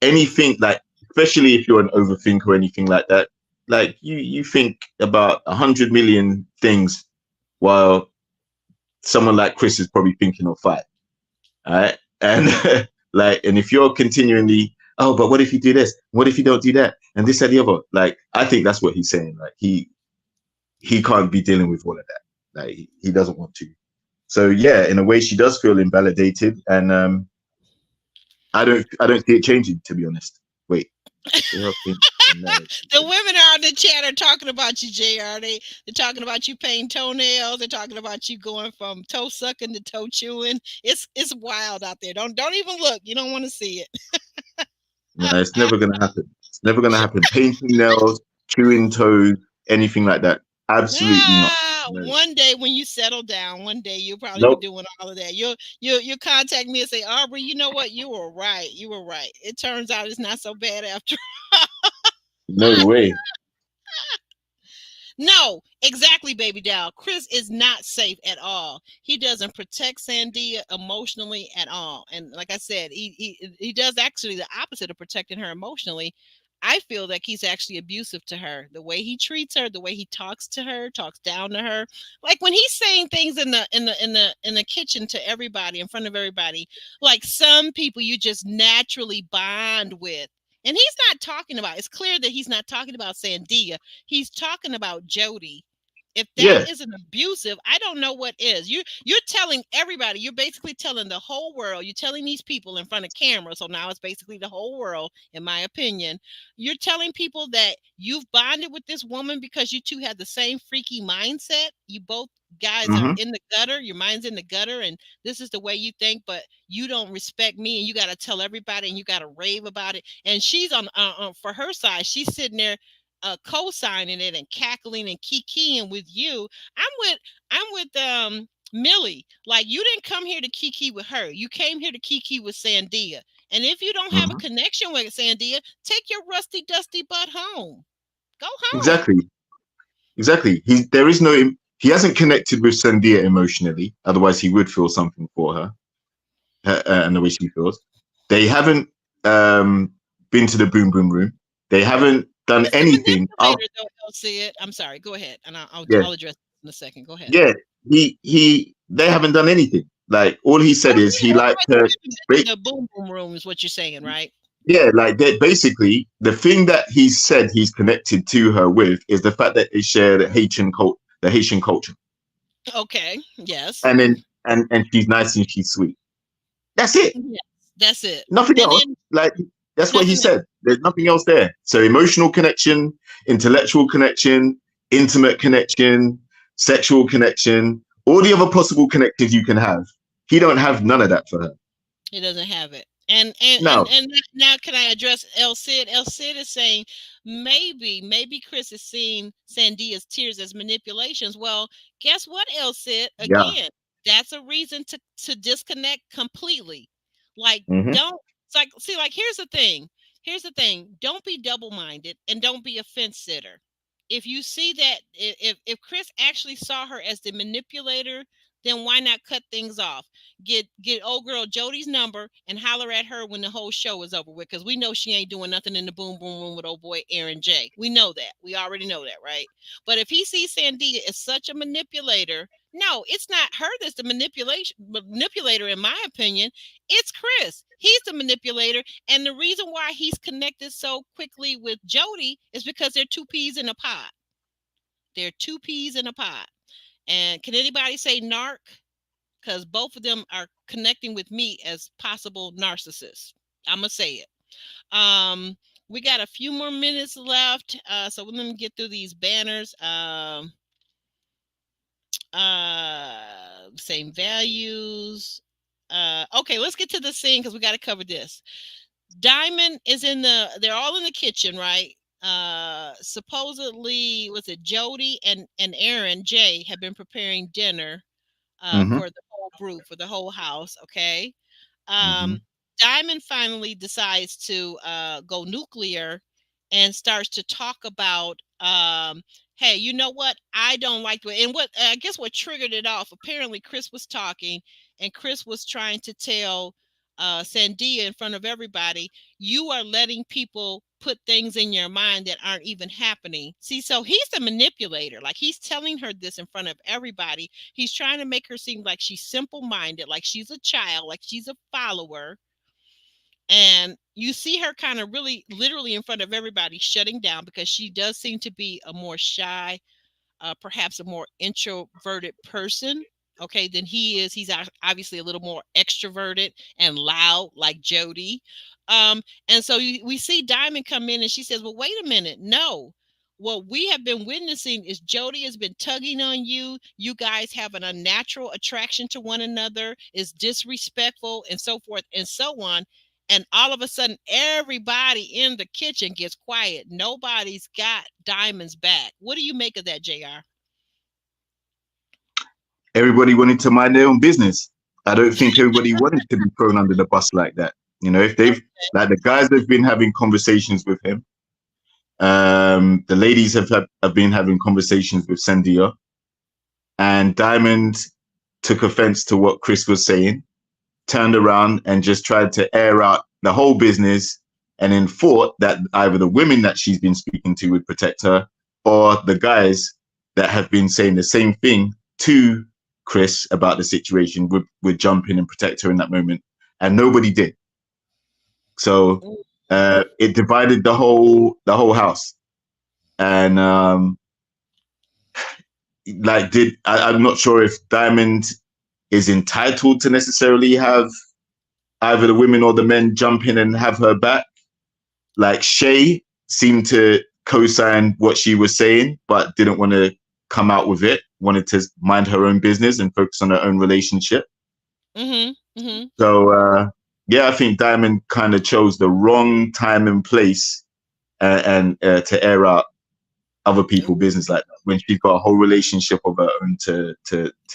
anything, like especially if you're an overthinker or anything like that. Like you think about 100 million things, while someone like Chris is probably thinking of 5. All right, and and if you're continually, oh, but what if you do this? What if you don't do that? And this and the other. Like I think that's what he's saying. Like he can't be dealing with all of that. Like he doesn't want to. So yeah, in a way, she does feel invalidated, and I don't see it changing, to be honest. Wait, the women are in the chat are talking about you, JR. They're talking about you painting toenails. They're talking about you going from toe sucking to toe chewing. It's wild out there. Don't even look. You don't want to see it. No, it's never gonna happen. It's never gonna happen. Painting nails, chewing toes, anything like that. Absolutely not. No. One day when you settle down, one day you'll probably be doing all of that. You'll contact me and say, Aubrey, you know what? You were right. You were right. It turns out it's not so bad after all. No way. No, exactly, baby doll. Chris is not safe at all. He doesn't protect Sandia emotionally at all. And like I said, he does actually the opposite of protecting her emotionally. I feel like he's actually abusive to her. The way he treats her, the way he talks to her, talks down to her. Like when he's saying things in the kitchen to everybody, in front of everybody, like some people you just naturally bond with. And he's not talking about, it's clear that he's not talking about Sandia. He's talking about Jodie. If that Yeah. isn't abusive, I don't know what is. You're telling everybody, you're basically telling the whole world, you're telling these people in front of camera. So now it's basically the whole world, in my opinion. You're telling people that you've bonded with this woman because you two have the same freaky mindset. You both guys are Mm-hmm. in the gutter, your mind's in the gutter, and this is the way you think, but you don't respect me, and you got to tell everybody, and you got to rave about it. And she's on for her side, she's sitting there co-signing it and cackling and kikiing with you. I'm with Millie. Like, you didn't come here to kiki with her. You came here to kiki with Sandia. And if you don't have a Mm-hmm. connection with Sandia, take your rusty dusty butt home. Go home. Exactly. He hasn't connected with Sandia emotionally. Otherwise, he would feel something for her, and the way she feels. They haven't been to the boom boom room. They haven't done It's the anything. manipulator, though. I'll see it. I'm sorry. Go ahead, and Yeah, I'll address it in a second. Go ahead. yeah. They haven't done anything. Like, all he said is he liked her. The boom boom room is what you're saying, right? Yeah, like, that. Basically, the thing that he said he's connected to her with is the fact that they share the Haitian culture, Okay. Yes. and then and she's nice and she's sweet. That's it. Yes. That's it. Nothing And else. then Like, that's what he nothing else. said. There's nothing else there. So emotional connection, intellectual connection, intimate connection, sexual connection, all the other possible connections you can have. He don't have none of that for her. He doesn't have it. And No. now can I address El Cid? El Cid is saying maybe Chris is seeing Sandia's tears as manipulations. Well, guess what, El Cid? Yeah. Again, that's a reason to disconnect completely. Like, Mhm. don't, it's like, see, like, here's the thing. Here's the thing. Don't be double-minded and don't be a fence sitter. If you see that, if Chris actually saw her as the manipulator, then why not cut things off? Get old girl Jodie's number and holler at her when the whole show is over with, because we know she ain't doing nothing in the boom boom room with old boy Aaron J. We know that. We already know that, right? But if he sees Sandia as such a manipulator, no, it's not her that's the manipulator, in my opinion. It's Chris. He's the manipulator. And the reason why he's connected so quickly with Jodie is because they're two peas in a pod. They're two peas in a pod. And can anybody say narc? Because both of them are connecting with me as possible narcissists. I'm gonna say it. We got a few more minutes left, so let me get through these banners. Same values. Okay, let's get to the scene because we got to cover this. Diamond is they're all in the kitchen, right? Supposedly, was it Jodie and Aaron J have been preparing dinner for the whole group, for the whole house. Okay. Diamond finally decides to go nuclear and starts to talk about, hey, you know what? I don't like the way, and what I guess what triggered it off. Apparently, Chris was talking, and Chris was trying to tell Sandia in front of everybody, you are letting people put things in your mind that aren't even happening. See, so he's the manipulator. Like, he's telling her this in front of everybody. He's trying to make her seem like she's simple-minded, like she's a child, like she's a follower. And you see her kind of really literally in front of everybody shutting down, because she does seem to be a more shy, perhaps a more introverted person, okay, than he is. He's obviously a little more extroverted and loud like Jodie. And so we see Diamond come in and she says, well, wait a minute. No, what we have been witnessing is Jodie has been tugging on you. You guys have an unnatural attraction to one another, is disrespectful, and so forth and so on. And all of a sudden, everybody in the kitchen gets quiet. Nobody's got Diamond's back. What do you make of that, JR? Everybody wanted to mind their own business. I don't think everybody wanted to be thrown under the bus like that. You know, if they've, like, the guys have been having conversations with him. The ladies have been having conversations with Sandia. And Diamond took offense to what Chris was saying, turned around and just tried to air out the whole business, and then thought that either the women that she's been speaking to would protect her, or the guys that have been saying the same thing to Chris about the situation would jump in and protect her in that moment. And nobody did. So it divided the whole house. And I'm not sure if Diamond is entitled to necessarily have either the women or the men jump in and have her back. Like Shay seemed to co-sign what she was saying, but didn't want to come out with it, wanted to mind her own business and focus on her own relationship. So yeah, I think Diamond kind of chose the wrong time and place and to air out other people's business like that when she's got a whole relationship of her own to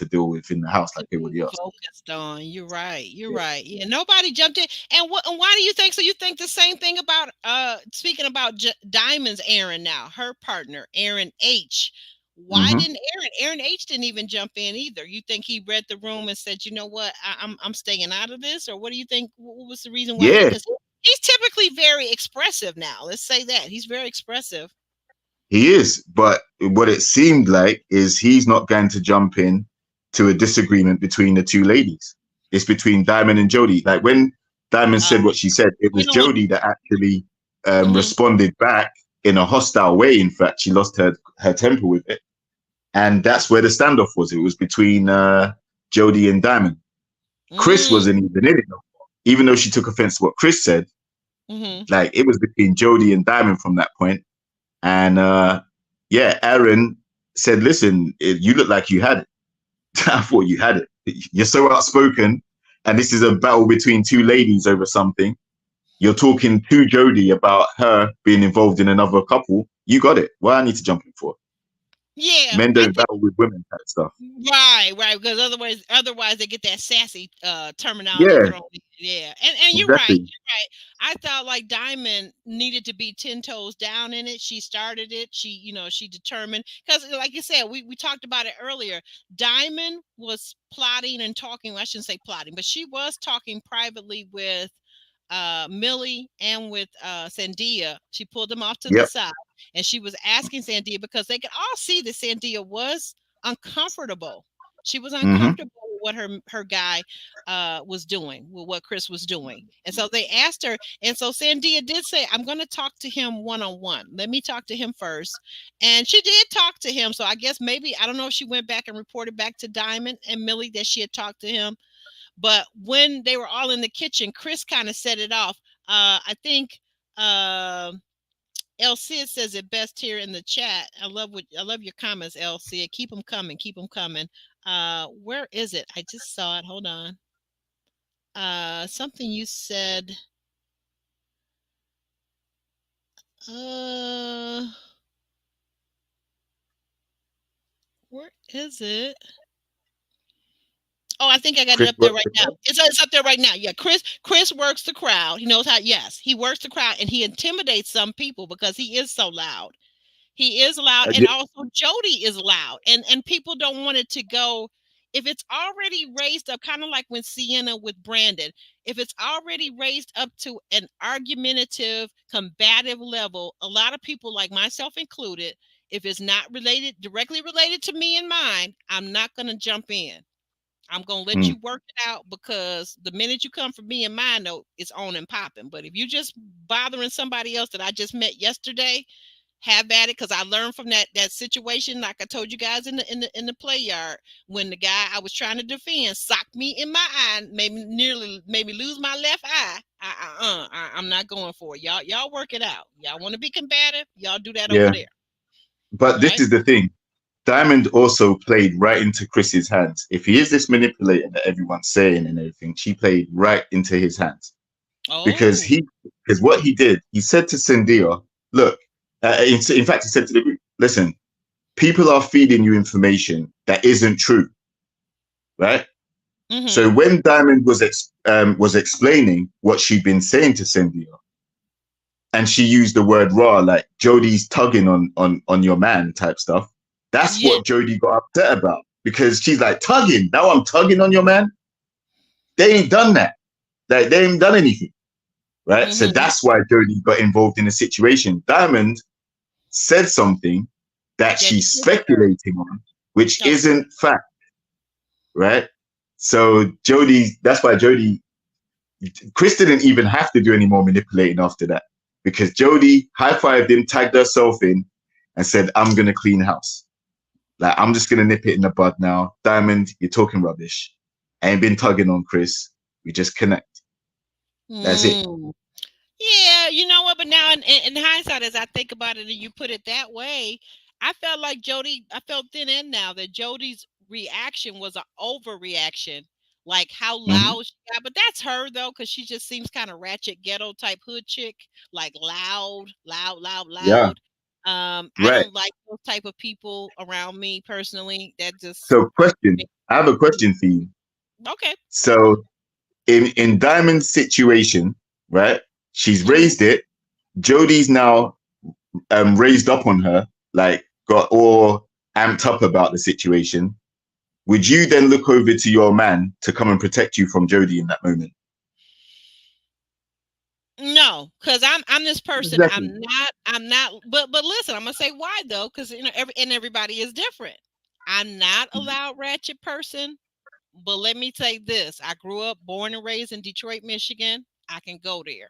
deal with in the house like everybody else. Focused on. You're right. Right. Yeah. Nobody jumped in. And why do you think so? You think the same thing about speaking about Diamond's Aaron now, her partner, Aaron H. Why didn't Aaron H didn't even jump in either? You think he read the room and said, you know what, I'm staying out of this? Or what do you think? What was the reason why? Yeah. Because he's typically very expressive now. Let's say that. He's very expressive. He is, but what it seemed like is he's not going to jump in to a disagreement between the two ladies. It's between Diamond and Jodie. Like when Diamond said what she said, it was Jodie that actually responded back in a hostile way. In fact, she lost her temper with it. And that's where the standoff was. It was between Jodie and Diamond. Chris wasn't even in it, even though she took offense to what Chris said. Like it was between Jodie and Diamond from that point. And yeah, Aaron said, listen, you look like you had it. I thought you had it. You're so outspoken. And this is a battle between two ladies over something. You're talking to Jodie about her being involved in another couple. You got it. What I need to jump in for? Yeah. Men don't battle with women type stuff. Right. Because otherwise they get that sassy terminology. Yeah. And you're right. You're right. I thought like Diamond needed to be 10 toes down in it. She started it. She determined, because like you said, we talked about it earlier. Diamond was plotting and talking. Well, I shouldn't say plotting, but she was talking privately with Millie and with Sandia. She pulled them off to the side, and she was asking Sandia, because they could all see that Sandia was uncomfortable. She was uncomfortable with what her guy was doing, with what Chris was doing. And so they asked her, and so Sandia did say, I'm going to talk to him one-on-one. Let me talk to him first. And she did talk to him. So I guess maybe, I don't know if she went back and reported back to Diamond and Millie that she had talked to him. But when they were all in the kitchen, Chris kind of set it off. I think El Cid says it best here in the chat. I love your comments, El Cid. Keep them coming. Keep them coming. Where is it? I just saw it. Hold on. Something you said. Where is it? Oh, I think I got it up there right now. It's up there right now. Yeah, Chris works the crowd. He knows how. Yes, he works the crowd, and he intimidates some people because he is so loud. He is loud, and also Jodie is loud, and people don't want it to go. If it's already raised up, kind of like when Sienna with Brandon, if it's already raised up to an argumentative, combative level, a lot of people, like myself included, if it's not directly related to me and mine, I'm not going to jump in. I'm going to let you work it out, because the minute you come for me and mine, though, it's on and popping. But if you just bothering somebody else that I just met yesterday, have at it, because I learned from that situation, like I told you guys in the play yard, when the guy I was trying to defend socked me in my eye, made me lose my left eye. I'm not going for it. Y'all work it out. Y'all want to be combative? Y'all do that over there. But this is the thing. Diamond also played right into Chris's hands. If he is this manipulator that everyone's saying and everything, she played right into his hands. Because what he did, he said to Sandia, look, in fact, he said to the group, listen, people are feeding you information that isn't true, right? So when Diamond was explaining what she'd been saying to Sandia, and she used the word raw, like Jodie's tugging on your man type stuff, that's what Jodie got upset about, because she's like, tugging? Now I'm tugging on your man? They ain't done that. Like, they ain't done anything, right? So that's why Jodie got involved in the situation. Diamond said something that she's speculating on, which isn't fact, right? So that's why Jodie Chris didn't even have to do any more manipulating after that, because Jodie high-fived him, tagged herself in, and said, I'm going to clean house. Like, I'm just going to nip it in the bud now. Diamond, you're talking rubbish. I ain't been tugging on Chris. We just connect. That's it. Yeah, you know what? But now, in hindsight, as I think about it, and you put it that way, I felt like Jodie. I felt then and now that Jodie's reaction was an overreaction, like how Mm-hmm. loud she got. But that's her though, because she just seems kind of ratchet, ghetto type hood chick, like loud, loud, loud, Yeah, loud. I right. don't like those type of people around me personally. That just So, question. I have a question for you. okay. So, in Diamond's situation, right? She's Hmm. raised it. Jodie's now raised up on her, like got all amped up about the situation. Would you then look over to your man to come and protect you from Jodie in that moment? No, because I'm this person. Exactly. I'm not. But listen, I'm gonna say why though, because everybody is different. I'm not a loud ratchet person. But let me say this: I grew up, born and raised in Detroit, Michigan. I can go there,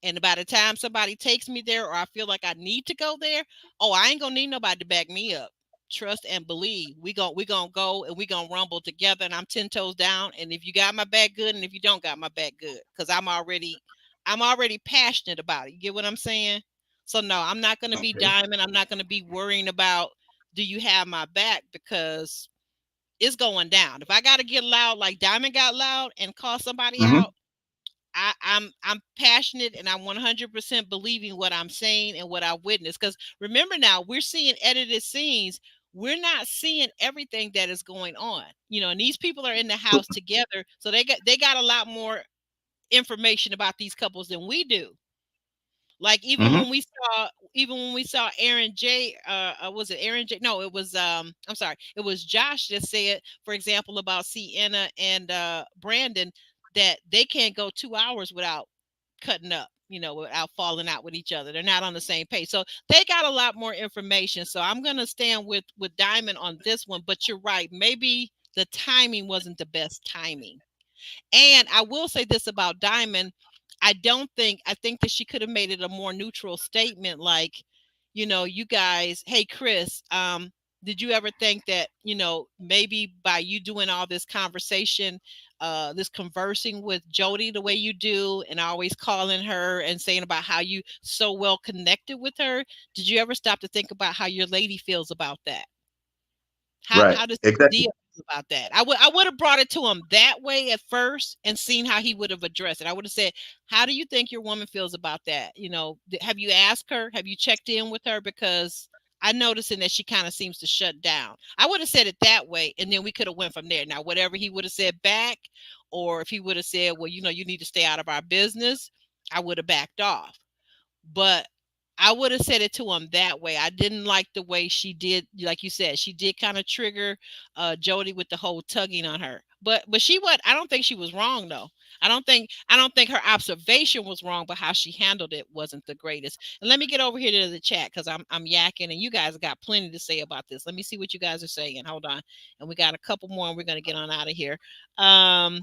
and by the time somebody takes me there, or I feel like I need to go there, oh, I ain't gonna need nobody to back me up. Trust and believe. We gonna go and we gonna rumble together, and I'm 10 toes down. And if you got my back, good, and if you don't got my back, good, because I'm already passionate about it. You get what I'm saying? So no, I'm not gonna be Okay. diamond. I'm not gonna be worrying about do you have my back, because it's going down. If I got to get loud like Diamond got loud and call somebody Mm-hmm. out, I'm passionate and I'm 100% believing what I'm saying and what I witnessed. Because remember now, we're seeing edited scenes. We're not seeing everything that is going on. And these people are in the house together, so they got a lot more information about these couples than we do. Like Mm-hmm. even when we saw Aaron J, was it Aaron J? No, it was I'm sorry, it was Josh that said, for example, about Sienna and Brandon, that they can't go 2 hours without cutting up, without falling out with each other. They're not on the same page. So they got a lot more information. So I'm gonna stand with Diamond on this one. But you're right, maybe the timing wasn't the best timing. And I will say this about Diamond. I think that she could have made it a more neutral statement, like, you guys, hey Chris, did you ever think that, maybe by you doing all this conversation, this conversing with Jodie the way you do, and always calling her and saying about how you so well connected with her, did you ever stop to think about how your lady feels about that? How Right. how does Exactly. Sandia feel about that? I would have brought it to him that way at first and seen how he would have addressed it. I would have said, "How do you think your woman feels about that? Have you asked her? Have you checked in with her? Because I'm noticing that she kind of seems to shut down." I would have said it that way, and then we could have went from there. Now, whatever he would have said back, or if he would have said, "Well, you need to stay out of our business," I would have backed off. But I would have said it to him that way. I didn't like the way she did, like you said, she did kind of trigger Jodie with the whole tugging on her. But I don't think she was wrong though. I don't think her observation was wrong, but how she handled it wasn't the greatest. And let me get over here to the chat, because I'm yakking and you guys got plenty to say about this. Let me see what you guys are saying. Hold on. And we got a couple more and we're gonna get on out of here. Um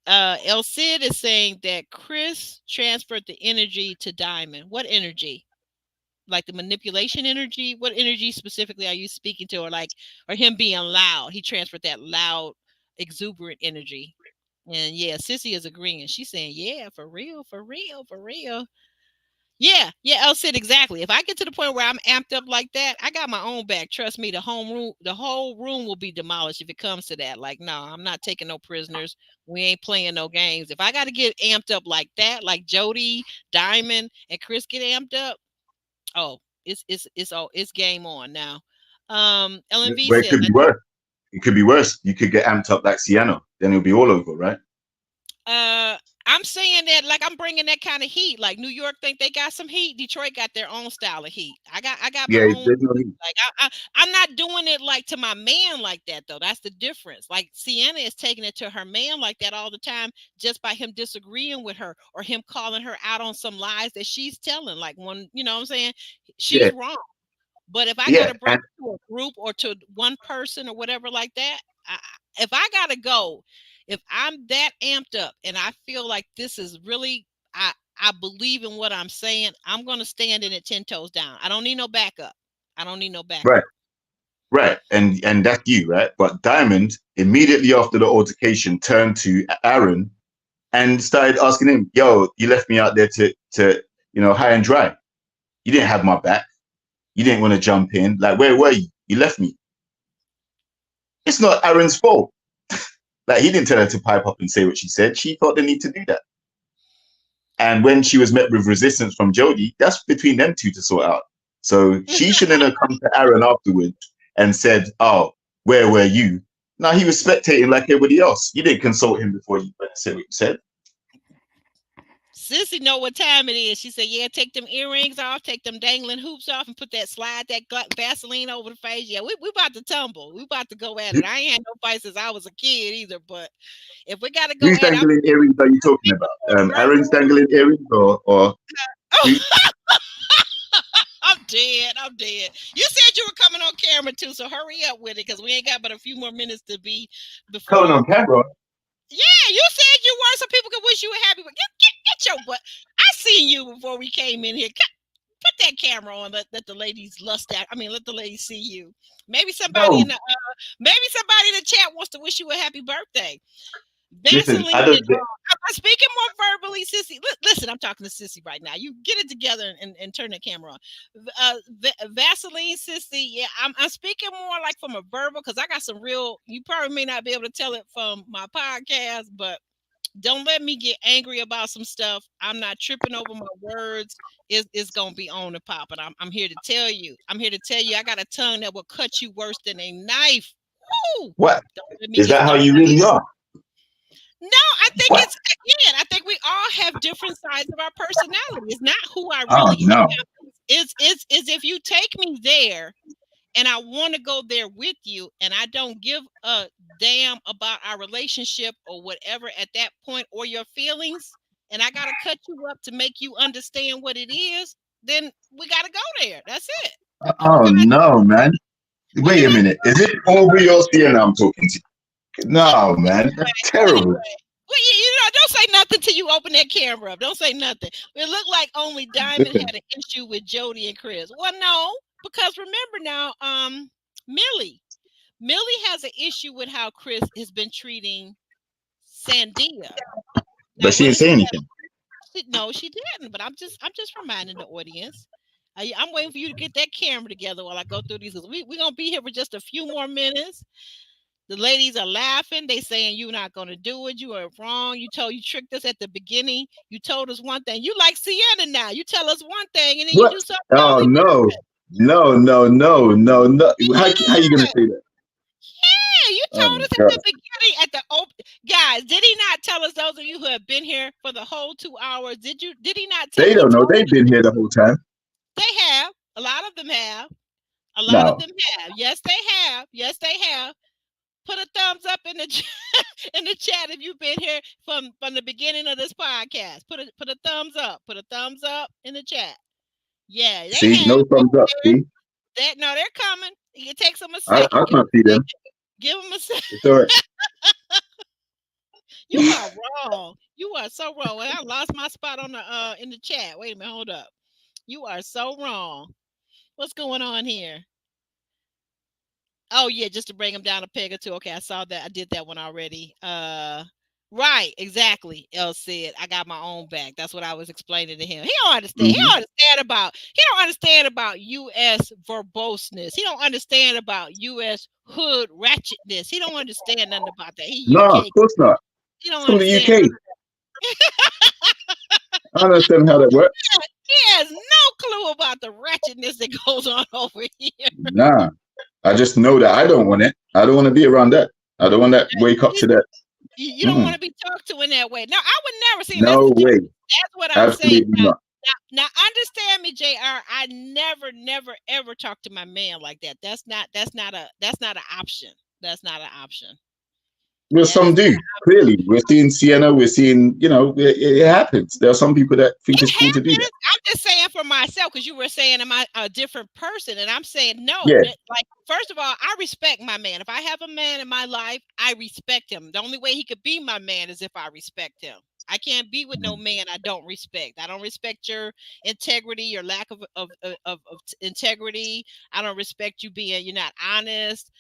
El Cid is saying that Chris transferred the energy to Diamond. What energy? Like the manipulation energy? What energy specifically are you speaking to? Or him being loud? He transferred that loud, exuberant energy. And yeah, Sissy is agreeing. She's saying, yeah, for real, for real, for real. Yeah, El Cid, exactly. If I get to the point where I'm amped up like that, I got my own back. Trust me, the whole room will be demolished if it comes to that. Like, no, I'm not taking no prisoners. We ain't playing no games. If I got to get amped up like that, like Jodie, Diamond, and Chris get amped up, oh, it's game on now. LMV Well, it says, could be worse. It could be worse. You could get amped up like Sienna. Then it'll be all over, right? Uh, I'm saying that like I'm bringing that kind of heat. Like New York think they got some heat. Detroit got their own style of heat. I got my Yeah. own There's no heat. need. Like I'm not doing it like to my man like that though. That's the difference. Like Sienna is taking it to her man like that all the time, just by him disagreeing with her or him calling her out on some lies that she's telling. Like when what I'm saying, Yeah. she's wrong. But if I got Yeah. to bring it to a group or to one person or whatever like that, if I got to go, If I'm that amped up and I feel like this is really, I believe in what I'm saying, I'm going to stand in it 10 toes down. I don't need no backup. I don't need no backup. Right. Right. And that's you, right? But Diamond, immediately after the altercation, turned to Aaron and started asking him, yo, you left me out there to high and dry. You didn't have my back. You didn't want to jump in. Like, where were you? You left me. It's not Aaron's fault. Like, he didn't tell her to pipe up and say what she said. She felt the need to do that. And when she was met with resistance from Jodie, that's between them two to sort out. So she shouldn't have come to Aaron afterwards and said, oh, where were you? No, he was spectating like everybody else. You didn't consult him before you said what you said. Sissy know what time it is. She said, yeah, take them earrings off, take them dangling hoops off, and put that Vaseline over the face. Yeah, we about to tumble. We about to go at it. I ain't had no fight since I was a kid either, but if we got to go Whose at it, dangling earrings are you talking about? Aaron's dangling earrings or who? I'm dead. You said you were coming on camera too, so hurry up with it because we ain't got but a few more minutes to be before. Coming on camera? Yeah, you said you were, so people could wish you were happy. But get your butt. I seen you before we came in here. Put that camera on. Let the ladies lust at. I mean, let the ladies see you. Maybe somebody in the chat wants to wish you a happy birthday. Listen, Vaseline. I'm speaking more verbally, Sissy. Listen, I'm talking to Sissy right now. You get it together and turn the camera on. Vaseline, Sissy. Yeah, I'm speaking more like from a verbal because I got some real. You probably may not be able to tell it from my podcast, but don't let me get angry about some stuff. I'm not tripping over my words. It's gonna be on and popping. I'm here to tell you. I got a tongue that will cut you worse than a knife. Woo! What? Is that how you really are? No, I think it's again. I think we all have different sides of our personality. It's not who I really am. It's if you take me there, and I want to go there with you, and I don't give a damn about our relationship or whatever at that point or your feelings, and I gotta cut you up to make you understand what it is. Then we gotta go there. That's it. Oh no, man! Wait a minute. Is it Aubrey or Sienna I'm talking to? No, man, that's terrible. Anyway, well, don't say nothing till you open that camera up. Don't say nothing. It looked like only Diamond had an issue with Jodie and Chris. Well, no, because remember now, Millie has an issue with how Chris has been treating Sandia. But she didn't say anything. No, she didn't. But I'm just reminding the audience. I'm waiting for you to get that camera together while I go through these. We're gonna be here for just a few more minutes. The ladies are laughing. They saying you're not going to do it. You are wrong. You tricked us at the beginning. You told us one thing. You like Sienna now. You tell us one thing and then you do something. Oh, no. How you going to say that? Yeah, you told us at the beginning, at the open. Guys, did he not tell us, those of you who have been here for the whole 2 hours, did he not tell us? They don't know. They've been here the whole time. They have. A lot of them have. A lot of them have. Yes, they have. Yes, they have. Put a thumbs up in the chat if you've been here from the beginning of this podcast. Put a thumbs up. Put a thumbs up in the chat. Yeah. See, no thumbs up. See? No, they're coming. It takes them a second. I can't see them. Give them a second. It's all right. You are wrong. You are so wrong. I lost my spot on the in the chat. Wait a minute. Hold up. You are so wrong. What's going on here? Oh yeah, just to bring him down a peg or two. Okay, I saw that. I did that one already. Right, exactly. El said, I got my own back. That's what I was explaining to him. He don't understand. Mm-hmm. He don't understand about U.S. verboseness. He don't understand about U.S. hood ratchetness. He don't understand nothing about that. No, of course not. He don't from the UK. I don't understand how that works. He has no clue about the ratchetness that goes on over here. Nah. I just know that I don't want it. I don't want to be around that. I don't want to wake up to that. You don't want to be talked to in that way. No, I would never see. No way. That's what I'm Absolutely saying. Not. Now, understand me, JR. I never, ever talk to my man like that. That's not an option. That's not an option. Well, That some is do. Clearly, we're seeing Sienna. We're seeing, it happens. There are some people that think it it's cool to do that. happens. I'm just saying for myself, because you were saying, am I a different person? And I'm saying, no. Yeah. Like, first of all, I respect my man. If I have a man in my life, I respect him. The only way he could be my man is if I respect him. I can't be with no man I don't respect. I don't respect your integrity, your lack of integrity. I don't respect you being, you're not honest.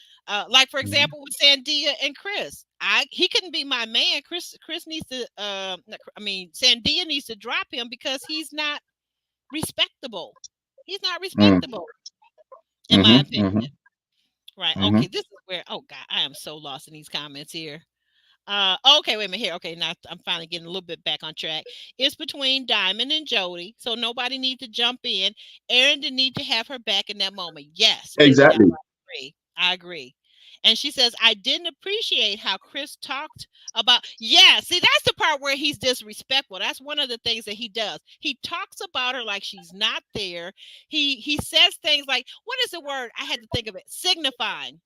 Like, for example, with Sandia and Chris, he couldn't be my man. Chris needs to Sandia needs to drop him because he's not respectable. He's not respectable, in my opinion. Right. Okay. This is where, oh God, I am so lost in these comments here. Okay, wait a minute here. Okay, now I'm finally getting a little bit back on track. It's between Diamond and Jodie, so nobody needs to jump in. Erin didn't need to have her back in that moment. Yes, baby doll, Exactly. I agree. And she says, I didn't appreciate how Chris talked about. Yeah, see, that's the part where he's disrespectful. That's one of the things that he does. He talks about her like she's not there. He says things like, what is the word? I had to think of it. Signifying.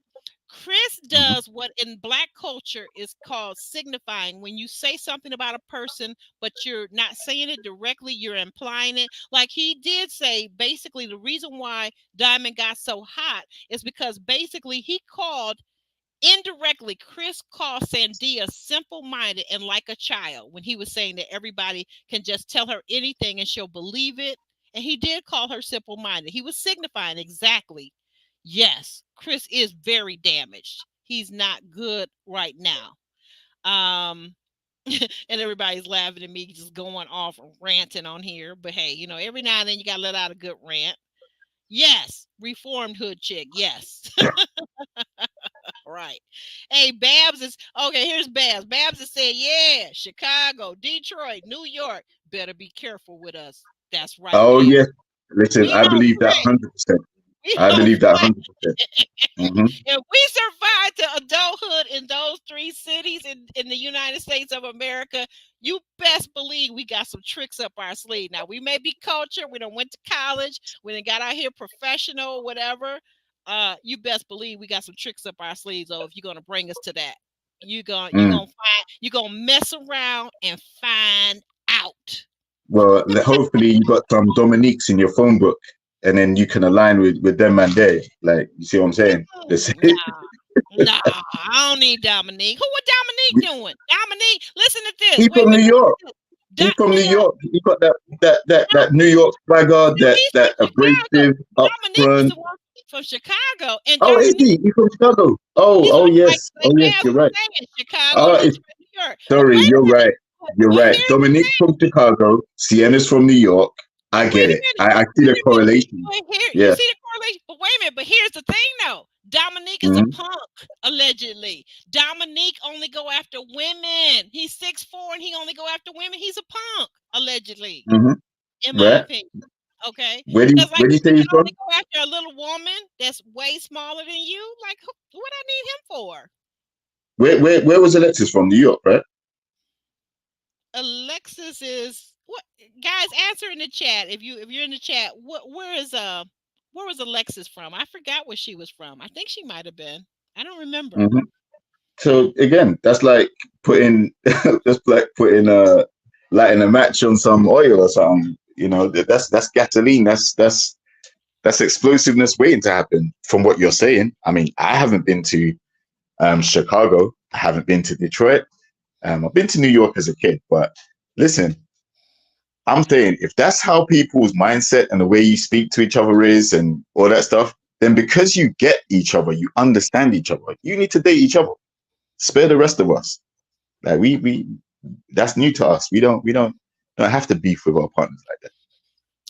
Chris does what in Black culture is called signifying. When you say something about a person, but you're not saying it directly, you're implying it. Like he did say, basically, the reason why Diamond got so hot is because basically he called indirectly, Chris called Sandia simple-minded and like a child when he was saying that everybody can just tell her anything and she'll believe it. And he did call her simple-minded. He was signifying exactly. Yes, Chris is very damaged. He's not good right now. And everybody's laughing at me just going off ranting on here. But hey, every now and then you gotta let out a good rant. Yes, reformed hood chick. Yes. Right. Hey, Babs is okay. Here's Babs. Babs is saying, yeah, Chicago, Detroit, New York. Better be careful with us. That's right, Oh, Babs. yes. Listen, We I don't believe that play. 100%. We I don't believe that play. 100%. If we survive to adulthood in those three cities in the United States of America, you best believe we got some tricks up our sleeve. Now, we may be cultured. We done went to college. We done got out here professional, whatever. You best believe we got some tricks up our sleeves. Oh, if you're gonna bring us to that, you're gonna mess around and find out. Well, hopefully you got some Dominiques in your phone book, and then you can align with them and they. Like, you see what I'm saying? Nah, I don't need Dominique. Who what Dominique doing? Dominique, listen to this. He's Wait a from New minute. York. He's from New York. He got that New York swagger, that abrasive Dominique is upfront. the one from Chicago, and Oh, is Dominique. he? He's from Chicago. He's Oh, like yes. Oh, yes. Babs You're was right. saying, Chicago, Oh, Detroit, New York. But sorry, wait a you're minute. right. You're But right. here's Dominique's from Chicago. Sienna's from New York. I But wait get a it. minute. I see the correlation. Here, you Yeah. see the correlation. But wait a minute. But here's the thing, though. Dominique is a Mhm. punk, allegedly. Dominique only go after women. He's 6'4" and he only go after women. He's a punk, allegedly, in my Right. opinion. Okay, Where do because you you say can he's from? only go after a little woman that's way smaller than you. Like, what I need him for? Where was Alexis from? New York, right? Alexis is what? Guys, answer in the chat if you're in the chat. Where was Alexis from? I forgot where she was from. I think she might have been. I don't remember. So again, that's like putting lighting a match on some oil or something. That's gasoline. That's explosiveness waiting to happen. From what you're saying, I mean, I haven't been to Chicago. I haven't been to Detroit. I've been to New York as a kid, but listen, I'm saying if that's how people's mindset and the way you speak to each other is and all that stuff, then because you get each other, you understand each other, you need to date each other. Spare the rest of us. Like we that's new to us. We don't have to beef with our partners like that.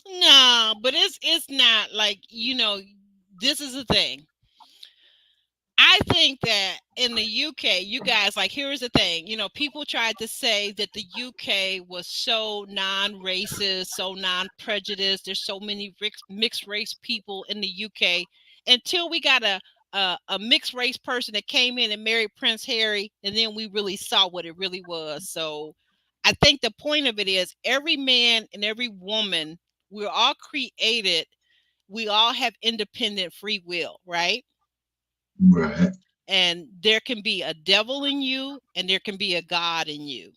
No, but it's not like, this is the thing. I think that in the UK, you guys, like, here's the thing. People tried to say that the UK was so non-racist, so non-prejudiced. There's so many mixed race people in the UK until we got a mixed race person that came in and married Prince Harry, and then we really saw what it really was. So I think the point of it is every man and every woman, we're all created. We all have independent free will, right? Right. And there can be a devil in you and there can be a God in you.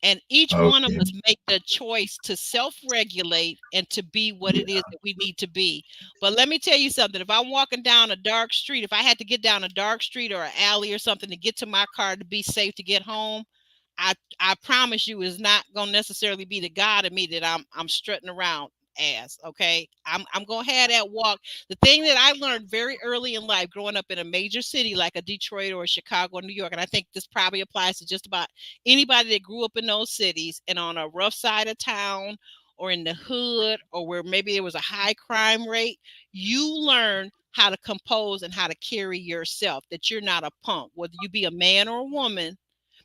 And each one of us make the choice to self-regulate and to be what it is that we need to be. But let me tell you something. If I'm walking down a dark street, if I had to get down a dark street or an alley or something to get to my car to be safe to get home, I promise you is not going to necessarily be the God in me that I'm strutting around as. Okay, I'm gonna have that walk. The thing that I learned very early in life, growing up in a major city like a Detroit or a Chicago or New York, and I think this probably applies to just about anybody that grew up in those cities and on a rough side of town or in the hood or where maybe there was a high crime rate, you learn how to compose and how to carry yourself, that you're not a punk, whether you be a man or a woman,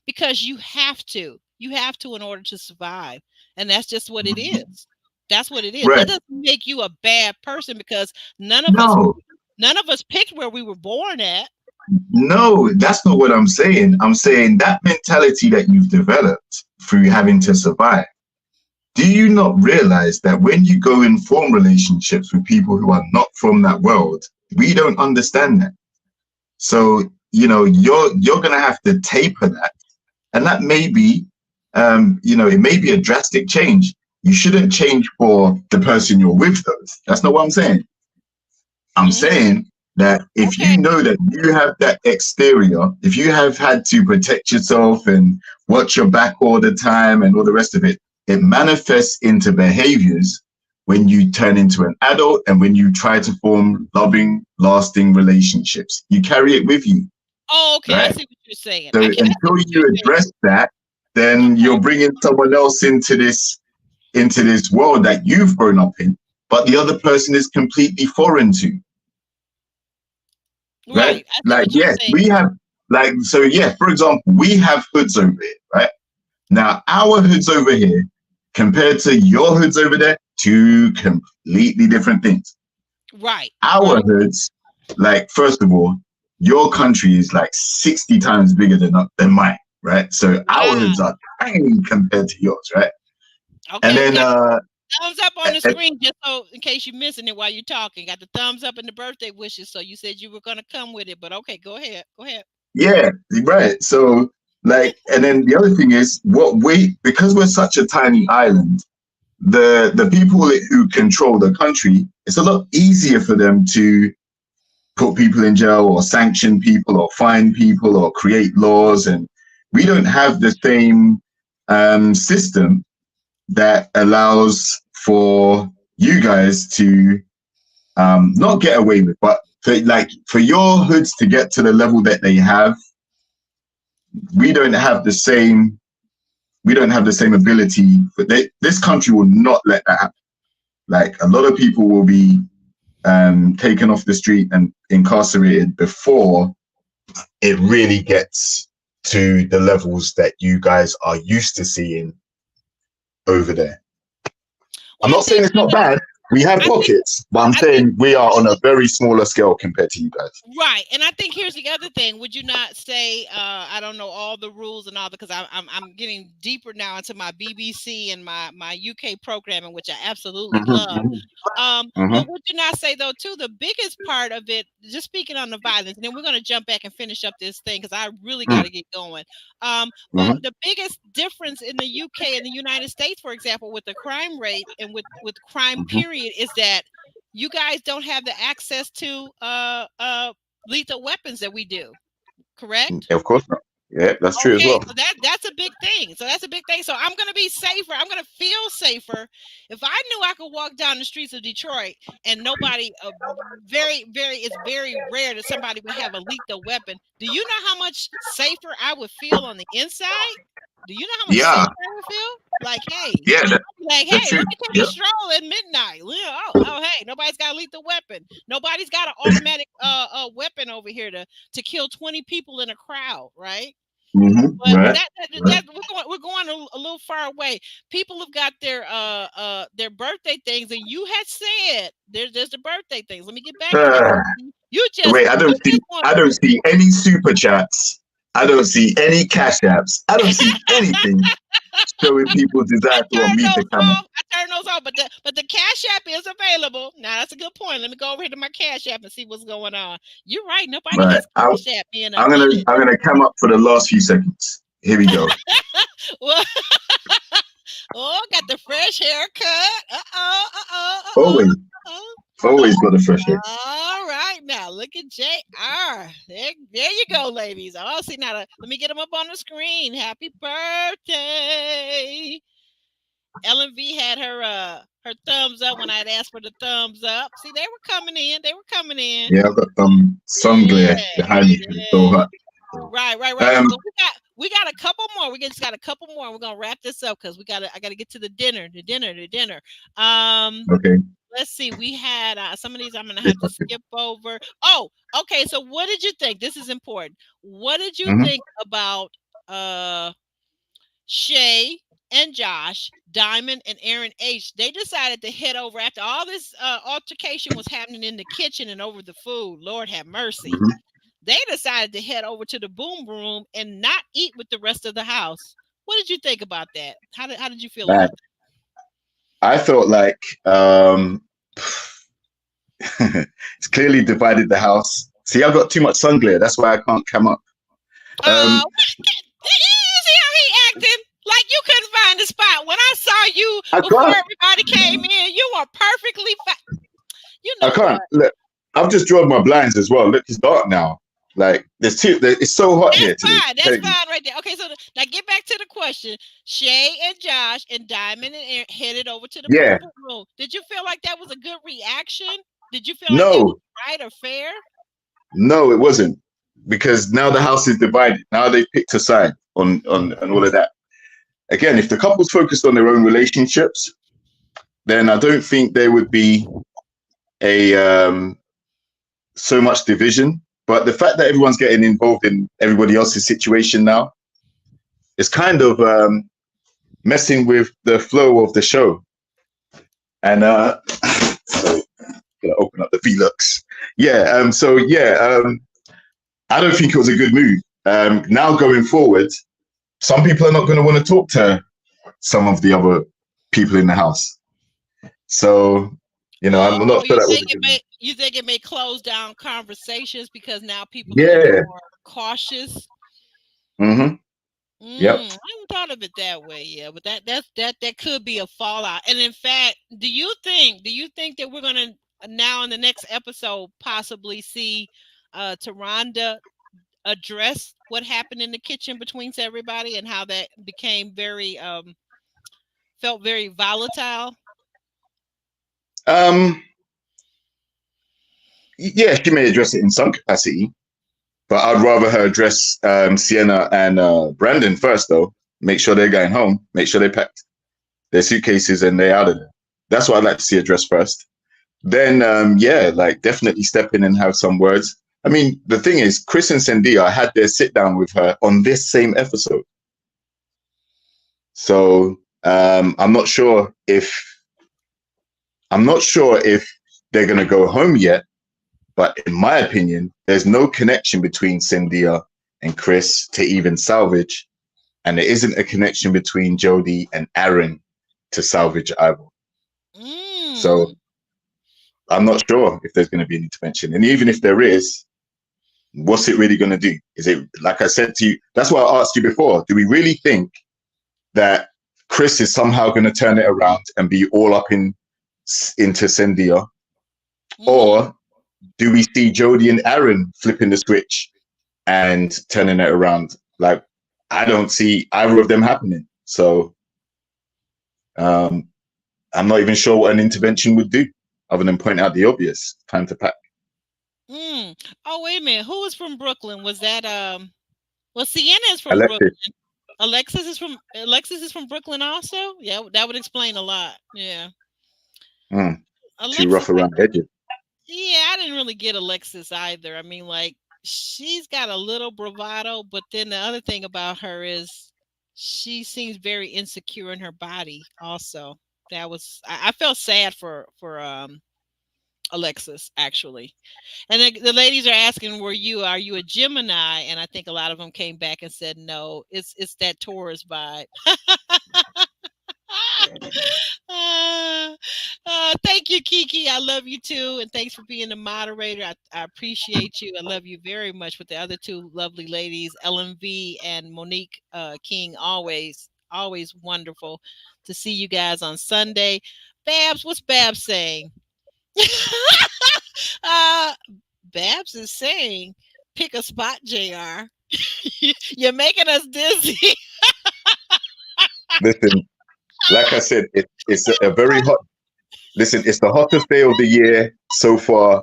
because you have to in order to survive. And that's just what it is. That's what it is. Right. That doesn't make you a bad person, because none of us picked where we were born at. No, that's not what I'm saying. I'm saying that mentality that you've developed through having to survive. Do you not realize that when you go and form relationships with people who are not from that world, we don't understand that. So, you know, you're gonna have to taper that. And that may be it may be a drastic change. You shouldn't change for the person you're with, though. That's not what I'm saying. I'm saying that if you know that you have that exterior, if you have had to protect yourself and watch your back all the time and all the rest of it, it manifests into behaviors when you turn into an adult and when you try to form loving, lasting relationships. You carry it with you. Oh, okay. Right? I see what you're saying. So until you address that, then you're bringing someone else into this world that you've grown up in, but the other person is completely foreign to. Right? Like, yes, we have, like, so yeah, for example, we have hoods over here, right? Now, our hoods over here, compared to your hoods over there, two completely different things. Right. Our hoods, like, first of all, your country is like 60 times bigger than mine, right? So our hoods are tiny compared to yours, right? Okay. And then thumbs up on the screen, just so in case you're missing it while you're talking. Got the thumbs up and the birthday wishes. So you said you were gonna come with it, but okay, go ahead. Yeah, right. So like, and then the other thing is because we're such a tiny island, the people who control the country, it's a lot easier for them to put people in jail or sanction people or fine people or create laws, and we don't have the same system that allows for you guys to not get away with, but for your hoods to get to the level that they have, we don't have the same ability. But this country will not let that happen. Like, a lot of people will be taken off the street and incarcerated before it really gets to the levels that you guys are used to seeing over there. I'm not saying it's not bad. We have pockets, but I'm saying we are on a very smaller scale compared to you guys. Right. And I think here's the other thing. Would you not say, I don't know all the rules and all, because I'm getting deeper now into my BBC and my UK programming, which I absolutely love. But would you not say, though, too, the biggest part of it, just speaking on the violence, and then we're going to jump back and finish up this thing because I really got to get going. But the biggest difference in the UK and the United States, for example, with the crime rate and with crime period, is that you guys don't have the access to lethal weapons that we do, correct? Of course not. Yeah, that's true as well. So that's a big thing. So I'm going to be safer. I'm going to feel safer if I knew I could walk down the streets of Detroit and nobody, it's very rare that somebody would have a lethal weapon. Do you know how much safer I would feel on the inside? Do you know how much safer I would feel? Like, hey, let me take a stroll at midnight. Oh, hey, nobody's got a lethal weapon. Nobody's got an automatic weapon over here to kill 20 people in a crowd, right? But we're going a little far away. People have got their birthday things, and you had said there's the birthday things. Let me get back to it. You just wait. I don't see any super chats. I don't see any cash apps. I don't see anything. showing people desire to unmute the camera. I turn those off, but the Cash App is available. Now that's a good point. Let me go over here to my Cash App and see what's going on. You're right. Nobody Right. has Cash App me in a I'm minute. gonna come up for the last few seconds. Here we go. Well, oh, got the fresh haircut. Always got a fresh hair. All right, now look at JR. There you go, ladies. Oh, see now. Let me get them up on the screen. Happy birthday. Ellen V had her thumbs up when I'd asked for the thumbs up. See, they were coming in. Yeah, I've got sun glare behind me. It's so hot. Right. We got a couple more. We just got a couple more. We're gonna wrap this up because I gotta get to the dinner. Okay. Let's see. We had some of these I'm gonna have to skip over. Oh, okay. So what did you think? This is important. What did you think about Shay and Josh, Diamond and Aaron H? They decided to head over after all this altercation was happening in the kitchen and over the food. Lord have mercy. They decided to head over to the boom room and not eat with the rest of the house. What did you think about that? How did you feel about that? I thought like it's clearly divided the house. See, I've got too much sun glare. That's why I can't come up. You see how he acted? Like you couldn't find the spot. When I saw you before everybody came in, you were perfectly fine. You know I can't. Look, I've just drawn my blinds as well. Look, it's dark now. Like it's so hot here today. That's fine right there. Okay, so now get back to the question. Shay and Josh and Diamond and Aaron headed over to the room. Did you feel like that was a good reaction? Did you feel like that was right or fair? No, it wasn't. Because now the house is divided. Now they've picked a side on all of that. Again, if the couple's focused on their own relationships, then I don't think there would be so much division. But the fact that everyone's getting involved in everybody else's situation now is kind of messing with the flow of the show. And so gonna open up the Velux. I don't think it was a good move. Now going forward, some people are not going to want to talk to some of the other people in the house. So, I'm not sure that was a good move. You think it may close down conversations because now people are more cautious? Yep. I haven't thought of it that way, but that could be a fallout. And in fact, do you think that we're gonna now in the next episode possibly see Taronda address what happened in the kitchen between everybody and how that became very felt very volatile? Yeah, she may address it in some capacity, but I'd rather her address Sienna and Brandon first, though. Make sure they're going home. Make sure they packed their suitcases and they're out of there. That's what I'd like to see addressed first. Then, definitely step in and have some words. I mean, the thing is, Chris and Sandia had their sit down with her on this same episode. So I'm not sure if they're going to go home yet. But in my opinion, there's no connection between Sandia and Chris to even salvage. And there isn't a connection between Jodie and Aaron to salvage either. So I'm not sure if there's going to be an intervention. And even if there is, what's it really going to do? Is it, like I said to you, that's why I asked you before, do we really think that Chris is somehow going to turn it around and be all up into Sandia? Or do we see Jodie and Aaron flipping the switch and turning it around? Like, I don't see either of them happening. So I'm not even sure what an intervention would do other than point out the obvious. Time to pack. Oh, wait a minute. Who was from Brooklyn? Was that Sienna is from Brooklyn. Alexis is from Brooklyn also? Yeah, that would explain a lot. Yeah. Too rough around the edges. Yeah, I didn't really get Alexis either. I mean, like, she's got a little bravado, but then the other thing about her is she seems very insecure in her body also. I felt sad for Alexis, actually. And the ladies are asking, are you a Gemini? And I think a lot of them came back and said, no, it's that Taurus vibe. uh, Thank you, Kiki. I love you too. And thanks for being the moderator. I appreciate you. I love you very much with the other two lovely ladies, Ellen V and Monique King. Always wonderful to see you guys on Sunday. Babs, what's Babs saying? uh, Babs is saying, pick a spot, JR. You're making us dizzy. Listen, like I said, it's a very hot. Listen, it's the hottest day of the year so far,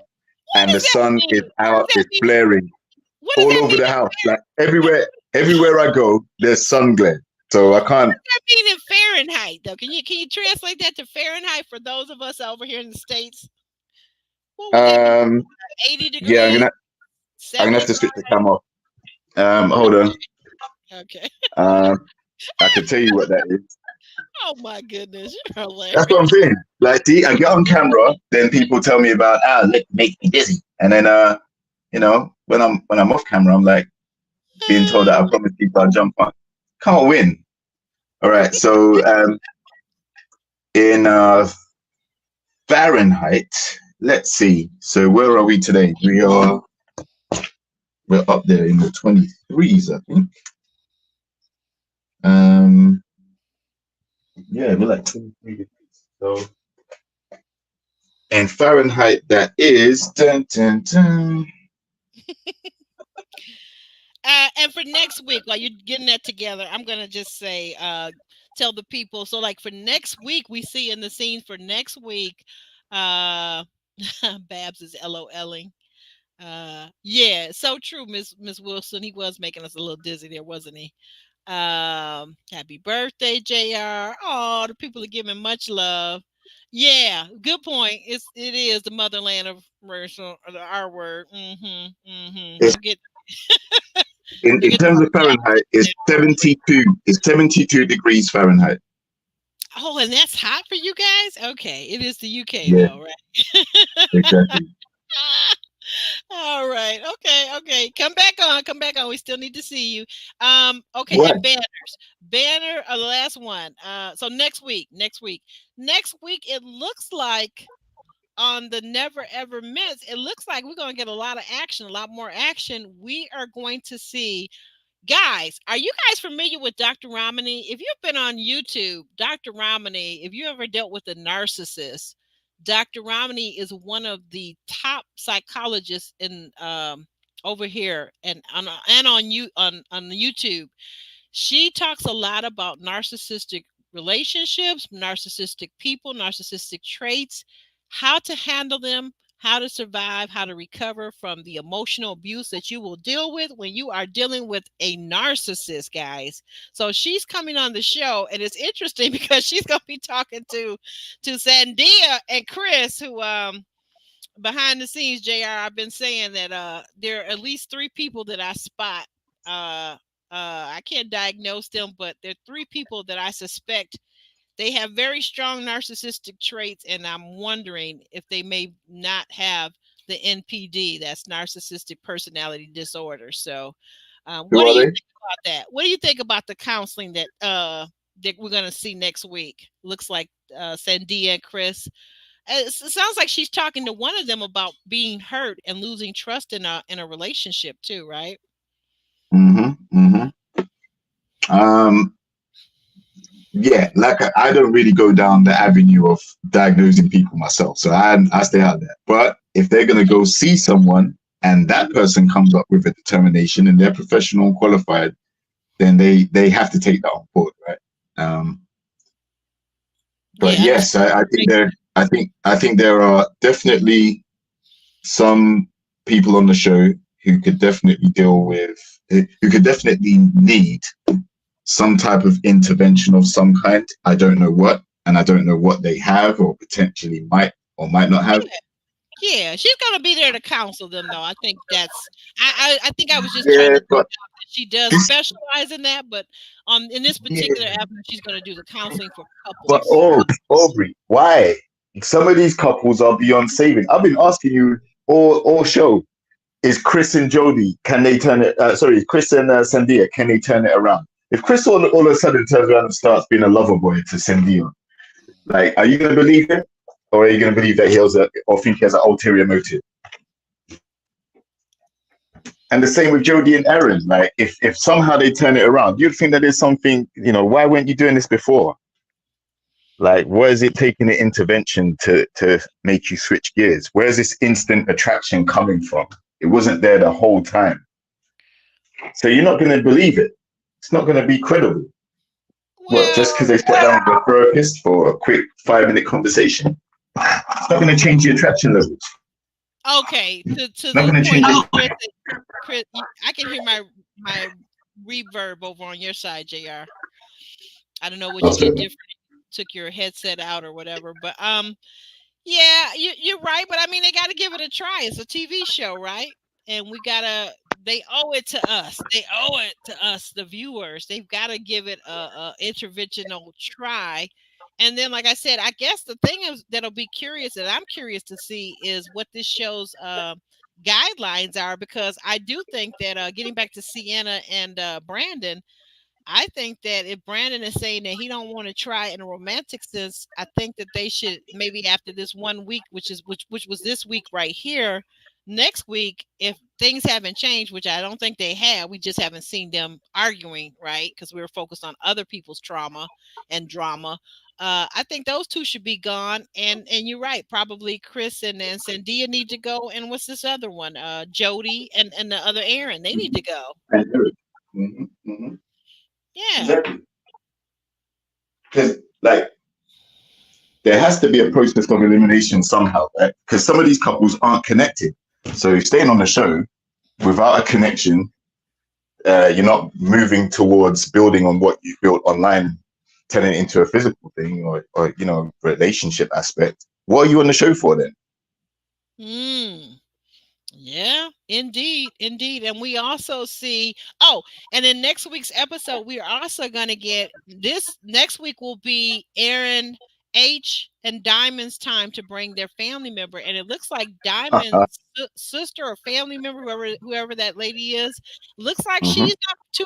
and the sun is out. It's blaring all over the house. Like everywhere I go, there's sun glare. So I can't. What does that mean in Fahrenheit, though? Can you translate that to Fahrenheit for those of us over here in the States? What would that mean? 80 degrees? Yeah, I'm gonna have to switch the camera off. Hold on. Okay. I can tell you what that is. Oh my goodness, you're hilarious. That's what I'm saying. Like, see, I get on camera, then people tell me about it makes me dizzy, and then you know, when I'm off camera, I'm like being told that I promised people I'll jump on. Can't win. All right, so in Fahrenheit, let's see. So where are we today? We're up there in the 23s, I think. Yeah, we're like 23 degrees. So in Fahrenheit, that is dun, dun, dun. And for next week, while you're getting that together, I'm gonna just say, tell the people. So, like for next week, we see in the scene for next week, Babs is LOLing. Yeah, so true, Miss Wilson. He was making us a little dizzy there, wasn't he? Happy birthday, JR. Oh, the people are giving much love. Yeah, good point. It is the motherland of racial, the R word. In terms of Fahrenheit, it's 72. It's 72 degrees Fahrenheit. Oh, and that's hot for you guys? Okay, it is the UK though, right? Exactly. All right. Okay. Come back on. We still need to see you. Okay, What? and banner, the last one. So next week, it looks like on the Never Ever Miss, it looks like we're gonna get a lot more action. We are going to see. Guys, are you guys familiar with Dr. Romney? If you've been on YouTube, Dr. Romney, if you ever dealt with a narcissist, Dr. Romney is one of the top psychologists in over here and on YouTube. She talks a lot about narcissistic relationships, narcissistic people, narcissistic traits, how to handle them, how to survive, how to recover from the emotional abuse that you will deal with when you are dealing with a narcissist, guys. So she's coming on the show, and it's interesting because she's going to be talking to Sandia and Chris, who behind the scenes, JR, I've been saying that there are at least 3 people that I spot. I can't diagnose them, but there are 3 people that I suspect they have very strong narcissistic traits, and I'm wondering if they may not have the NPD, that's narcissistic personality disorder. So, what do you think about that? What do you think about the counseling that we're going to see next week? Looks like Sandia and Chris. It sounds like she's talking to one of them about being hurt and losing trust in a relationship too, right? Yeah, like I don't really go down the avenue of diagnosing people myself, so I stay out there. But if they're gonna go see someone and that person comes up with a determination and they're professional and qualified, then they have to take that on board, right? But yeah, yes, I think there are definitely some people on the show who could definitely need some type of intervention of some kind. I don't know what, and I don't know what they have or potentially might or might not have. Yeah, she's gonna be there to counsel them, though. I think that's. I think I was just trying to. But she does specialize in that, but in this particular avenue, she's gonna do the counseling for couples. But Aubrey, why? Some of these couples are beyond saving. I've been asking you all show, is Chris and Jodie, can they turn it, Chris and Sandia, can they turn it around? If Chris all of a sudden turns around and starts being a lover boy to Sandia, like, are you going to believe it? Or are you going to believe that or think he has an ulterior motive? And the same with Jodie and Aaron. Like, if somehow they turn it around, you'd think that there's something, why weren't you doing this before? Like, what is it taking an intervention to make you switch gears? Where's this instant attraction coming from? It wasn't there the whole time. So you're not going to believe it. It's not going to be credible. Well, just because they sat down with a therapist for a quick 5-minute conversation, it's not going to change your attraction levels. Okay, to the point, Chris, I can hear my reverb over on your side, JR. I don't know what you did different. Took your headset out or whatever, but yeah, you're right. But I mean, they got to give it a try. It's a TV show, right? And they owe it to us. They owe it to us, the viewers. They've got to give it a interventional try. And then, like I said, I guess the thing is that I'm curious to see is what this show's guidelines are, because I do think that getting back to Sienna and Brandon, I think that if Brandon is saying that he don't want to try in a romantic sense, I think that they should maybe after this 1 week, which was this week right here, next week, if things haven't changed, which I don't think they have, we just haven't seen them arguing, right? Because we were focused on other people's trauma and drama. I think those two should be gone. And you're right, probably Chris and Sandia need to go. And what's this other one? Jodie and the other Aaron, they need to go. Mm-hmm. Mm-hmm. Yeah. Exactly. Because, like, there has to be a process of elimination somehow, right? Because some of these couples aren't connected. So staying on the show without a connection, you're not moving towards building on what you built online, turning it into a physical thing or relationship aspect. What are you on the show for then? Yeah, indeed. And we also see, and in next week's episode, we are also going to get this. Next week will be Aaron H and Diamond's time to bring their family member. And it looks like Diamond's sister or family member, whoever that lady is, looks like she's not too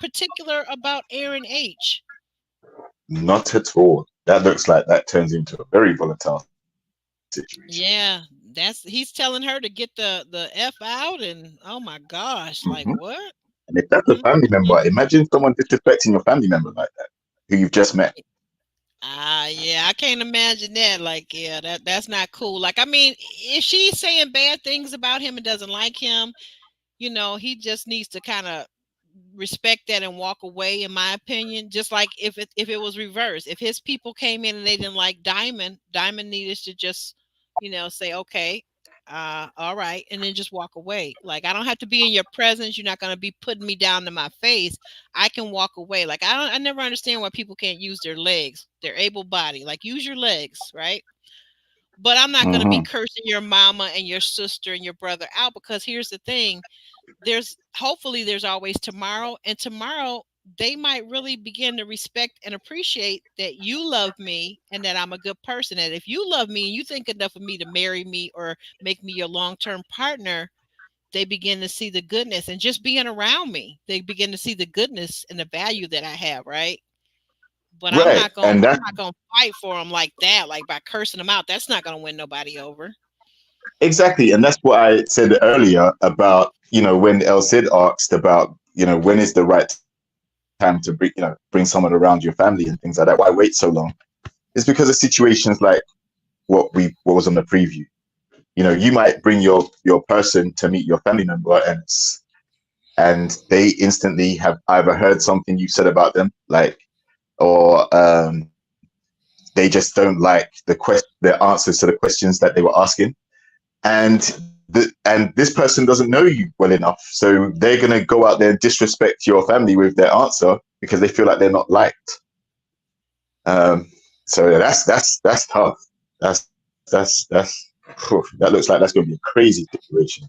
particular about Aaron H. Not at all. That looks like that turns into a very volatile situation. Yeah, he's telling her to get the F out, and oh my gosh, like what? And if that's a family member, imagine someone disrespecting your family member like that, who you've just met. Yeah, I can't imagine that. Like, yeah, that's not cool. Like, I mean, if she's saying bad things about him and doesn't like him, he just needs to kind of respect that and walk away, in my opinion. Just like if it was reversed, if his people came in and they didn't like Diamond needed to just say, okay, all right, and then just walk away. Like, I don't have to be in your presence. You're not going to be putting me down to my face. I can walk away. Like, I never understand why people can't use their legs. They're able body. Like, use your legs, right? But I'm not going to be cursing your mama and your sister and your brother out, because here's the thing. Hopefully there's always tomorrow, and tomorrow they might really begin to respect and appreciate that you love me and that I'm a good person. And if you love me and you think enough of me to marry me or make me your long-term partner, they begin to see the goodness. And just being around me, they begin to see the goodness and the value that I have, right? But right. I'm not going to fight for them like that, like by cursing them out. That's not going to win nobody over. Exactly. And that's what I said earlier about, when El Cid asked about, when is the right time to bring someone around your family and things like that. Why wait so long? It's because of situations like what was on the preview. You might bring your person to meet your family member, and they instantly have either heard something you said about them, like, or they just don't like the answers to the questions that they were asking, and this person doesn't know you well enough, so they're going to go out there and disrespect your family with their answer because they feel like they're not liked. So that's tough. That looks like that's going to be a crazy situation.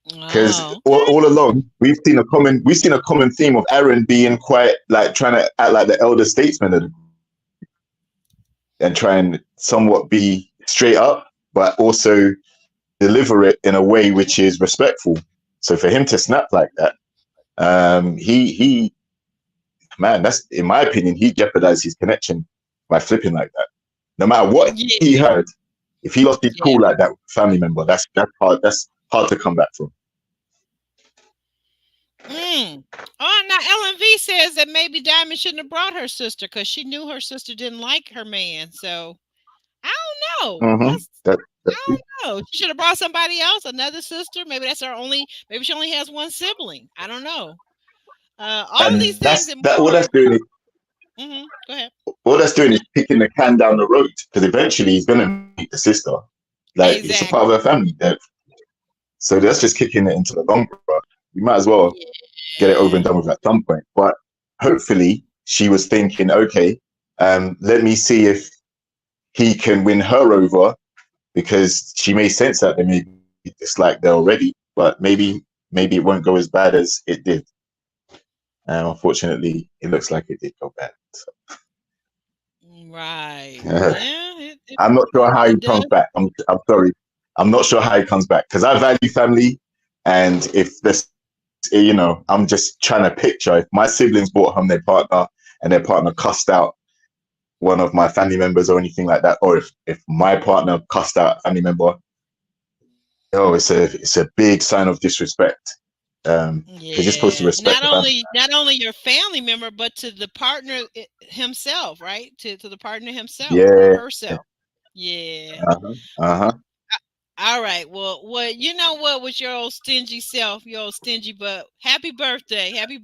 Because all along we've seen a common theme of Aaron being quite like trying to act like the elder statesman of the group. and try and somewhat be straight up, but also deliver it in a way which is respectful. So for him to snap like that, he man, that's, in my opinion, he jeopardized his connection by flipping like that. No matter what he heard, if he lost his cool like that with a family member, that's hard. That's hard to come back from. Oh, now LMV says that maybe Diamond shouldn't have brought her sister because she knew her sister didn't like her man. So I don't know. I don't know. She should have brought somebody else, another sister. Maybe that's her only. Maybe she only has one sibling. I don't know. All of these things. All that's doing is. Go ahead. All that's doing is kicking the can down the road, because eventually he's gonna meet the sister. Like, it's a part of her family. So that's just kicking it into the long run. You might as well get it over and done with at some point. But hopefully she was thinking, okay, let me see if he can win her over, because she may sense that they may be disliked there already, but maybe it won't go as bad as it did. And unfortunately, it looks like it did go bad. So. Right. I'm not sure how he comes back. I'm sorry. I'm not sure how he comes back, because I value family. And if this, I'm just trying to picture if my siblings brought home their partner and their partner cussed out one of my family members or anything like that, or if my partner cussed out a family member, it's a big sign of disrespect. You're supposed to respect not only your family member, but to the partner himself, right? To the partner himself or herself. All right. Well, you know what? With your old stingy self, your old stingy butt. Happy birthday! Happy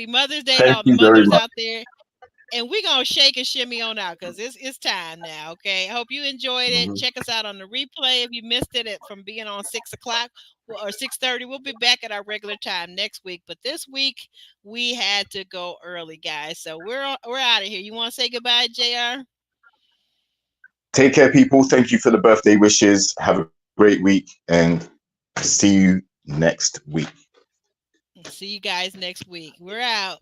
Mother's Day to all the mothers out there. And we're gonna shake and shimmy on out because it's time now. Okay. I hope you enjoyed it. Check us out on the replay if you missed it from being on 6 o'clock or 6:30. We'll be back at our regular time next week. But this week we had to go early, guys. So we're out of here. You want to say goodbye, JR? Take care, people. Thank you for the birthday wishes. Have a great week, and see you next week. See you guys next week. We're out.